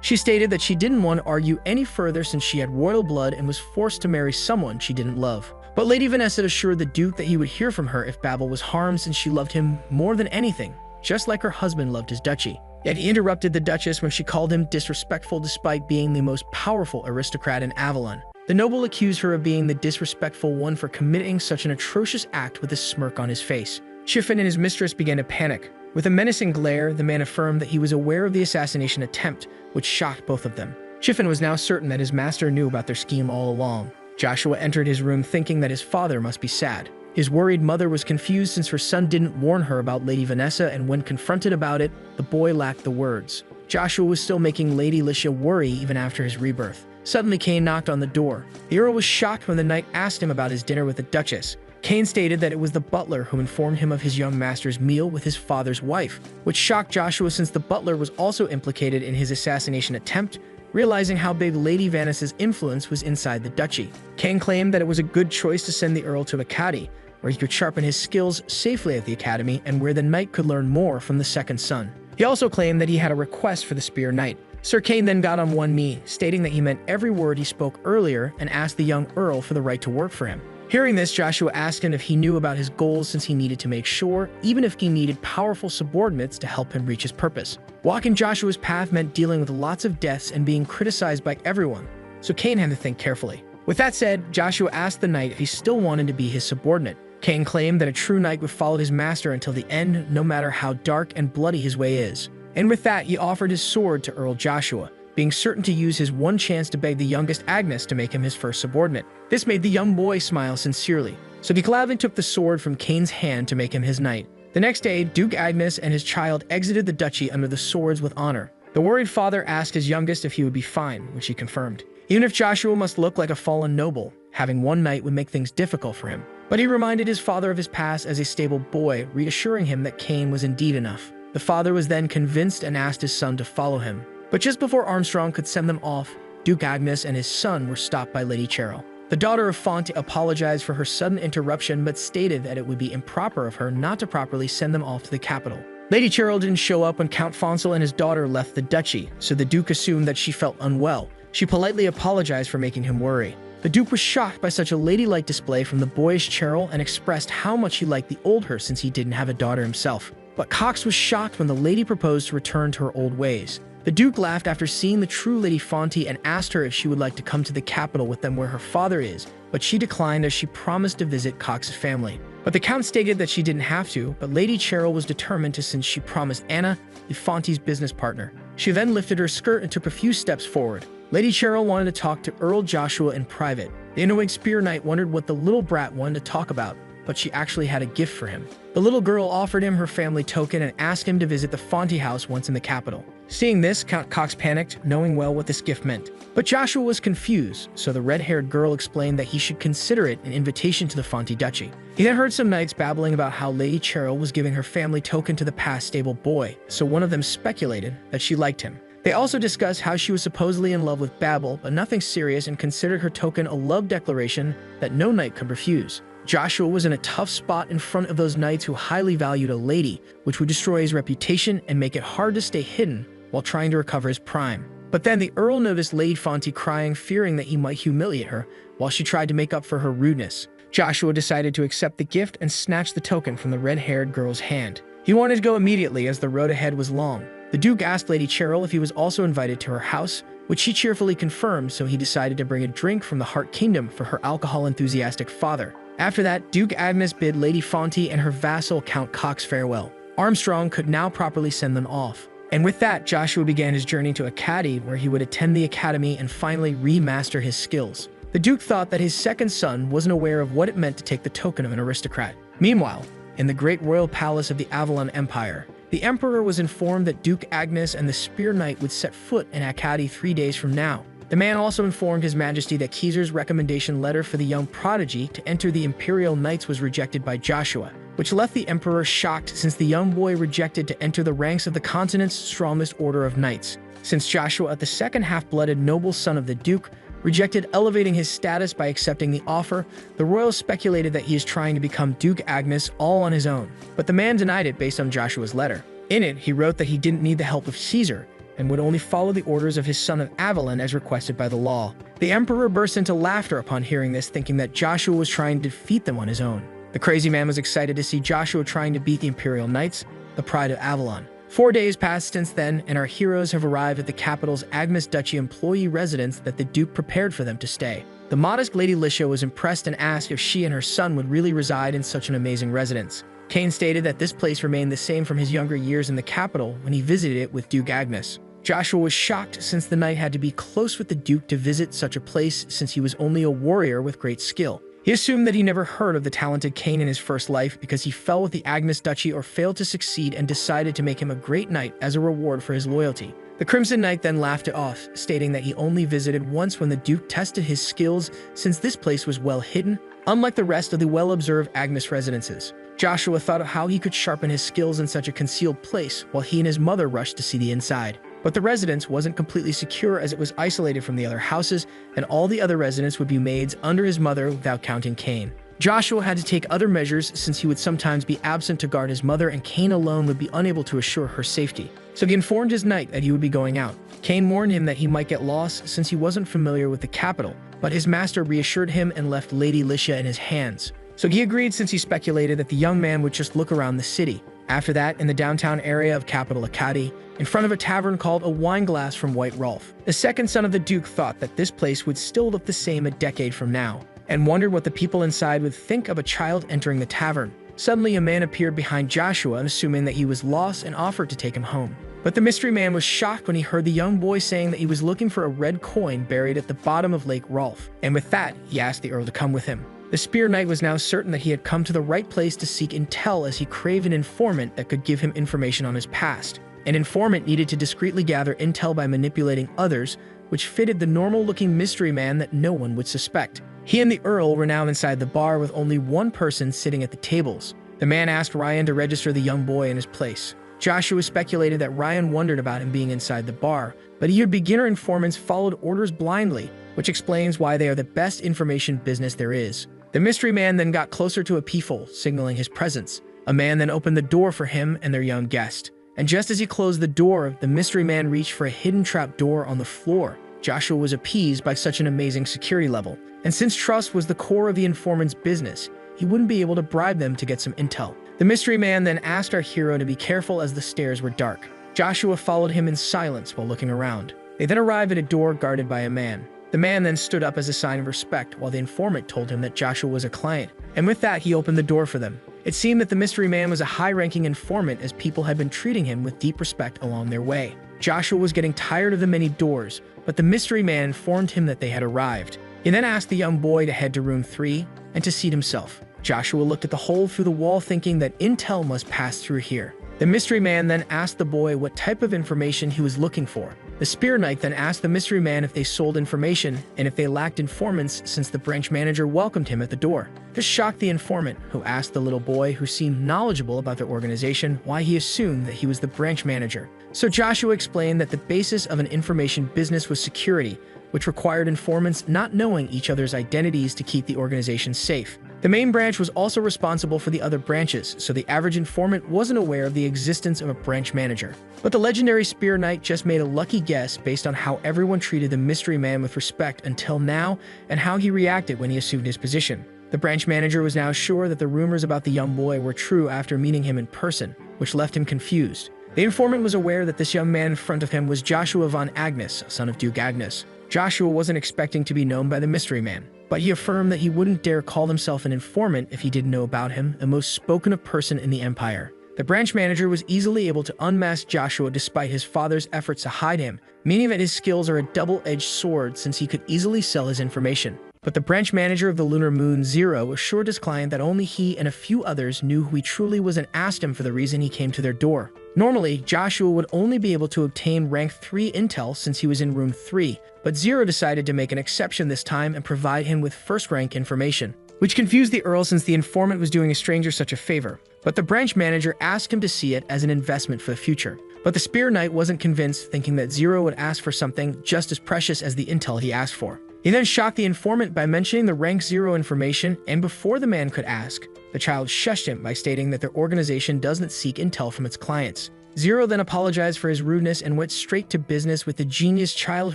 She stated that she didn't want to argue any further since she had royal blood and was forced to marry someone she didn't love. But Lady Vanessa assured the Duke that he would hear from her if Babel was harmed since she loved him more than anything, just like her husband loved his duchy. Yet he interrupted the Duchess when she called him disrespectful despite being the most powerful aristocrat in Avalon. The noble accused her of being the disrespectful one for committing such an atrocious act with a smirk on his face. Chiffin and his mistress began to panic. With a menacing glare, the man affirmed that he was aware of the assassination attempt, which shocked both of them. Chiffin was now certain that his master knew about their scheme all along. Joshua entered his room thinking that his father must be sad. His worried mother was confused since her son didn't warn her about Lady Vanessa, and when confronted about it, the boy lacked the words. Joshua was still making Lady Licia worry even after his rebirth. Suddenly, Cain knocked on the door. The Earl was shocked when the knight asked him about his dinner with the Duchess. Cain stated that it was the butler who informed him of his young master's meal with his father's wife, which shocked Joshua since the butler was also implicated in his assassination attempt, realizing how big Lady Vanessa's influence was inside the duchy. Cain claimed that it was a good choice to send the Earl to Acadie, where he could sharpen his skills safely at the academy and where the knight could learn more from the second son. He also claimed that he had a request for the Spear Knight. Sir Cain then got on one knee, stating that he meant every word he spoke earlier and asked the young Earl for the right to work for him. Hearing this, Joshua asked him if he knew about his goals since he needed to make sure, even if he needed powerful subordinates to help him reach his purpose. Walking Joshua's path meant dealing with lots of deaths and being criticized by everyone, so Cain had to think carefully. With that said, Joshua asked the knight if he still wanted to be his subordinate. Cain claimed that a true knight would follow his master until the end, no matter how dark and bloody his way is. And with that, he offered his sword to Earl Joshua, being certain to use his one chance to beg the youngest Agnes to make him his first subordinate. This made the young boy smile sincerely, so he gladly took the sword from Cain's hand to make him his knight. The next day, Duke Agnes and his child exited the duchy under the swords with honor. The worried father asked his youngest if he would be fine, which he confirmed. Even if Joshua must look like a fallen noble, having one knight would make things difficult for him. But he reminded his father of his past as a stable boy, reassuring him that Cain was indeed enough. The father was then convinced and asked his son to follow him. But just before Armstrong could send them off, Duke Agnes and his son were stopped by Lady Cheryl. The daughter of Fonte apologized for her sudden interruption but stated that it would be improper of her not to properly send them off to the capital. Lady Cheryl didn't show up when Count Fonsel and his daughter left the duchy, so the Duke assumed that she felt unwell. She politely apologized for making him worry. The Duke was shocked by such a ladylike display from the boyish Cheryl and expressed how much he liked the old her since he didn't have a daughter himself. But Cox was shocked when the lady proposed to return to her old ways. The Duke laughed after seeing the true Lady Fonte and asked her if she would like to come to the capital with them where her father is, but she declined as she promised to visit Cox's family. But the Count stated that she didn't have to, but Lady Cheryl was determined to since she promised Anna, the Fonte's business partner. She then lifted her skirt and took a few steps forward. Lady Cheryl wanted to talk to Earl Joshua in private. The annoying spear knight wondered what the little brat wanted to talk about, but she actually had a gift for him. The little girl offered him her family token and asked him to visit the Fonte house once in the capital. Seeing this, Count Cox panicked, knowing well what this gift meant. But Joshua was confused, so the red-haired girl explained that he should consider it an invitation to the Fonte duchy. He then heard some knights babbling about how Lady Cheryl was giving her family token to the past stable boy, so one of them speculated that she liked him. They also discussed how she was supposedly in love with Babel, but nothing serious, and considered her token a love declaration that no knight could refuse. Joshua was in a tough spot in front of those knights who highly valued a lady, which would destroy his reputation and make it hard to stay hidden while trying to recover his prime. But then the Earl noticed Lady Fonte crying, fearing that he might humiliate her, while she tried to make up for her rudeness. Joshua decided to accept the gift and snatch the token from the red-haired girl's hand. He wanted to go immediately as the road ahead was long. The Duke asked Lady Cheryl if he was also invited to her house, which she cheerfully confirmed, so he decided to bring a drink from the Heart Kingdom for her alcohol-enthusiastic father. After that, Duke Agnes bid Lady Fonte and her vassal Count Cox farewell. Armstrong could now properly send them off. And with that, Joshua began his journey to Acadie, where he would attend the academy and finally remaster his skills. The Duke thought that his second son wasn't aware of what it meant to take the token of an aristocrat. Meanwhile, in the great royal palace of the Avalon Empire, the Emperor was informed that Duke Agnes and the Spear Knight would set foot in Acadie 3 days from now. The man also informed His Majesty that Caesar's recommendation letter for the young prodigy to enter the Imperial Knights was rejected by Joshua, which left the Emperor shocked since the young boy rejected to enter the ranks of the continent's strongest order of knights. Since Joshua, the second half-blooded noble son of the Duke, rejected elevating his status by accepting the offer, the royals speculated that he is trying to become Duke Agnes all on his own. But the man denied it based on Joshua's letter. In it, he wrote that he didn't need the help of Caesar, and would only follow the orders of his son of Avalon as requested by the law. The Emperor burst into laughter upon hearing this, thinking that Joshua was trying to defeat them on his own. The crazy man was excited to see Joshua trying to beat the Imperial Knights, the pride of Avalon. 4 days passed since then, and our heroes have arrived at the capital's Agnes Duchy employee residence that the Duke prepared for them to stay. The modest Lady Licia was impressed and asked if she and her son would really reside in such an amazing residence. Cain stated that this place remained the same from his younger years in the capital when he visited it with Duke Agnes. Joshua was shocked since the knight had to be close with the Duke to visit such a place since he was only a warrior with great skill. He assumed that he never heard of the talented Cain in his first life because he fell with the Agnes Duchy or failed to succeed and decided to make him a great knight as a reward for his loyalty. The Crimson Knight then laughed it off, stating that he only visited once when the Duke tested his skills since this place was well hidden, unlike the rest of the well-observed Agnes residences. Joshua thought of how he could sharpen his skills in such a concealed place while he and his mother rushed to see the inside. But the residence wasn't completely secure as it was isolated from the other houses, and all the other residents would be maids under his mother without counting Cain. Joshua had to take other measures since he would sometimes be absent to guard his mother, and Cain alone would be unable to assure her safety. So he informed his knight that he would be going out. Cain warned him that he might get lost since he wasn't familiar with the capital, but his master reassured him and left Lady Licia in his hands. So he agreed since he speculated that the young man would just look around the city. After that, in the downtown area of capital Acadie, in front of a tavern called a Wineglass from White Rolf, the second son of the Duke thought that this place would still look the same a decade from now, and wondered what the people inside would think of a child entering the tavern. Suddenly, a man appeared behind Joshua, assuming that he was lost, and offered to take him home. But the mystery man was shocked when he heard the young boy saying that he was looking for a red coin buried at the bottom of Lake Rolf, and with that, he asked the Earl to come with him. The Spear Knight was now certain that he had come to the right place to seek intel, as he craved an informant that could give him information on his past. An informant needed to discreetly gather intel by manipulating others, which fitted the normal-looking mystery man that no one would suspect. He and the Earl were now inside the bar with only one person sitting at the tables. The man asked Ryan to register the young boy in his place. Joshua speculated that Ryan wondered about him being inside the bar, but he heard beginner informants followed orders blindly, which explains why they are the best information business there is. The mystery man then got closer to a peephole, signaling his presence. A man then opened the door for him and their young guest. And just as he closed the door, the mystery man reached for a hidden trap door on the floor. Joshua was appeased by such an amazing security level, and since trust was the core of the informant's business, he wouldn't be able to bribe them to get some intel. The mystery man then asked our hero to be careful as the stairs were dark. Joshua followed him in silence while looking around. They then arrived at a door guarded by a man. The man then stood up as a sign of respect while the informant told him that Joshua was a client, and with that he opened the door for them. It seemed that the mystery man was a high-ranking informant as people had been treating him with deep respect along their way. Joshua was getting tired of the many doors, but the mystery man informed him that they had arrived. He then asked the young boy to head to room 3 and to seat himself. Joshua looked at the hole through the wall thinking that intel must pass through here. The mystery man then asked the boy what type of information he was looking for. The Spear Knight then asked the mystery man if they sold information and if they lacked informants since the branch manager welcomed him at the door. This shocked the informant, who asked the little boy, who seemed knowledgeable about their organization, why he assumed that he was the branch manager. So Joshua explained that the basis of an information business was security, which required informants not knowing each other's identities to keep the organization safe. The main branch was also responsible for the other branches, so the average informant wasn't aware of the existence of a branch manager. But the legendary Spear Knight just made a lucky guess based on how everyone treated the mystery man with respect until now and how he reacted when he assumed his position. The branch manager was now sure that the rumors about the young boy were true after meeting him in person, which left him confused. The informant was aware that this young man in front of him was Joshua von Agnes, son of Duke Agnes. Joshua wasn't expecting to be known by the mystery man, but he affirmed that he wouldn't dare call himself an informant if he didn't know about him, the most spoken-of person in the Empire. The branch manager was easily able to unmask Joshua despite his father's efforts to hide him, meaning that his skills are a double-edged sword since he could easily sell his information. But the branch manager of the Lunar Moon Zero assured his client that only he and a few others knew who he truly was and asked him for the reason he came to their door. Normally, Joshua would only be able to obtain rank 3 intel since he was in room 3, but Zero decided to make an exception this time and provide him with first-rank information, which confused the Earl since the informant was doing a stranger such a favor. But the branch manager asked him to see it as an investment for the future. But the Spear Knight wasn't convinced, thinking that Zero would ask for something just as precious as the intel he asked for. He then shocked the informant by mentioning the rank 0 information, and before the man could ask, the child shushed him by stating that their organization doesn't seek intel from its clients. Zero then apologized for his rudeness and went straight to business with the genius child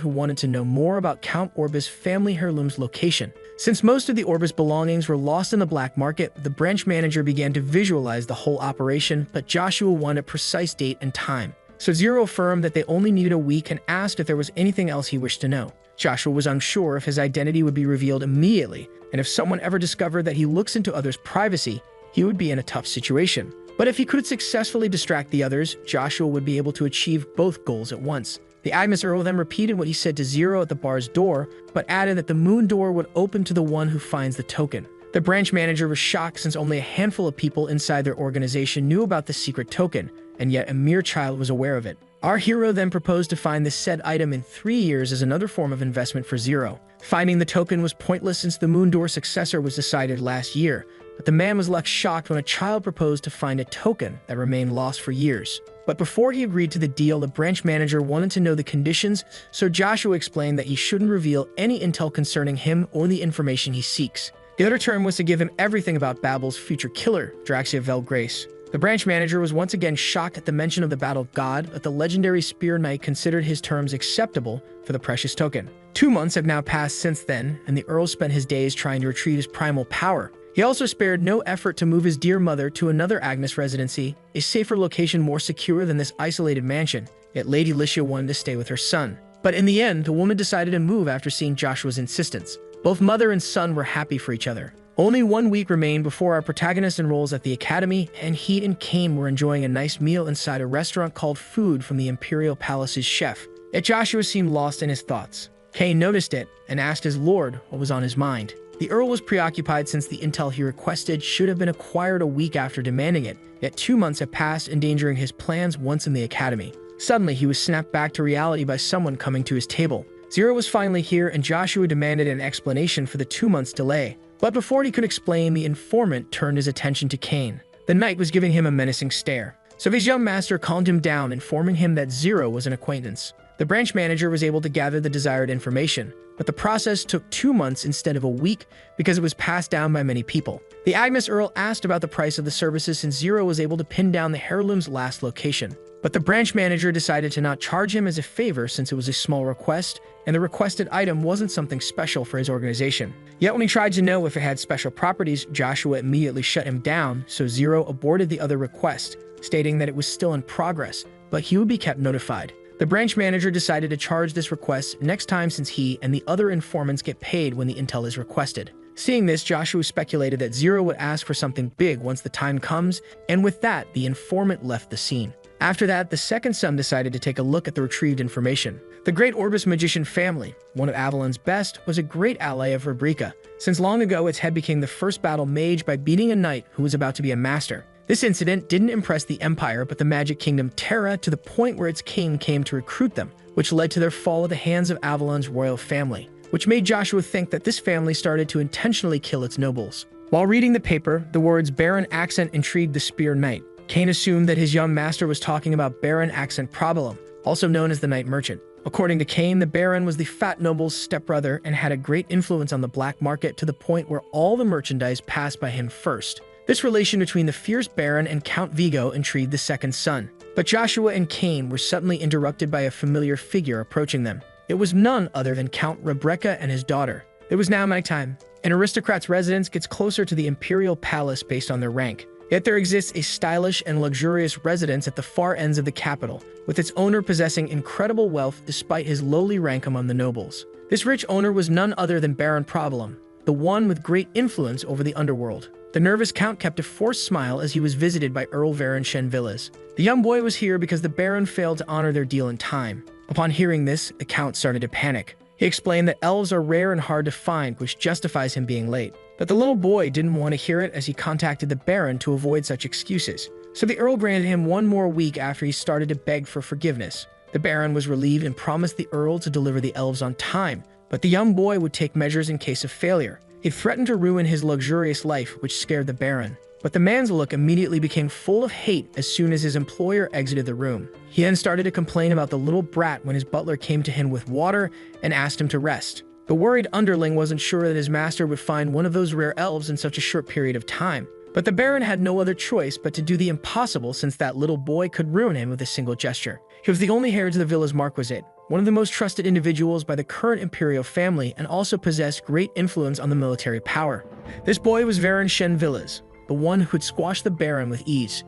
who wanted to know more about Count Orba's family heirloom's location. Since most of the Orba's belongings were lost in the black market, the branch manager began to visualize the whole operation, but Joshua wanted a precise date and time. So Zero affirmed that they only needed a week and asked if there was anything else he wished to know. Joshua was unsure if his identity would be revealed immediately, and if someone ever discovered that he looks into others' privacy, he would be in a tough situation. But if he could successfully distract the others, Joshua would be able to achieve both goals at once. The Agnes Earl then repeated what he said to Zero at the bar's door, but added that the moon door would open to the one who finds the token. The branch manager was shocked since only a handful of people inside their organization knew about the secret token, and yet a mere child was aware of it. Our hero then proposed to find this said item in 3 years as another form of investment for Zero. Finding the token was pointless since the moon door successor was decided last year, but the man was left shocked when a child proposed to find a token that remained lost for years. But before he agreed to the deal, the branch manager wanted to know the conditions, so Joshua explained that he shouldn't reveal any intel concerning him or the information he seeks. The other term was to give him everything about Babel's future killer, Draxia Velgrace. The branch manager was once again shocked at the mention of the battle god, but the legendary Spear Knight considered his terms acceptable for the precious token. 2 months have now passed since then, and the Earl spent his days trying to retrieve his primal power. He also spared no effort to move his dear mother to another Agnes residency, a safer location more secure than this isolated mansion, yet Lady Licia wanted to stay with her son. But in the end, the woman decided to move after seeing Joshua's insistence. Both mother and son were happy for each other. Only 1 week remained before our protagonist enrolls at the academy, and he and Kane were enjoying a nice meal inside a restaurant called Food from the Imperial Palace's chef. Yet Joshua seemed lost in his thoughts. Kane noticed it and asked his lord what was on his mind. The Earl was preoccupied since the intel he requested should have been acquired a week after demanding it, yet 2 months had passed, endangering his plans once in the academy. Suddenly, he was snapped back to reality by someone coming to his table. Zero was finally here, and Joshua demanded an explanation for the 2 months delay. But before he could explain, the informant turned his attention to Kane. The knight was giving him a menacing stare. So his young master calmed him down, informing him that Zero was an acquaintance. The branch manager was able to gather the desired information, but the process took 2 months instead of a week because it was passed down by many people. The Agnes Earl asked about the price of the services since Zero was able to pin down the heirloom's last location. But the branch manager decided to not charge him as a favor since it was a small request, and the requested item wasn't something special for his organization. Yet when he tried to know if it had special properties, Joshua immediately shut him down, so Zero aborted the other request, stating that it was still in progress, but he would be kept notified. The branch manager decided to charge this request next time since he and the other informants get paid when the intel is requested. Seeing this, Joshua speculated that Zero would ask for something big once the time comes, and with that, the informant left the scene. After that, the second son decided to take a look at the retrieved information. The Great Orbis magician family, one of Avalon's best, was a great ally of Rubrica, since long ago its head became the first battle mage by beating a knight who was about to be a master. This incident didn't impress the Empire but the Magic Kingdom Terra to the point where its king came to recruit them, which led to their fall at the hands of Avalon's royal family, which made Joshua think that this family started to intentionally kill its nobles. While reading the paper, the words Baron Accent intrigued the Spear Knight. Kane assumed that his young master was talking about Baron Accent Probillum, also known as the Night Merchant. According to Kane, the Baron was the fat noble's stepbrother and had a great influence on the black market to the point where all the merchandise passed by him first. This relation between the fierce Baron and Count Vigo intrigued the second son. But Joshua and Kane were suddenly interrupted by a familiar figure approaching them. It was none other than Count Rebecca and his daughter. It was now nighttime. An aristocrat's residence gets closer to the imperial palace based on their rank. Yet there exists a stylish and luxurious residence at the far ends of the capital, with its owner possessing incredible wealth despite his lowly rank among the nobles. This rich owner was none other than Baron Probillum, the one with great influence over the underworld. The nervous count kept a forced smile as he was visited by Earl Baron Shenvillas. The young boy was here because the Baron failed to honor their deal in time. Upon hearing this, the count started to panic. He explained that elves are rare and hard to find, which justifies him being late. But the little boy didn't want to hear it as he contacted the Baron to avoid such excuses. So the Earl granted him 1 more week after he started to beg for forgiveness. The Baron was relieved and promised the Earl to deliver the elves on time, but the young boy would take measures in case of failure. He threatened to ruin his luxurious life, which scared the Baron. But the man's look immediately became full of hate as soon as his employer exited the room. He then started to complain about the little brat when his butler came to him with water and asked him to rest. The worried underling wasn't sure that his master would find one of those rare elves in such a short period of time. But the Baron had no other choice but to do the impossible since that little boy could ruin him with a single gesture. He was the only heir to the villa's marquisate, one of the most trusted individuals by the current imperial family, and also possessed great influence on the military power. This boy was Baron Shenvillas, the one who could squash the Baron with ease.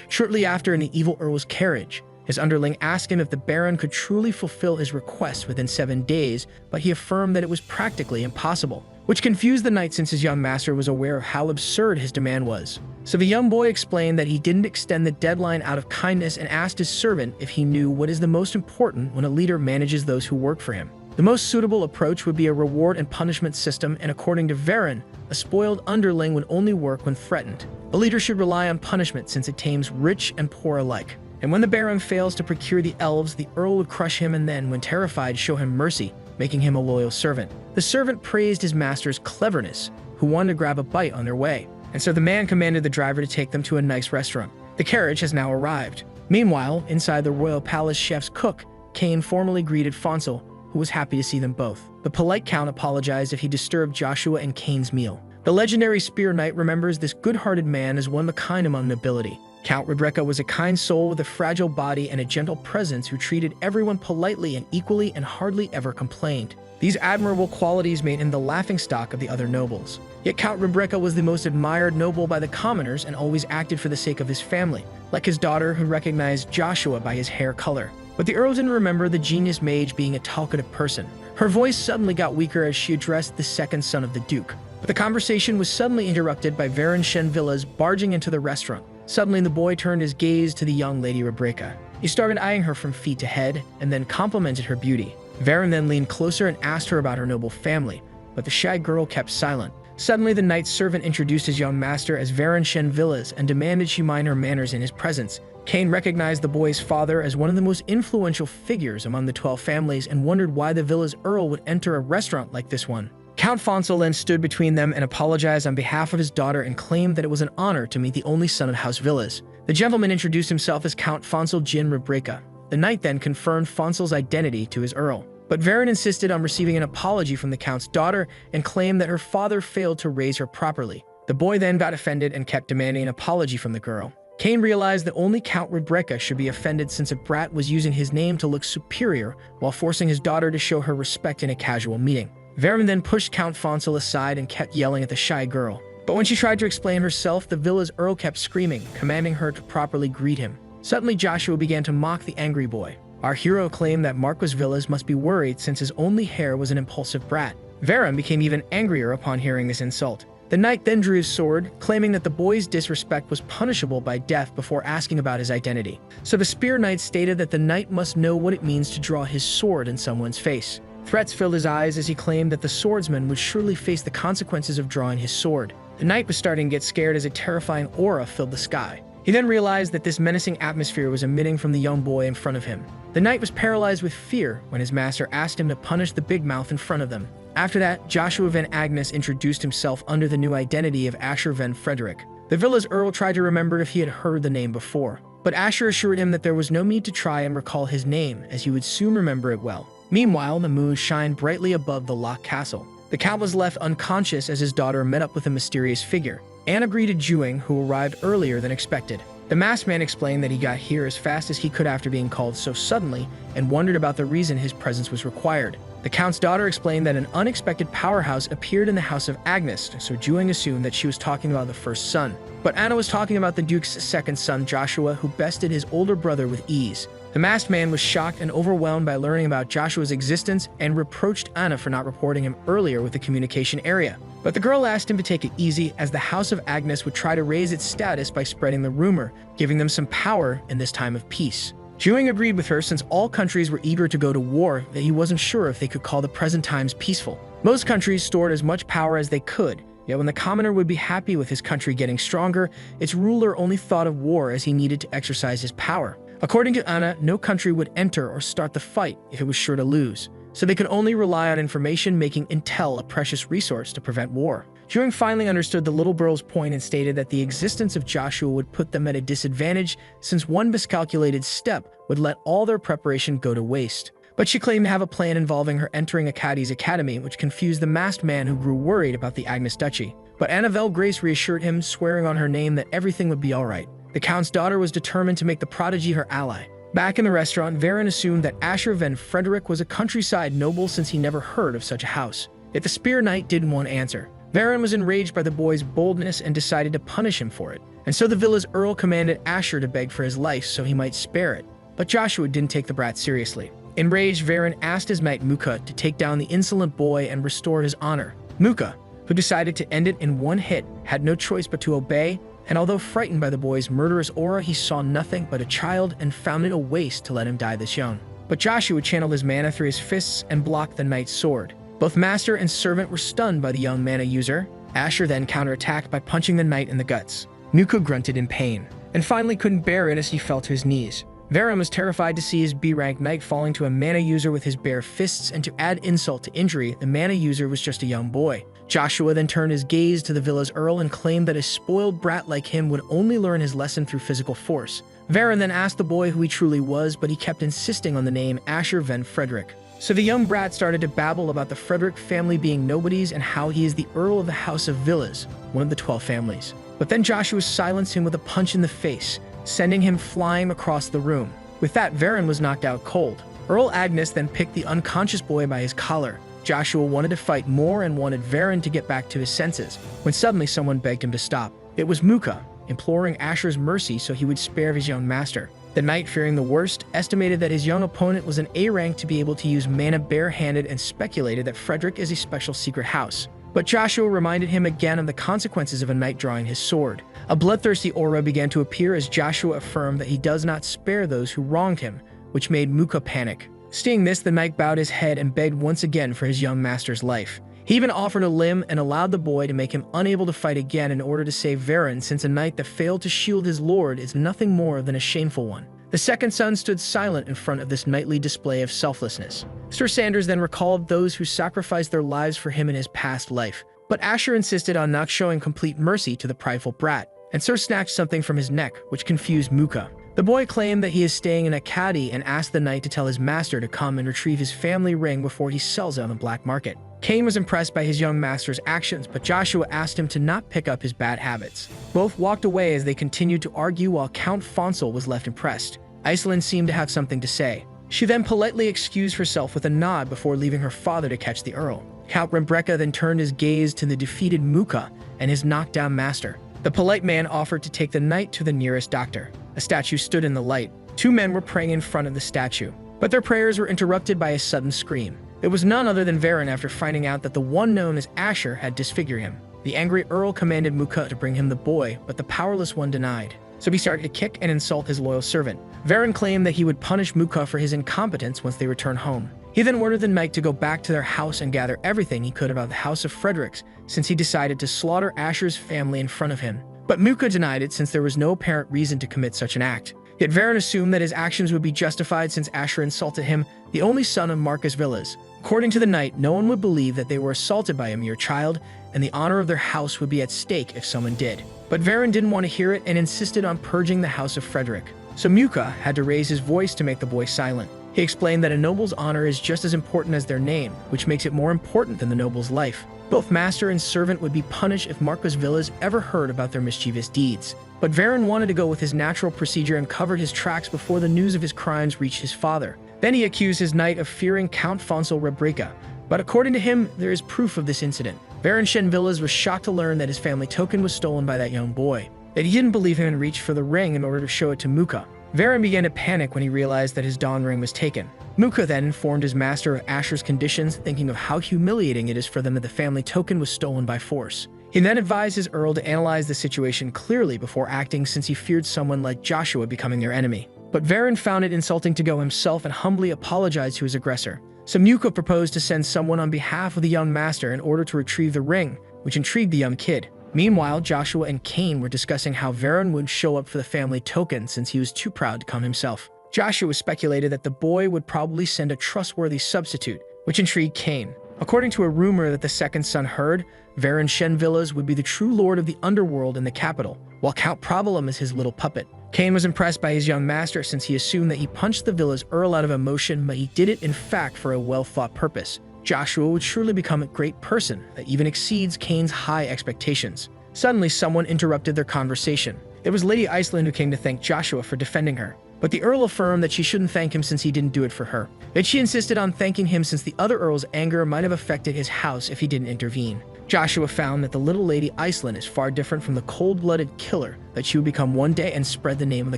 Shortly after, in the evil Earl's carriage, his underling asked him if the Baron could truly fulfill his request within 7 days, but he affirmed that it was practically impossible, which confused the knight since his young master was aware of how absurd his demand was. So the young boy explained that he didn't extend the deadline out of kindness and asked his servant if he knew what is the most important when a leader manages those who work for him. The most suitable approach would be a reward and punishment system, and according to Varen, a spoiled underling would only work when threatened. A leader should rely on punishment since it tames rich and poor alike. And when the Baron fails to procure the elves, the Earl would crush him and then, when terrified, show him mercy, making him a loyal servant. The servant praised his master's cleverness, who wanted to grab a bite on their way, and so the man commanded the driver to take them to a nice restaurant. The carriage has now arrived. Meanwhile, inside the royal palace, chef's cook, Kane formally greeted Fonsel, who was happy to see them both. The polite count apologized if he disturbed Joshua and Kane's meal. The legendary Spear Knight remembers this good-hearted man as one of a kind among nobility. Count Rebecca was a kind soul with a fragile body and a gentle presence who treated everyone politely and equally and hardly ever complained. These admirable qualities made him the laughingstock of the other nobles. Yet Count Rebecca was the most admired noble by the commoners and always acted for the sake of his family, like his daughter who recognized Joshua by his hair color. But the Earl didn't remember the genius mage being a talkative person. Her voice suddenly got weaker as she addressed the second son of the Duke. But the conversation was suddenly interrupted by Baron Shenvillas barging into the restaurant. Suddenly, the boy turned his gaze to the young Lady Rebecca. He started eyeing her from feet to head, and then complimented her beauty. Varen then leaned closer and asked her about her noble family, but the shy girl kept silent. Suddenly, the knight's servant introduced his young master as Varen Shen Villas and demanded she mind her manners in his presence. Cain recognized the boy's father as one of the most influential figures among the 12 families and wondered why the villa's earl would enter a restaurant like this one. Count Fonsel then stood between them and apologized on behalf of his daughter and claimed that it was an honor to meet the only son of House Villas. The gentleman introduced himself as Count Fonsel Jin Rebreka. The knight then confirmed Fonsel's identity to his earl. But Varen insisted on receiving an apology from the count's daughter and claimed that her father failed to raise her properly. The boy then got offended and kept demanding an apology from the girl. Cain realized that only Count Rebreka should be offended since a brat was using his name to look superior while forcing his daughter to show her respect in a casual meeting. Varen then pushed Count Fonsel aside and kept yelling at the shy girl. But when she tried to explain herself, the villa's earl kept screaming, commanding her to properly greet him. Suddenly, Joshua began to mock the angry boy. Our hero claimed that Marquis Villas must be worried since his only heir was an impulsive brat. Varen became even angrier upon hearing this insult. The knight then drew his sword, claiming that the boy's disrespect was punishable by death before asking about his identity. So the spear knight stated that the knight must know what it means to draw his sword in someone's face. Threats filled his eyes as he claimed that the swordsman would surely face the consequences of drawing his sword. The knight was starting to get scared as a terrifying aura filled the sky. He then realized that this menacing atmosphere was emitting from the young boy in front of him. The knight was paralyzed with fear when his master asked him to punish the big mouth in front of them. After that, Joshua van Agnes introduced himself under the new identity of Asher van Frederick. The villa's earl tried to remember if he had heard the name before, but Asher assured him that there was no need to try and recall his name, as he would soon remember it well. Meanwhile, the moon shined brightly above the locked castle. The count was left unconscious as his daughter met up with a mysterious figure. Anna greeted Juing, who arrived earlier than expected. The masked man explained that he got here as fast as he could after being called so suddenly and wondered about the reason his presence was required. The count's daughter explained that an unexpected powerhouse appeared in the house of Agnes, so Juing assumed that she was talking about the first son. But Anna was talking about the Duke's second son, Joshua, who bested his older brother with ease. The masked man was shocked and overwhelmed by learning about Joshua's existence and reproached Anna for not reporting him earlier with the communication area. But the girl asked him to take it easy, as the House of Agnes would try to raise its status by spreading the rumor, giving them some power in this time of peace. Juing agreed with her since all countries were eager to go to war that he wasn't sure if they could call the present times peaceful. Most countries stored as much power as they could, yet when the commoner would be happy with his country getting stronger, its ruler only thought of war as he needed to exercise his power. According to Anna, no country would enter or start the fight if it was sure to lose, so they could only rely on information, making intel a precious resource to prevent war. Juing finally understood the little girl's point and stated that the existence of Joshua would put them at a disadvantage since one miscalculated step would let all their preparation go to waste. But she claimed to have a plan involving her entering Akkadi's academy, which confused the masked man who grew worried about the Agnes Duchy. But Annabelle Grace reassured him, swearing on her name that everything would be alright. The count's daughter was determined to make the prodigy her ally. Back in the restaurant, Varen assumed that Asher van Frederick was a countryside noble since he never heard of such a house. Yet the spear knight didn't want to answer. Varen was enraged by the boy's boldness and decided to punish him for it. And so the villa's earl commanded Asher to beg for his life so he might spare it. But Joshua didn't take the brat seriously. Enraged, Varen asked his mate Muka to take down the insolent boy and restore his honor. Muka, who decided to end it in one hit, had no choice but to obey, and although frightened by the boy's murderous aura, he saw nothing but a child and found it a waste to let him die this young. But Joshua channeled his mana through his fists and blocked the knight's sword. Both master and servant were stunned by the young mana user. Asher then counterattacked by punching the knight in the guts. Muka grunted in pain, and finally couldn't bear it as he fell to his knees. Varen was terrified to see his B-rank knight falling to a mana user with his bare fists, and to add insult to injury, the mana user was just a young boy. Joshua then turned his gaze to the villa's earl and claimed that a spoiled brat like him would only learn his lesson through physical force. Varen then asked the boy who he truly was, but he kept insisting on the name Asher van Frederick. So the young brat started to babble about the Frederick family being nobodies and how he is the Earl of the House of Villas, one of the 12 families. But then Joshua silenced him with a punch in the face, sending him flying across the room. With that, Varen was knocked out cold. Earl Agnes then picked the unconscious boy by his collar. Joshua wanted to fight more and wanted Varen to get back to his senses, when suddenly someone begged him to stop. It was Muka, imploring Asher's mercy so he would spare his young master. The knight, fearing the worst, estimated that his young opponent was an A-rank to be able to use mana barehanded and speculated that Frederick is a special secret house. But Joshua reminded him again of the consequences of a knight drawing his sword. A bloodthirsty aura began to appear as Joshua affirmed that he does not spare those who wronged him, which made Muka panic. Seeing this, the knight bowed his head and begged once again for his young master's life. He even offered a limb and allowed the boy to make him unable to fight again in order to save Varen, since a knight that failed to shield his lord is nothing more than a shameful one. The second son stood silent in front of this knightly display of selflessness. Sir Sanders then recalled those who sacrificed their lives for him in his past life, but Asher insisted on not showing complete mercy to the prideful brat, and Sir snatched something from his neck, which confused Muka. The boy claimed that he is staying in a caddy and asked the knight to tell his master to come and retrieve his family ring before he sells it on the black market. Cain was impressed by his young master's actions, but Joshua asked him to not pick up his bad habits. Both walked away as they continued to argue while Count Fonsel was left impressed. Iceland seemed to have something to say. She then politely excused herself with a nod before leaving her father to catch the Earl. Count Rebecca then turned his gaze to the defeated Muka and his knockdown master. The polite man offered to take the knight to the nearest doctor. A statue stood in the light. Two men were praying in front of the statue, but their prayers were interrupted by a sudden scream. It was none other than Varen after finding out that the one known as Asher had disfigured him. The angry Earl commanded Muka to bring him the boy, but the powerless one denied. So he started to kick and insult his loyal servant. Varen claimed that he would punish Muka for his incompetence once they returned home. He then ordered the knight to go back to their house and gather everything he could about the House of Fredericks, since he decided to slaughter Asher's family in front of him. But Muka denied it since there was no apparent reason to commit such an act. Yet Varen assumed that his actions would be justified since Asher insulted him, the only son of Marcus Villas. According to the knight, no one would believe that they were assaulted by a mere child, and the honor of their house would be at stake if someone did. But Varen didn't want to hear it and insisted on purging the House of Frederick. So Muka had to raise his voice to make the boy silent. He explained that a noble's honor is just as important as their name, which makes it more important than the noble's life. Both master and servant would be punished if Marcus Villas ever heard about their mischievous deeds. But Varen wanted to go with his natural procedure and covered his tracks before the news of his crimes reached his father. Then he accused his knight of fearing Count Fonsel Rebreka. But according to him, there is proof of this incident. Varen Shen Villas was shocked to learn that his family token was stolen by that young boy, that he didn't believe him and reached for the ring in order to show it to Muka. Varen began to panic when he realized that his dawn ring was taken. Muka then informed his master of Asher's conditions, thinking of how humiliating it is for them that the family token was stolen by force. He then advised his earl to analyze the situation clearly before acting, since he feared someone like Joshua becoming their enemy. But Varen found it insulting to go himself and humbly apologized to his aggressor. So Muka proposed to send someone on behalf of the young master in order to retrieve the ring, which intrigued the young kid. Meanwhile, Joshua and Cain were discussing how Varen would show up for the family token since he was too proud to come himself. Joshua speculated that the boy would probably send a trustworthy substitute, which intrigued Cain. According to a rumor that the second son heard, Varen Shen Villas would be the true lord of the underworld in the capital, while Count Provolum is his little puppet. Cain was impressed by his young master since he assumed that he punched the Villas Earl out of emotion, but he did it in fact for a well-thought purpose. Joshua would surely become a great person that even exceeds Cain's high expectations. Suddenly, someone interrupted their conversation. It was Lady Iceland who came to thank Joshua for defending her. But the Earl affirmed that she shouldn't thank him since he didn't do it for her. That she insisted on thanking him since the other Earl's anger might have affected his house if he didn't intervene. Joshua found that the little Lady Iceland is far different from the cold-blooded killer that she would become one day and spread the name of the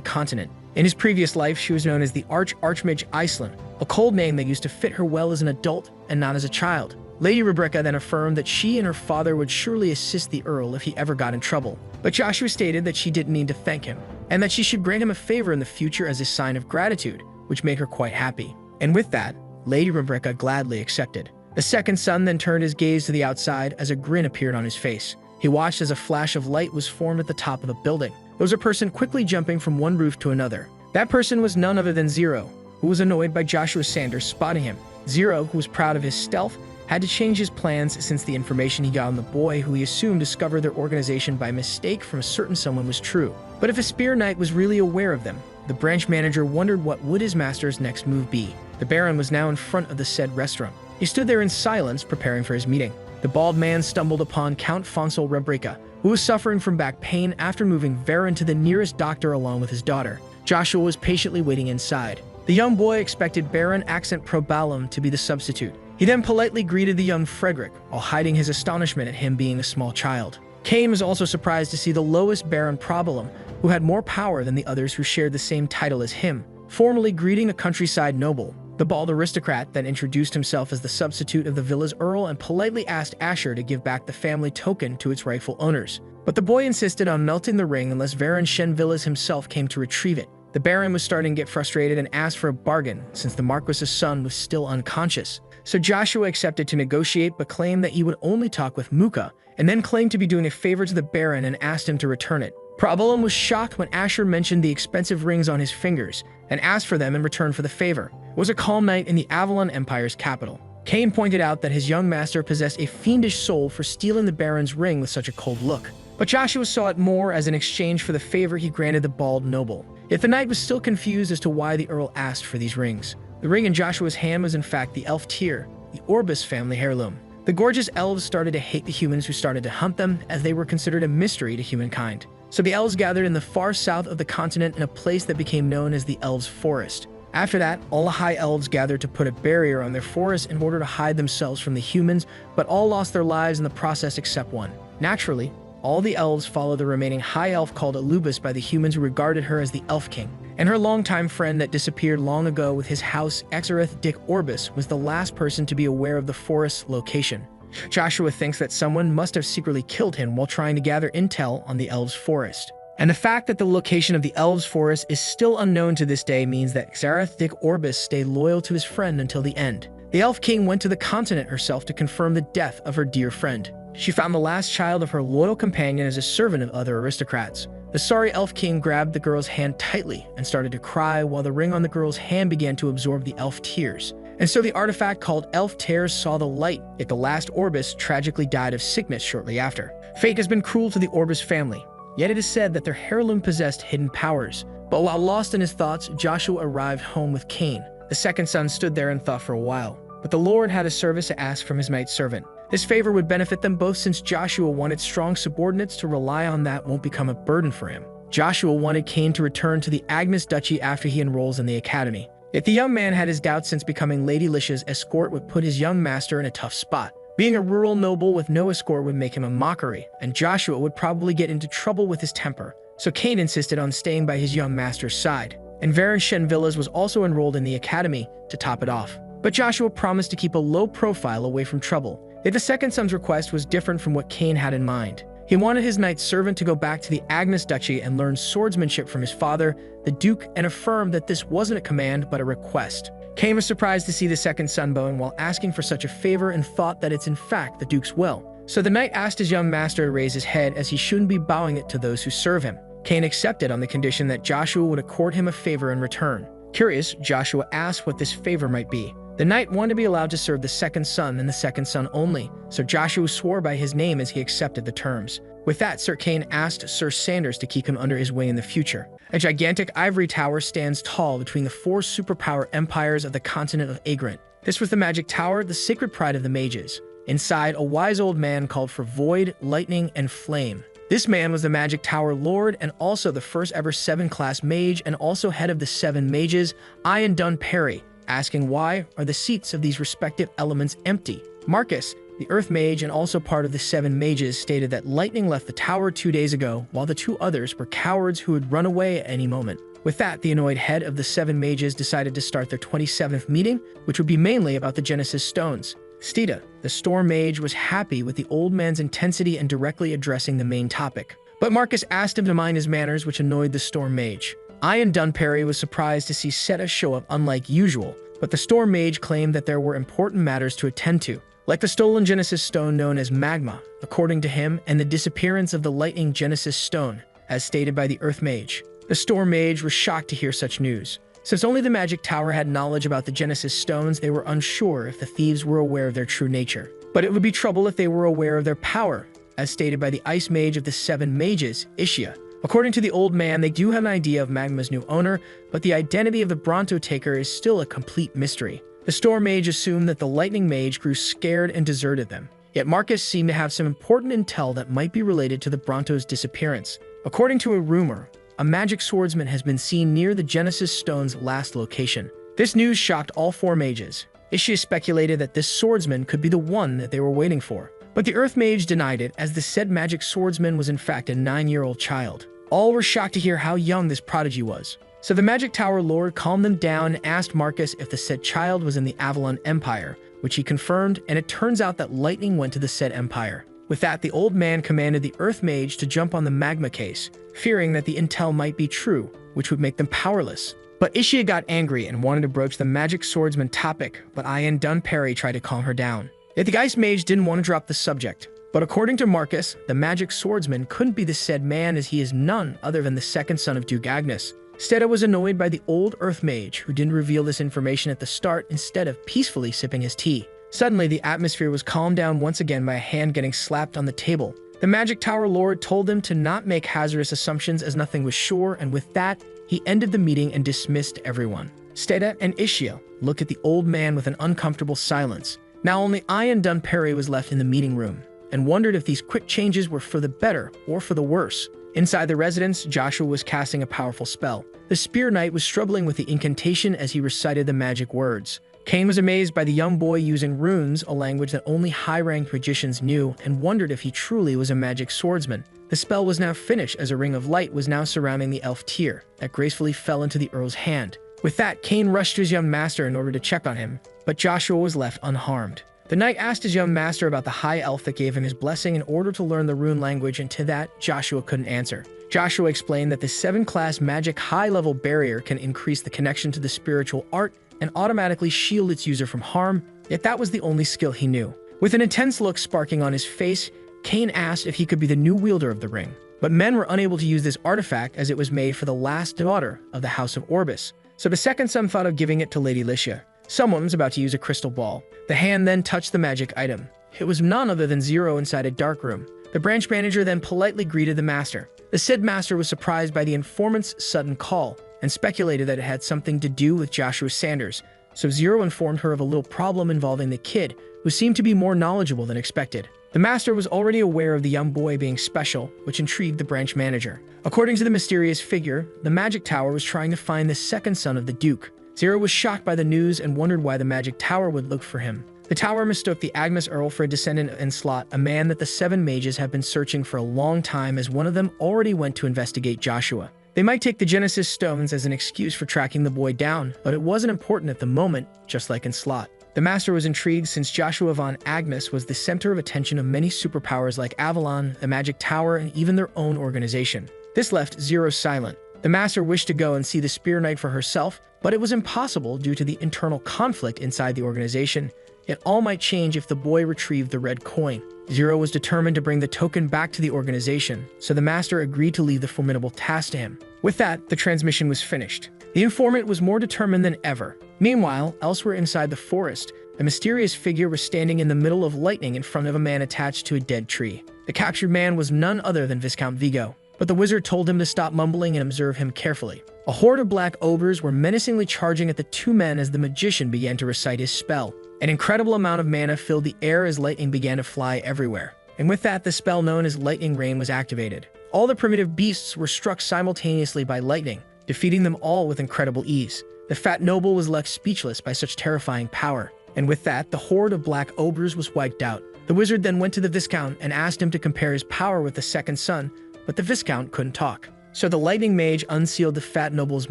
continent. In his previous life, she was known as the Archmage Iceland, a cold name that used to fit her well as an adult and not as a child. Lady Rebecca then affirmed that she and her father would surely assist the Earl if he ever got in trouble. But Joshua stated that she didn't need to thank him, and that she should grant him a favor in the future as a sign of gratitude, which made her quite happy. And with that, Lady Rebecca gladly accepted. The second son then turned his gaze to the outside as a grin appeared on his face. He watched as a flash of light was formed at the top of the building. There was a person quickly jumping from one roof to another. That person was none other than Zero, who was annoyed by Joshua Sanders spotting him. Zero, who was proud of his stealth, had to change his plans since the information he got on the boy, who he assumed discovered their organization by mistake from a certain someone, was true. But if a spear knight was really aware of them, the branch manager wondered what would his master's next move be. The Baron was now in front of the said restaurant. He stood there in silence, preparing for his meeting. The bald man stumbled upon Count Fonsel Rebreka, who was suffering from back pain after moving Varen to the nearest doctor along with his daughter. Joshua was patiently waiting inside. The young boy expected Baron Accent Probalum to be the substitute. He then politely greeted the young Frederick, while hiding his astonishment at him being a small child. Cain was also surprised to see the lowest Baron Probalum, who had more power than the others who shared the same title as him, formally greeting the countryside noble. The bald aristocrat then introduced himself as the substitute of the villa's Earl and politely asked Asher to give back the family token to its rightful owners. But the boy insisted on melting the ring unless Varen Shen Villas himself came to retrieve it. The Baron was starting to get frustrated and asked for a bargain since the Marquis's son was still unconscious. So Joshua accepted to negotiate but claimed that he would only talk with Muka, and then claimed to be doing a favor to the Baron and asked him to return it. Problem was shocked when Asher mentioned the expensive rings on his fingers and asked for them in return for the favor. It was a calm night in the Avalon Empire's capital. Cain pointed out that his young master possessed a fiendish soul for stealing the Baron's ring with such a cold look. But Joshua saw it more as an exchange for the favor he granted the bald noble. Yet the knight was still confused as to why the Earl asked for these rings. The ring in Joshua's hand was in fact the elf Tyr, the Orbis family heirloom. The gorgeous elves started to hate the humans who started to hunt them, as they were considered a mystery to humankind. So the elves gathered in the far south of the continent in a place that became known as the Elves' Forest. After that, all the high elves gathered to put a barrier on their forest in order to hide themselves from the humans, but all lost their lives in the process except one. Naturally, all the elves followed the remaining high elf called Alubis by the humans who regarded her as the Elf King. And her longtime friend that disappeared long ago with his house, Exareth Dick Orbis, was the last person to be aware of the forest's location. Joshua thinks that someone must have secretly killed him while trying to gather intel on the Elves' Forest. And the fact that the location of the Elves' Forest is still unknown to this day means that Exareth Dick Orbis stayed loyal to his friend until the end. The Elf King went to the continent herself to confirm the death of her dear friend. She found the last child of her loyal companion as a servant of other aristocrats. The sorry Elf King grabbed the girl's hand tightly and started to cry while the ring on the girl's hand began to absorb the elf tears. And so the artifact called Elf Tears saw the light, yet the last Orbis tragically died of sickness shortly after. Fate has been cruel to the Orbis family, yet it is said that their heirloom possessed hidden powers. But while lost in his thoughts, Joshua arrived home with Cain. The second son stood there and thought for a while, but the Lord had a service to ask from his maid servant. This favor would benefit them both since Joshua wanted strong subordinates to rely on that won't become a burden for him. Joshua wanted Cain to return to the Agnes Duchy after he enrolls in the academy. Yet the young man had his doubts since becoming Lady Licia's escort would put his young master in a tough spot. Being a rural noble with no escort would make him a mockery, and Joshua would probably get into trouble with his temper. So Cain insisted on staying by his young master's side. And Varen Shenvillas was also enrolled in the academy to top it off. But Joshua promised to keep a low profile away from trouble. Yet the second son's request was different from what Cain had in mind. He wanted his knight servant to go back to the Agnes Duchy and learn swordsmanship from his father, the Duke, and affirmed that this wasn't a command but a request. Cain was surprised to see the second son bowing while asking for such a favor and thought that it's in fact the Duke's will. So the knight asked his young master to raise his head as he shouldn't be bowing it to those who serve him. Cain accepted on the condition that Joshua would accord him a favor in return. Curious, Joshua asked what this favor might be. The knight wanted to be allowed to serve the second son and the second son only, so Joshua swore by his name as he accepted the terms. With that, Sir Cain asked Sir Sanders to keep him under his wing in the future. A gigantic ivory tower stands tall between the four superpower empires of the continent of Agrant. This was the Magic Tower, the sacred pride of the mages. Inside, a wise old man called for Void, Lightning, and Flame. This man was the Magic Tower Lord and also the first ever 7-class mage and also head of the 7 mages, Ian Dun Perry, asking why are the seats of these respective elements empty. Marcus, the Earth Mage and also part of the 7 mages, stated that Lightning left the tower 2 days ago, while the 2 others were cowards who would run away at any moment. With that, the annoyed head of the 7 mages decided to start their 27th meeting, which would be mainly about the Genesis Stones. Stita, the Storm Mage, was happy with the old man's intensity and directly addressing the main topic. But Marcus asked him to mind his manners, which annoyed the Storm Mage. Ian Dunperry was surprised to see Seta show up unlike usual, but the Storm Mage claimed that there were important matters to attend to, like the stolen Genesis Stone known as Magma, according to him, and the disappearance of the Lightning Genesis Stone, as stated by the Earth Mage. The Storm Mage was shocked to hear such news. Since only the Magic Tower had knowledge about the Genesis Stones, they were unsure if the thieves were aware of their true nature. But it would be trouble if they were aware of their power, as stated by the Ice Mage of the 7 mages, Ishia. According to the old man, they do have an idea of Magma's new owner, but the identity of the Bronto Taker is still a complete mystery. The Storm Mage assumed that the Lightning Mage grew scared and deserted them. Yet Marcus seemed to have some important intel that might be related to the Bronto's disappearance. According to a rumor, a magic swordsman has been seen near the Genesis Stone's last location. This news shocked all 4 mages. Ishia speculated that this swordsman could be the one that they were waiting for. But the Earth Mage denied it, as the said magic swordsman was in fact a 9-year-old child. All were shocked to hear how young this prodigy was. So the Magic Tower Lord calmed them down and asked Marcus if the said child was in the Avalon Empire, which he confirmed, and it turns out that Lightning went to the said empire. With that, the old man commanded the Earth Mage to jump on the magma case, fearing that the intel might be true, which would make them powerless. But Ishia got angry and wanted to broach the magic swordsman topic, but Ian Dunperry tried to calm her down. Yet the Ice Mage didn't want to drop the subject. But according to Marcus, the magic swordsman couldn't be the said man, as he is none other than the second son of Duke Agnes. Steda was annoyed by the old Earth Mage, who didn't reveal this information at the start instead of peacefully sipping his tea. Suddenly, the atmosphere was calmed down once again by a hand getting slapped on the table. The Magic Tower Lord told him to not make hazardous assumptions, as nothing was sure, and with that, he ended the meeting and dismissed everyone. Steda and Ishia looked at the old man with an uncomfortable silence. Now only Ian Dunperry was left in the meeting room, and wondered if these quick changes were for the better or for the worse. Inside the residence, Joshua was casting a powerful spell. The Spear Knight was struggling with the incantation as he recited the magic words. Cain was amazed by the young boy using runes, a language that only high-ranked magicians knew, and wondered if he truly was a magic swordsman. The spell was now finished, as a ring of light was now surrounding the elf tear that gracefully fell into the Earl's hand. With that, Cain rushed to his young master in order to check on him, but Joshua was left unharmed. The knight asked his young master about the high elf that gave him his blessing in order to learn the rune language, and to that, Joshua couldn't answer. Joshua explained that the 7-class magic high-level barrier can increase the connection to the spiritual art and automatically shield its user from harm, yet that was the only skill he knew. With an intense look sparking on his face, Cain asked if he could be the new wielder of the ring. But men were unable to use this artifact, as it was made for the last daughter of the House of Orbis. So the second son thought of giving it to Lady Licia. Someone was about to use a crystal ball. The hand then touched the magic item. It was none other than Zero inside a dark room. The branch manager then politely greeted the master. The said master was surprised by the informant's sudden call, and speculated that it had something to do with Joshua Sanders. So Zero informed her of a little problem involving the kid, who seemed to be more knowledgeable than expected. The master was already aware of the young boy being special, which intrigued the branch manager. According to the mysterious figure, the Magic Tower was trying to find the second son of the Duke. Zero was shocked by the news and wondered why the Magic Tower would look for him. The tower mistook the Agnes Earl for a descendant of Enslot, a man that the 7 mages have been searching for a long time, as one of them already went to investigate Joshua. They might take the Genesis Stones as an excuse for tracking the boy down, but it wasn't important at the moment, just like Enslot. The master was intrigued, since Joshua von Agnes was the center of attention of many superpowers like Avalon, the Magic Tower, and even their own organization. This left Zero silent. The master wished to go and see the Spear Knight for herself, but it was impossible due to the internal conflict inside the organization. Yet all might change if the boy retrieved the red coin. Zero was determined to bring the token back to the organization, so the master agreed to leave the formidable task to him. With that, the transmission was finished. The informant was more determined than ever. Meanwhile, elsewhere inside the forest, a mysterious figure was standing in the middle of lightning in front of a man attached to a dead tree. The captured man was none other than Viscount Vigo, but the wizard told him to stop mumbling and observe him carefully. A horde of black ogres were menacingly charging at the 2 men as the magician began to recite his spell. An incredible amount of mana filled the air as lightning began to fly everywhere. And with that, the spell known as Lightning Rain was activated. All the primitive beasts were struck simultaneously by lightning, defeating them all with incredible ease. The fat noble was left speechless by such terrifying power. And with that, the horde of black ogres was wiped out. The wizard then went to the Viscount and asked him to compare his power with the second son, but the Viscount couldn't talk. So the lightning mage unsealed the fat noble's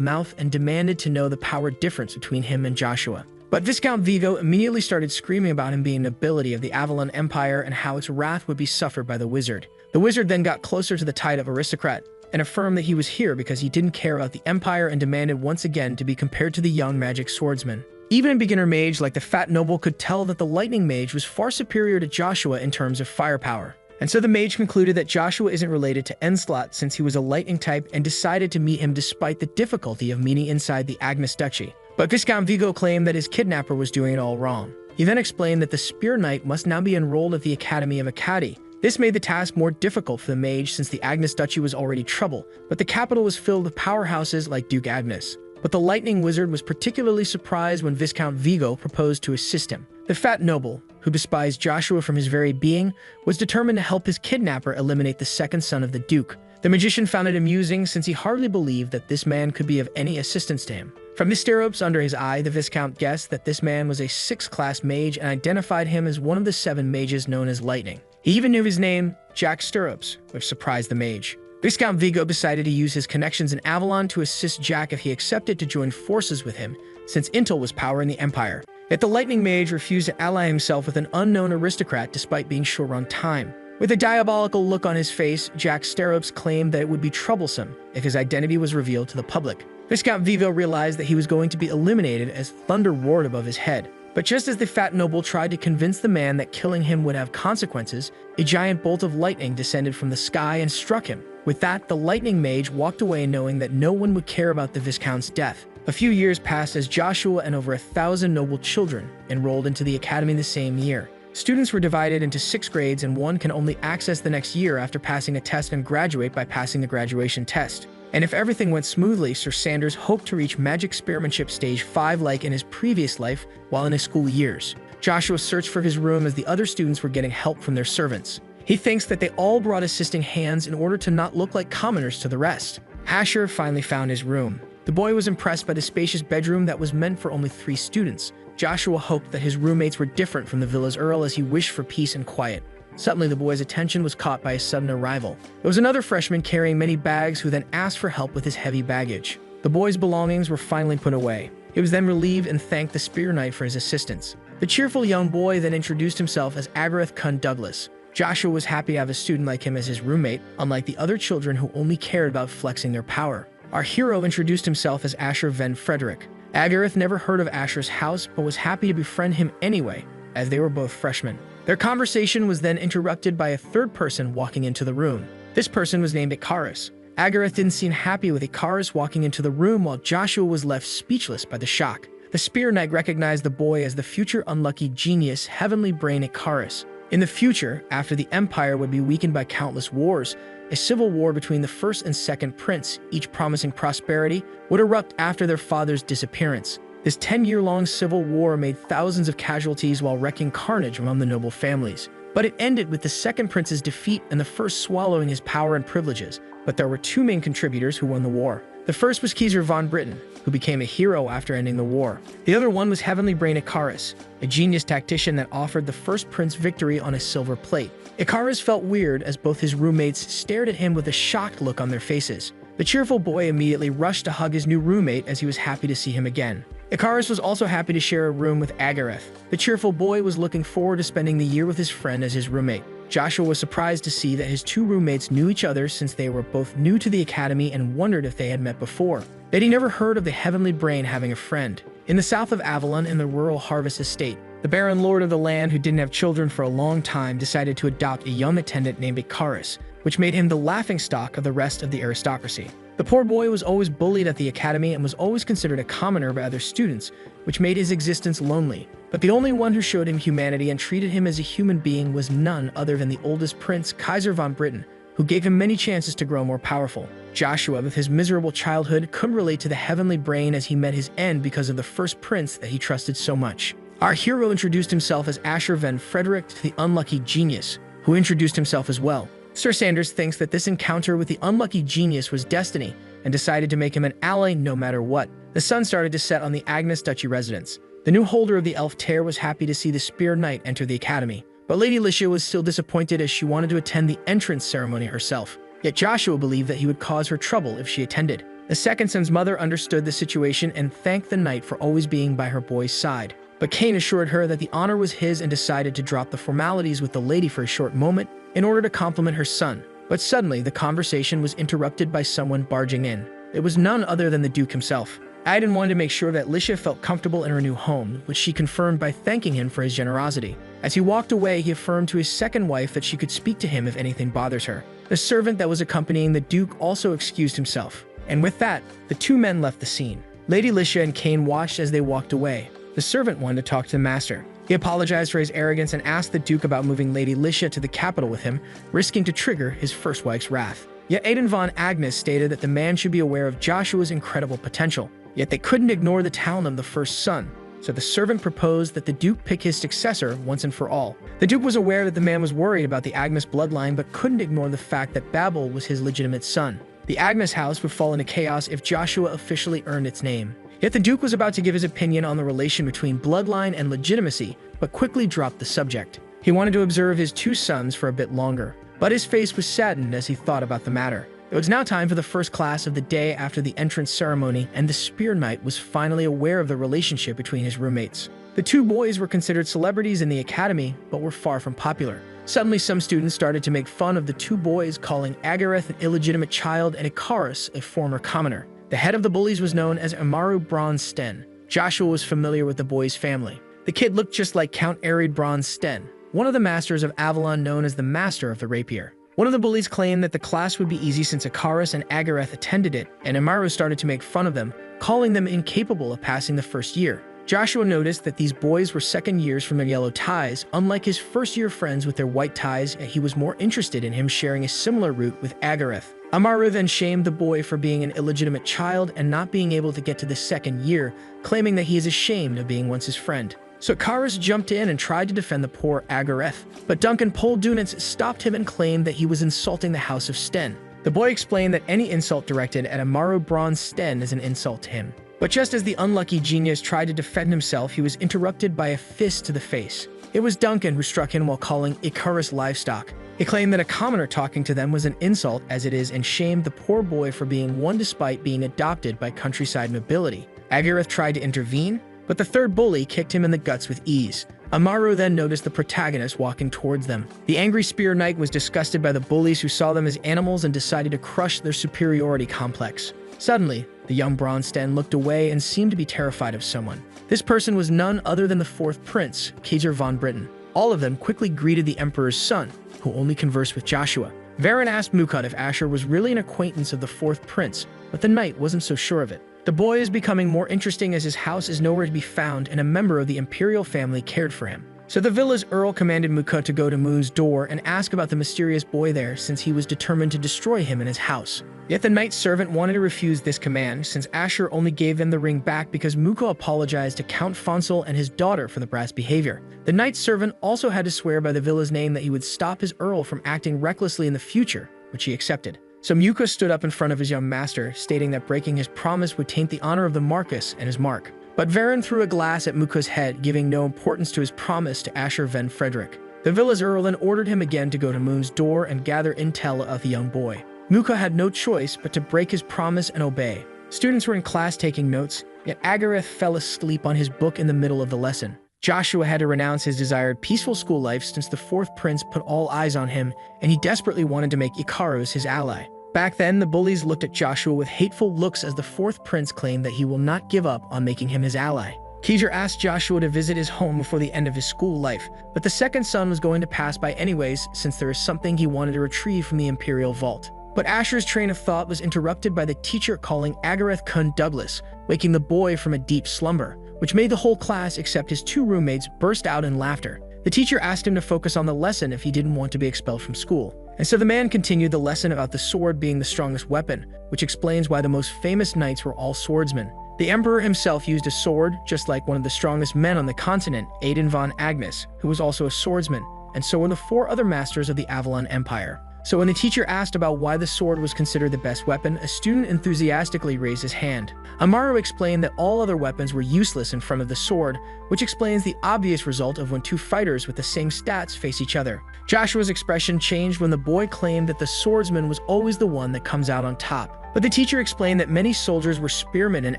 mouth and demanded to know the power difference between him and Joshua. But Viscount Vigo immediately started screaming about him being an ability of the Avalon Empire and how its wrath would be suffered by the wizard. The wizard then got closer to the tide of aristocrat and affirmed that he was here because he didn't care about the empire, and demanded once again to be compared to the young magic swordsman. Even a beginner mage like the fat noble could tell that the lightning mage was far superior to Joshua in terms of firepower. And so the mage concluded that Joshua isn't related to Enslot, since he was a lightning type, and decided to meet him despite the difficulty of meeting inside the Agnes Duchy. But Viscount Vigo claimed that his kidnapper was doing it all wrong. He then explained that the Spear Knight must now be enrolled at the Academy of Acadi. This made the task more difficult for the mage, since the Agnes Duchy was already trouble, but the capital was filled with powerhouses like Duke Agnes. But the lightning wizard was particularly surprised when Viscount Vigo proposed to assist him. The fat noble, who despised Joshua from his very being, was determined to help his kidnapper eliminate the second son of the Duke. The magician found it amusing, since he hardly believed that this man could be of any assistance to him. From the stirrups under his eye, the Viscount guessed that this man was a 6th-class mage and identified him as one of the 7 mages known as Lightning. He even knew his name, Jack Stirrups, which surprised the mage. Viscount Vigo decided to use his connections in Avalon to assist Jack if he accepted to join forces with him, since Intel was power in the Empire. Yet the Lightning Mage refused to ally himself with an unknown aristocrat despite being short on time. With a diabolical look on his face, Jack Sterops claimed that it would be troublesome if his identity was revealed to the public. Viscount Vivo realized that he was going to be eliminated as thunder roared above his head. But just as the fat noble tried to convince the man that killing him would have consequences, a giant bolt of lightning descended from the sky and struck him. With that, the lightning mage walked away knowing that no one would care about the Viscount's death. A few years passed as Joshua and over 1,000 noble children enrolled into the academy the same year. Students were divided into 6 grades, and one can only access the next year after passing a test and graduate by passing the graduation test. And if everything went smoothly, Sir Sanders hoped to reach magic spearmanship stage 5 like in his previous life while in his school years. Joshua searched for his room as the other students were getting help from their servants. He thinks that they all brought assisting hands in order to not look like commoners to the rest. Asher finally found his room. The boy was impressed by the spacious bedroom that was meant for only 3 students. Joshua hoped that his roommates were different from the villa's earl as he wished for peace and quiet. Suddenly, the boy's attention was caught by a sudden arrival. It was another freshman carrying many bags who then asked for help with his heavy baggage. The boy's belongings were finally put away. He was then relieved and thanked the Spear Knight for his assistance. The cheerful young boy then introduced himself as Agareth Kun Douglas. Joshua was happy to have a student like him as his roommate, unlike the other children who only cared about flexing their power. Our hero introduced himself as Asher Van Frederick. Agareth never heard of Asher's house, but was happy to befriend him anyway, as they were both freshmen. Their conversation was then interrupted by a third person walking into the room. This person was named Icarus. Agareth didn't seem happy with Icarus walking into the room, while Joshua was left speechless by the shock. The Spear Knight recognized the boy as the future unlucky genius Heavenly Brain Icarus. In the future, after the Empire would be weakened by countless wars, a civil war between the first and second prince, each promising prosperity, would erupt after their father's disappearance. This 10-year-long civil war made thousands of casualties while wreaking carnage among the noble families. But it ended with the second prince's defeat and the first swallowing his power and privileges. But there were 2 main contributors who won the war. The first was Kaiser von Britain, who became a hero after ending the war. The other one was Heavenly Brain Icarus, a genius tactician that offered the first prince victory on a silver plate. Icarus felt weird as both his roommates stared at him with a shocked look on their faces. The cheerful boy immediately rushed to hug his new roommate as he was happy to see him again. Icarus was also happy to share a room with Agareth. The cheerful boy was looking forward to spending the year with his friend as his roommate. Joshua was surprised to see that his 2 roommates knew each other since they were both new to the academy and wondered if they had met before. That he never heard of the Heavenly Brain having a friend. In the south of Avalon, in the rural harvest estate, the Baron Lord of the land, who didn't have children for a long time, decided to adopt a young attendant named Icarus, which made him the laughingstock of the rest of the aristocracy. The poor boy was always bullied at the academy and was always considered a commoner by other students, which made his existence lonely. But the only one who showed him humanity and treated him as a human being was none other than the oldest prince, Kaiser von Britain, who gave him many chances to grow more powerful. Joshua, with his miserable childhood, couldn't relate to the Heavenly Brain as he met his end because of the first prince that he trusted so much. Our hero introduced himself as Asher Van Frederick to the unlucky genius, who introduced himself as well. Sir Sanders thinks that this encounter with the unlucky genius was destiny and decided to make him an ally no matter what. The sun started to set on the Agnes Duchy residence. The new holder of the Elf Tear was happy to see the Spear Knight enter the academy, but Lady Licia was still disappointed as she wanted to attend the entrance ceremony herself. Yet Joshua believed that he would cause her trouble if she attended. The second son's mother understood the situation and thanked the knight for always being by her boy's side. But Cain assured her that the honor was his and decided to drop the formalities with the lady for a short moment in order to compliment her son. But suddenly, the conversation was interrupted by someone barging in. It was none other than the Duke himself. Aiden wanted to make sure that Licia felt comfortable in her new home, which she confirmed by thanking him for his generosity. As he walked away, he affirmed to his second wife that she could speak to him if anything bothers her. The servant that was accompanying the Duke also excused himself. And with that, the 2 men left the scene. Lady Licia and Cain watched as they walked away. The servant wanted to talk to the master. He apologized for his arrogance and asked the Duke about moving Lady Licia to the capital with him, risking to trigger his first wife's wrath. Yet Aiden von Agnes stated that the man should be aware of Joshua's incredible potential. Yet they couldn't ignore the talent of the first son, so the servant proposed that the Duke pick his successor once and for all. The Duke was aware that the man was worried about the Agnes bloodline, but couldn't ignore the fact that Babel was his legitimate son. The Agnes house would fall into chaos if Joshua officially earned its name. Yet the Duke was about to give his opinion on the relation between bloodline and legitimacy, but quickly dropped the subject. He wanted to observe his 2 sons for a bit longer, but his face was saddened as he thought about the matter. It was now time for the first class of the day after the entrance ceremony, and the Spear Knight was finally aware of the relationship between his roommates. The two boys were considered celebrities in the academy, but were far from popular. Suddenly, some students started to make fun of the two boys, calling Agareth an illegitimate child and Icarus a former commoner. The head of the bullies was known as Amaru Bronze Sten. Joshua was familiar with the boy's family. The kid looked just like Count Arid Bronze Sten, one of the masters of Avalon known as the Master of the Rapier. One of the bullies claimed that the class would be easy since Icarus and Agareth attended it, and Amaru started to make fun of them, calling them incapable of passing the first year. Joshua noticed that these boys were second years from their yellow ties. Unlike his first-year friends with their white ties, he was more interested in him sharing a similar route with Agareth. Amaru then shamed the boy for being an illegitimate child and not being able to get to the second year, claiming that he is ashamed of being once his friend. So Icarus jumped in and tried to defend the poor Agareth, but Duncan Poldunitz stopped him and claimed that he was insulting the House of Sten. The boy explained that any insult directed at Amaru Bronze Sten is an insult to him. But just as the unlucky genius tried to defend himself, he was interrupted by a fist to the face. It was Duncan who struck him while calling Icarus livestock. He claimed that a commoner talking to them was an insult as it is and shamed the poor boy for being one despite being adopted by countryside nobility. Agareth tried to intervene, but the third bully kicked him in the guts with ease. Amaru then noticed the protagonist walking towards them. The angry Spear Knight was disgusted by the bullies who saw them as animals and decided to crush their superiority complex. Suddenly, the young Bronze Sten looked away and seemed to be terrified of someone. This person was none other than the fourth prince, Kaiser von Britain. All of them quickly greeted the Emperor's son, who only conversed with Joshua. Varen asked Mukad if Asher was really an acquaintance of the fourth prince, but the knight wasn't so sure of it. The boy is becoming more interesting as his house is nowhere to be found and a member of the imperial family cared for him. So the villa's earl commanded Mukad to go to Moon's door and ask about the mysterious boy there since he was determined to destroy him and his house. Yet the knight's servant wanted to refuse this command since Asher only gave them the ring back because Mukad apologized to Count Fonsel and his daughter for the brass behavior. The knight's servant also had to swear by the villa's name that he would stop his earl from acting recklessly in the future, which he accepted. So Mukad stood up in front of his young master, stating that breaking his promise would taint the honor of the Marcus and his mark. But Varen threw a glass at Mukad's head, giving no importance to his promise to Asher Van Frederick. The villa's earl then ordered him again to go to Moon's door and gather intel of the young boy. Mukad had no choice but to break his promise and obey. Students were in class taking notes, yet Agareth fell asleep on his book in the middle of the lesson. Joshua had to renounce his desired peaceful school life since the fourth prince put all eyes on him, and he desperately wanted to make Icarus his ally. Back then, the bullies looked at Joshua with hateful looks as the fourth prince claimed that he will not give up on making him his ally. Kaiser asked Joshua to visit his home before the end of his school life, but the second son was going to pass by anyways since there is something he wanted to retrieve from the Imperial Vault. But Asher's train of thought was interrupted by the teacher calling Agareth Kun Douglas, waking the boy from a deep slumber, which made the whole class except his two roommates burst out in laughter. The teacher asked him to focus on the lesson if he didn't want to be expelled from school. And so the man continued the lesson about the sword being the strongest weapon, which explains why the most famous knights were all swordsmen. The emperor himself used a sword, just like one of the strongest men on the continent, Aiden von Agnes, who was also a swordsman, and so were the four other masters of the Avalon Empire. So when the teacher asked about why the sword was considered the best weapon, a student enthusiastically raised his hand. Amaru explained that all other weapons were useless in front of the sword, which explains the obvious result of when two fighters with the same stats face each other. Joshua's expression changed when the boy claimed that the swordsman was always the one that comes out on top. But the teacher explained that many soldiers were spearmen and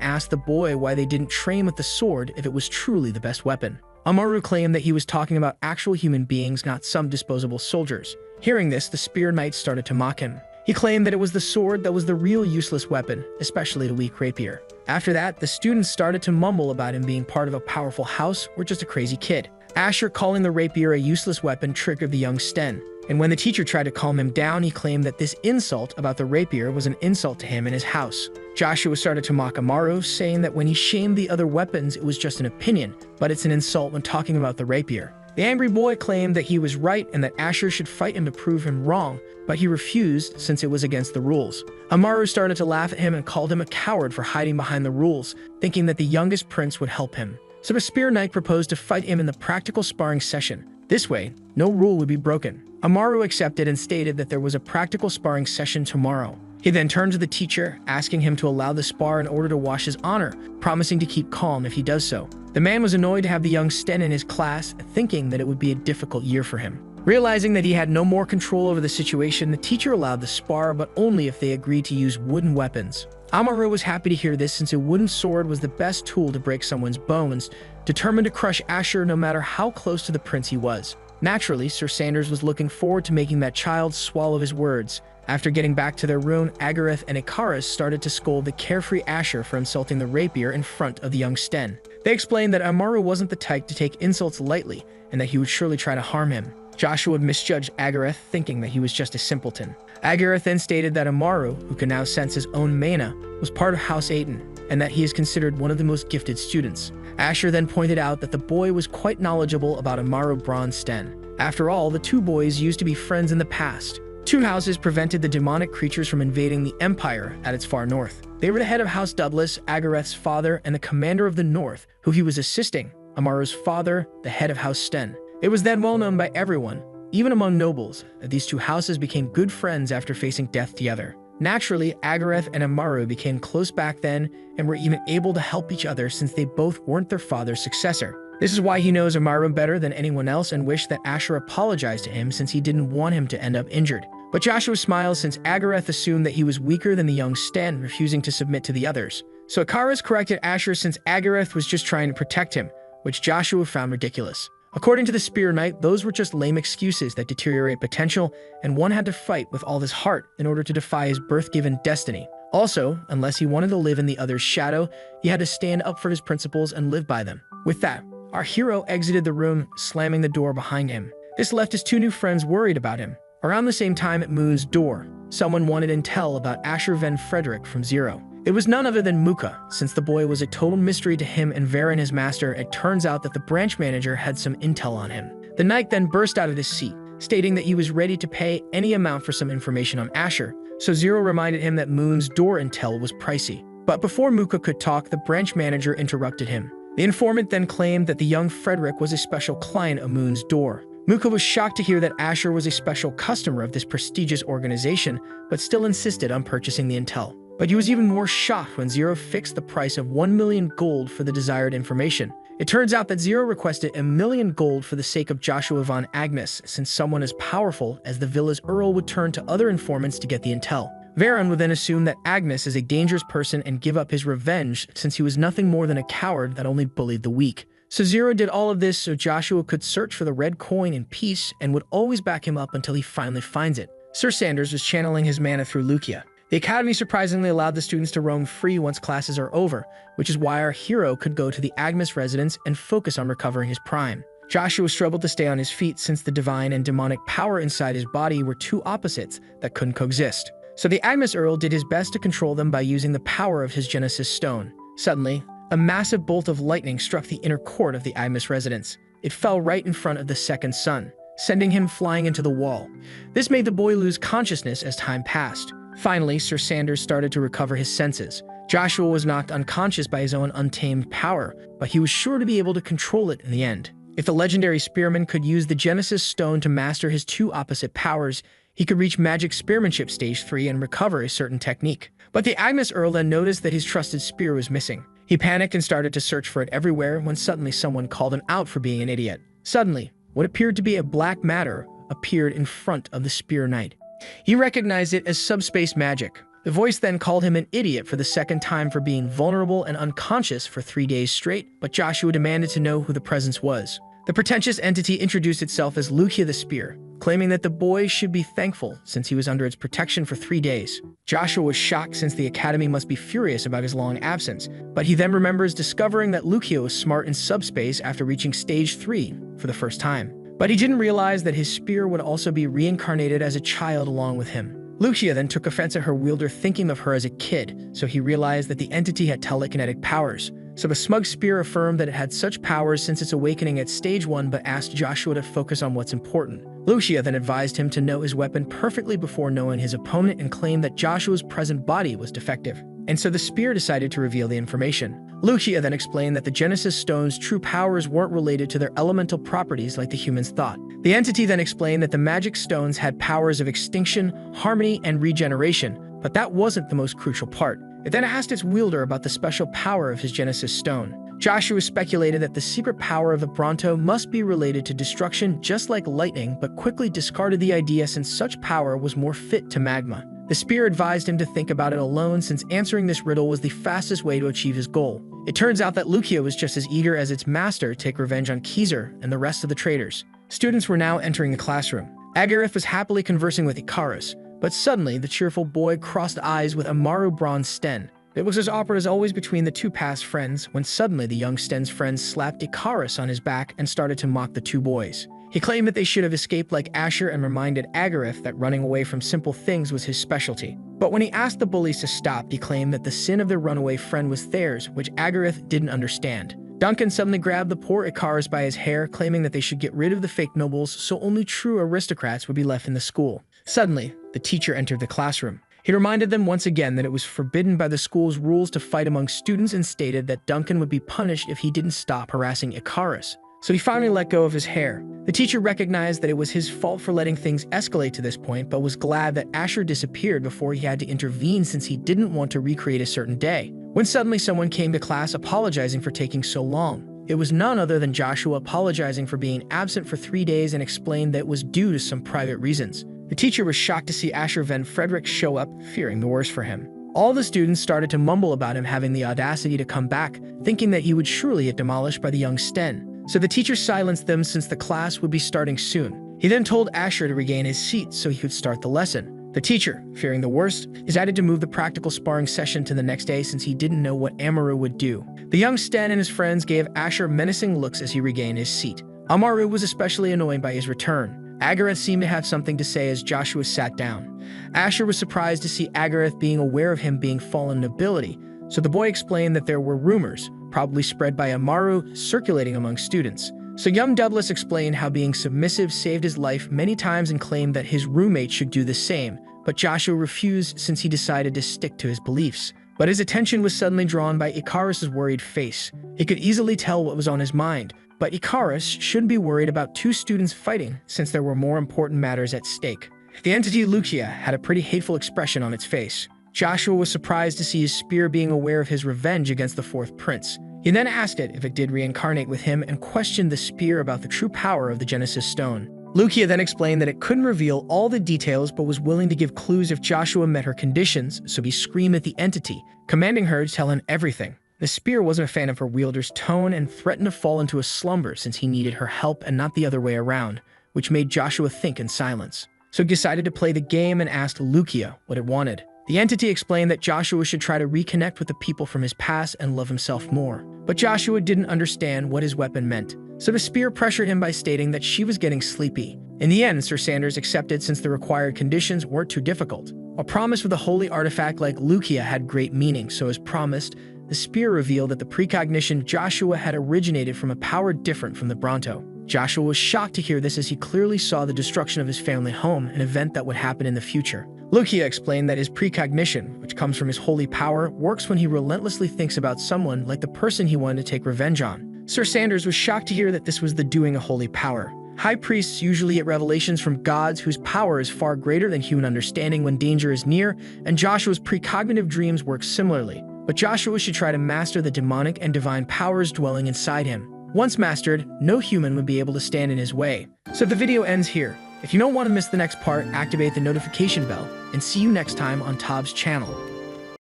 asked the boy why they didn't train with the sword if it was truly the best weapon. Amaru claimed that he was talking about actual human beings, not some disposable soldiers. Hearing this, the Spear Knight started to mock him. He claimed that it was the sword that was the real useless weapon, especially the weak rapier. After that, the students started to mumble about him being part of a powerful house or just a crazy kid. Asher calling the rapier a useless weapon triggered the young Sten, and when the teacher tried to calm him down, he claimed that this insult about the rapier was an insult to him and his house. Joshua started to mock Amaru, saying that when he shamed the other weapons, it was just an opinion, but it's an insult when talking about the rapier. The angry boy claimed that he was right and that Asher should fight him to prove him wrong, but he refused since it was against the rules. Amaru started to laugh at him and called him a coward for hiding behind the rules, thinking that the youngest prince would help him. So the Spear Knight proposed to fight him in the practical sparring session. This way, no rule would be broken. Amaru accepted and stated that there was a practical sparring session tomorrow. He then turned to the teacher, asking him to allow the spar in order to wash his honor, promising to keep calm if he does so. The man was annoyed to have the young Sten in his class, thinking that it would be a difficult year for him. Realizing that he had no more control over the situation, the teacher allowed the spar, but only if they agreed to use wooden weapons. Amaru was happy to hear this since a wooden sword was the best tool to break someone's bones, determined to crush Asher no matter how close to the prince he was. Naturally, Sir Sanders was looking forward to making that child swallow his words. After getting back to their room, Agareth and Ikaris started to scold the carefree Asher for insulting the rapier in front of the young Sten. They explained that Amaru wasn't the type to take insults lightly, and that he would surely try to harm him. Joshua misjudged Agareth, thinking that he was just a simpleton. Agareth then stated that Amaru, who could now sense his own mana, was part of House Aten, and that he is considered one of the most gifted students. Asher then pointed out that the boy was quite knowledgeable about Amaru Bronze Sten. After all, the two boys used to be friends in the past. Two houses prevented the demonic creatures from invading the Empire at its far north. They were the head of House Douglas, Agareth's father, and the commander of the North, who he was assisting, Amaru's father, the head of House Sten. It was then well known by everyone, even among nobles, that these two houses became good friends after facing death together. Naturally, Agareth and Amaru became close back then and were even able to help each other since they both weren't their father's successor. This is why he knows Amaru better than anyone else and wished that Asher apologized to him since he didn't want him to end up injured. But Joshua smiled since Agareth assumed that he was weaker than the young Sten, refusing to submit to the others. So Ikaris corrected Asher since Agareth was just trying to protect him, which Joshua found ridiculous. According to the Spear Knight, those were just lame excuses that deteriorate potential, and one had to fight with all his heart in order to defy his birth-given destiny. Also, unless he wanted to live in the other's shadow, he had to stand up for his principles and live by them. With that, our hero exited the room, slamming the door behind him. This left his two new friends worried about him. Around the same time at Moon's door, someone wanted intel about Asher Van Frederick from Zero. It was none other than Muka. Since the boy was a total mystery to him and Varen his master, it turns out that the branch manager had some intel on him. The knight then burst out of his seat, stating that he was ready to pay any amount for some information on Asher, so Zero reminded him that Moon's door intel was pricey. But before Muka could talk, the branch manager interrupted him. The informant then claimed that the young Frederick was a special client of Moon's door. Muka was shocked to hear that Asher was a special customer of this prestigious organization, but still insisted on purchasing the intel. But he was even more shocked when Zero fixed the price of 1 million gold for the desired information. It turns out that Zero requested 1 million gold for the sake of Joshua von Agnes, since someone as powerful as the villa's Earl would turn to other informants to get the intel. Varen would then assume that Agnes is a dangerous person and give up his revenge, since he was nothing more than a coward that only bullied the weak. So Zero did all of this so Joshua could search for the red coin in peace and would always back him up until he finally finds it. Sir Sanders was channeling his mana through Lucia. The Academy surprisingly allowed the students to roam free once classes are over, which is why our hero could go to the Agnes residence and focus on recovering his prime. Joshua struggled to stay on his feet since the divine and demonic power inside his body were two opposites that couldn't coexist. So the Agnes Earl did his best to control them by using the power of his Genesis Stone. Suddenly, a massive bolt of lightning struck the inner court of the Agnes residence. It fell right in front of the second son, sending him flying into the wall. This made the boy lose consciousness as time passed. Finally, Sir Sanders started to recover his senses. Joshua was knocked unconscious by his own untamed power, but he was sure to be able to control it in the end. If the legendary spearman could use the Genesis Stone to master his two opposite powers, he could reach Magic Spearmanship Stage 3 and recover a certain technique. But the Agnes Earl then noticed that his trusted spear was missing. He panicked and started to search for it everywhere when suddenly someone called him out for being an idiot. Suddenly, what appeared to be a black matter appeared in front of the Spear Knight. He recognized it as subspace magic. The voice then called him an idiot for the second time for being vulnerable and unconscious for 3 days straight, but Joshua demanded to know who the presence was. The pretentious entity introduced itself as Lucia the Spear, claiming that the boy should be thankful since he was under its protection for 3 days. Joshua was shocked since the Academy must be furious about his long absence, but he then remembers discovering that Lucia was smart in subspace after reaching Stage 3 for the first time. But he didn't realize that his spear would also be reincarnated as a child along with him. Lucia then took offense at her wielder thinking of her as a kid, so he realized that the entity had telekinetic powers. So the smug spear affirmed that it had such powers since its awakening at Stage 1 but asked Joshua to focus on what's important. Lucia then advised him to know his weapon perfectly before knowing his opponent and claimed that Joshua's present body was defective. And so the spear decided to reveal the information. Lucia then explained that the Genesis Stone's true powers weren't related to their elemental properties like the humans thought. The entity then explained that the magic stones had powers of extinction, harmony, and regeneration, but that wasn't the most crucial part. It then asked its wielder about the special power of his Genesis Stone. Joshua speculated that the secret power of the Bronto must be related to destruction just like lightning, but quickly discarded the idea since such power was more fit to magma. The spear advised him to think about it alone since answering this riddle was the fastest way to achieve his goal. It turns out that Lukia was just as eager as its master to take revenge on Kizer and the rest of the traitors. Students were now entering the classroom. Agarith was happily conversing with Ikaris, but suddenly the cheerful boy crossed eyes with Amaru Bronze Sten. It was as awkward as always between the two past friends when suddenly the young Sten's friends slapped Ikaris on his back and started to mock the two boys. He claimed that they should have escaped like Asher and reminded Agarith that running away from simple things was his specialty. But when he asked the bullies to stop, he claimed that the sin of their runaway friend was theirs, which Agarith didn't understand. Duncan suddenly grabbed the poor Ikaris by his hair, claiming that they should get rid of the fake nobles so only true aristocrats would be left in the school. Suddenly, the teacher entered the classroom. He reminded them once again that it was forbidden by the school's rules to fight among students and stated that Duncan would be punished if he didn't stop harassing Ikaris. So he finally let go of his hair. The teacher recognized that it was his fault for letting things escalate to this point, but was glad that Asher disappeared before he had to intervene since he didn't want to recreate a certain day. When suddenly someone came to class apologizing for taking so long. It was none other than Joshua apologizing for being absent for 3 days and explained that it was due to some private reasons. The teacher was shocked to see Asher Van Frederick show up, fearing the worst for him. All the students started to mumble about him having the audacity to come back, thinking that he would surely get demolished by the young Sten. So the teacher silenced them since the class would be starting soon. He then told Asher to regain his seat so he could start the lesson. The teacher, fearing the worst, decided to move the practical sparring session to the next day since he didn't know what Amaru would do. The young Sten and his friends gave Asher menacing looks as he regained his seat. Amaru was especially annoyed by his return. Agarith seemed to have something to say as Joshua sat down. Asher was surprised to see Agarith being aware of him being fallen nobility, so the boy explained that there were rumors, probably spread by Amaru, circulating among students. So young Douglas explained how being submissive saved his life many times and claimed that his roommate should do the same, but Joshua refused since he decided to stick to his beliefs. But his attention was suddenly drawn by Ikaris' worried face. He could easily tell what was on his mind, but Ikaris shouldn't be worried about two students fighting since there were more important matters at stake. The entity Lukia had a pretty hateful expression on its face. Joshua was surprised to see his spear being aware of his revenge against the fourth prince. He then asked it if it did reincarnate with him and questioned the spear about the true power of the Genesis Stone. Lukia then explained that it couldn't reveal all the details but was willing to give clues if Joshua met her conditions, so he screamed at the entity, commanding her to tell him everything. The spear wasn't a fan of her wielder's tone and threatened to fall into a slumber since he needed her help and not the other way around, which made Joshua think in silence. So he decided to play the game and asked Lukia what it wanted. The entity explained that Joshua should try to reconnect with the people from his past and love himself more. But Joshua didn't understand what his weapon meant, so the spear pressured him by stating that she was getting sleepy. In the end, Sir Sanders accepted since the required conditions weren't too difficult. A promise with a holy artifact like Lukia had great meaning, so as promised, the spear revealed that the precognition Joshua had originated from a power different from the Bronto. Joshua was shocked to hear this as he clearly saw the destruction of his family home, an event that would happen in the future. Lukia explained that his precognition, which comes from his holy power, works when he relentlessly thinks about someone like the person he wanted to take revenge on. Sir Sanders was shocked to hear that this was the doing of holy power. High priests usually get revelations from gods whose power is far greater than human understanding when danger is near, and Joshua's precognitive dreams work similarly. But Joshua should try to master the demonic and divine powers dwelling inside him. Once mastered, no human would be able to stand in his way. So the video ends here. If you don't want to miss the next part, activate the notification bell, and see you next time on Tob's channel.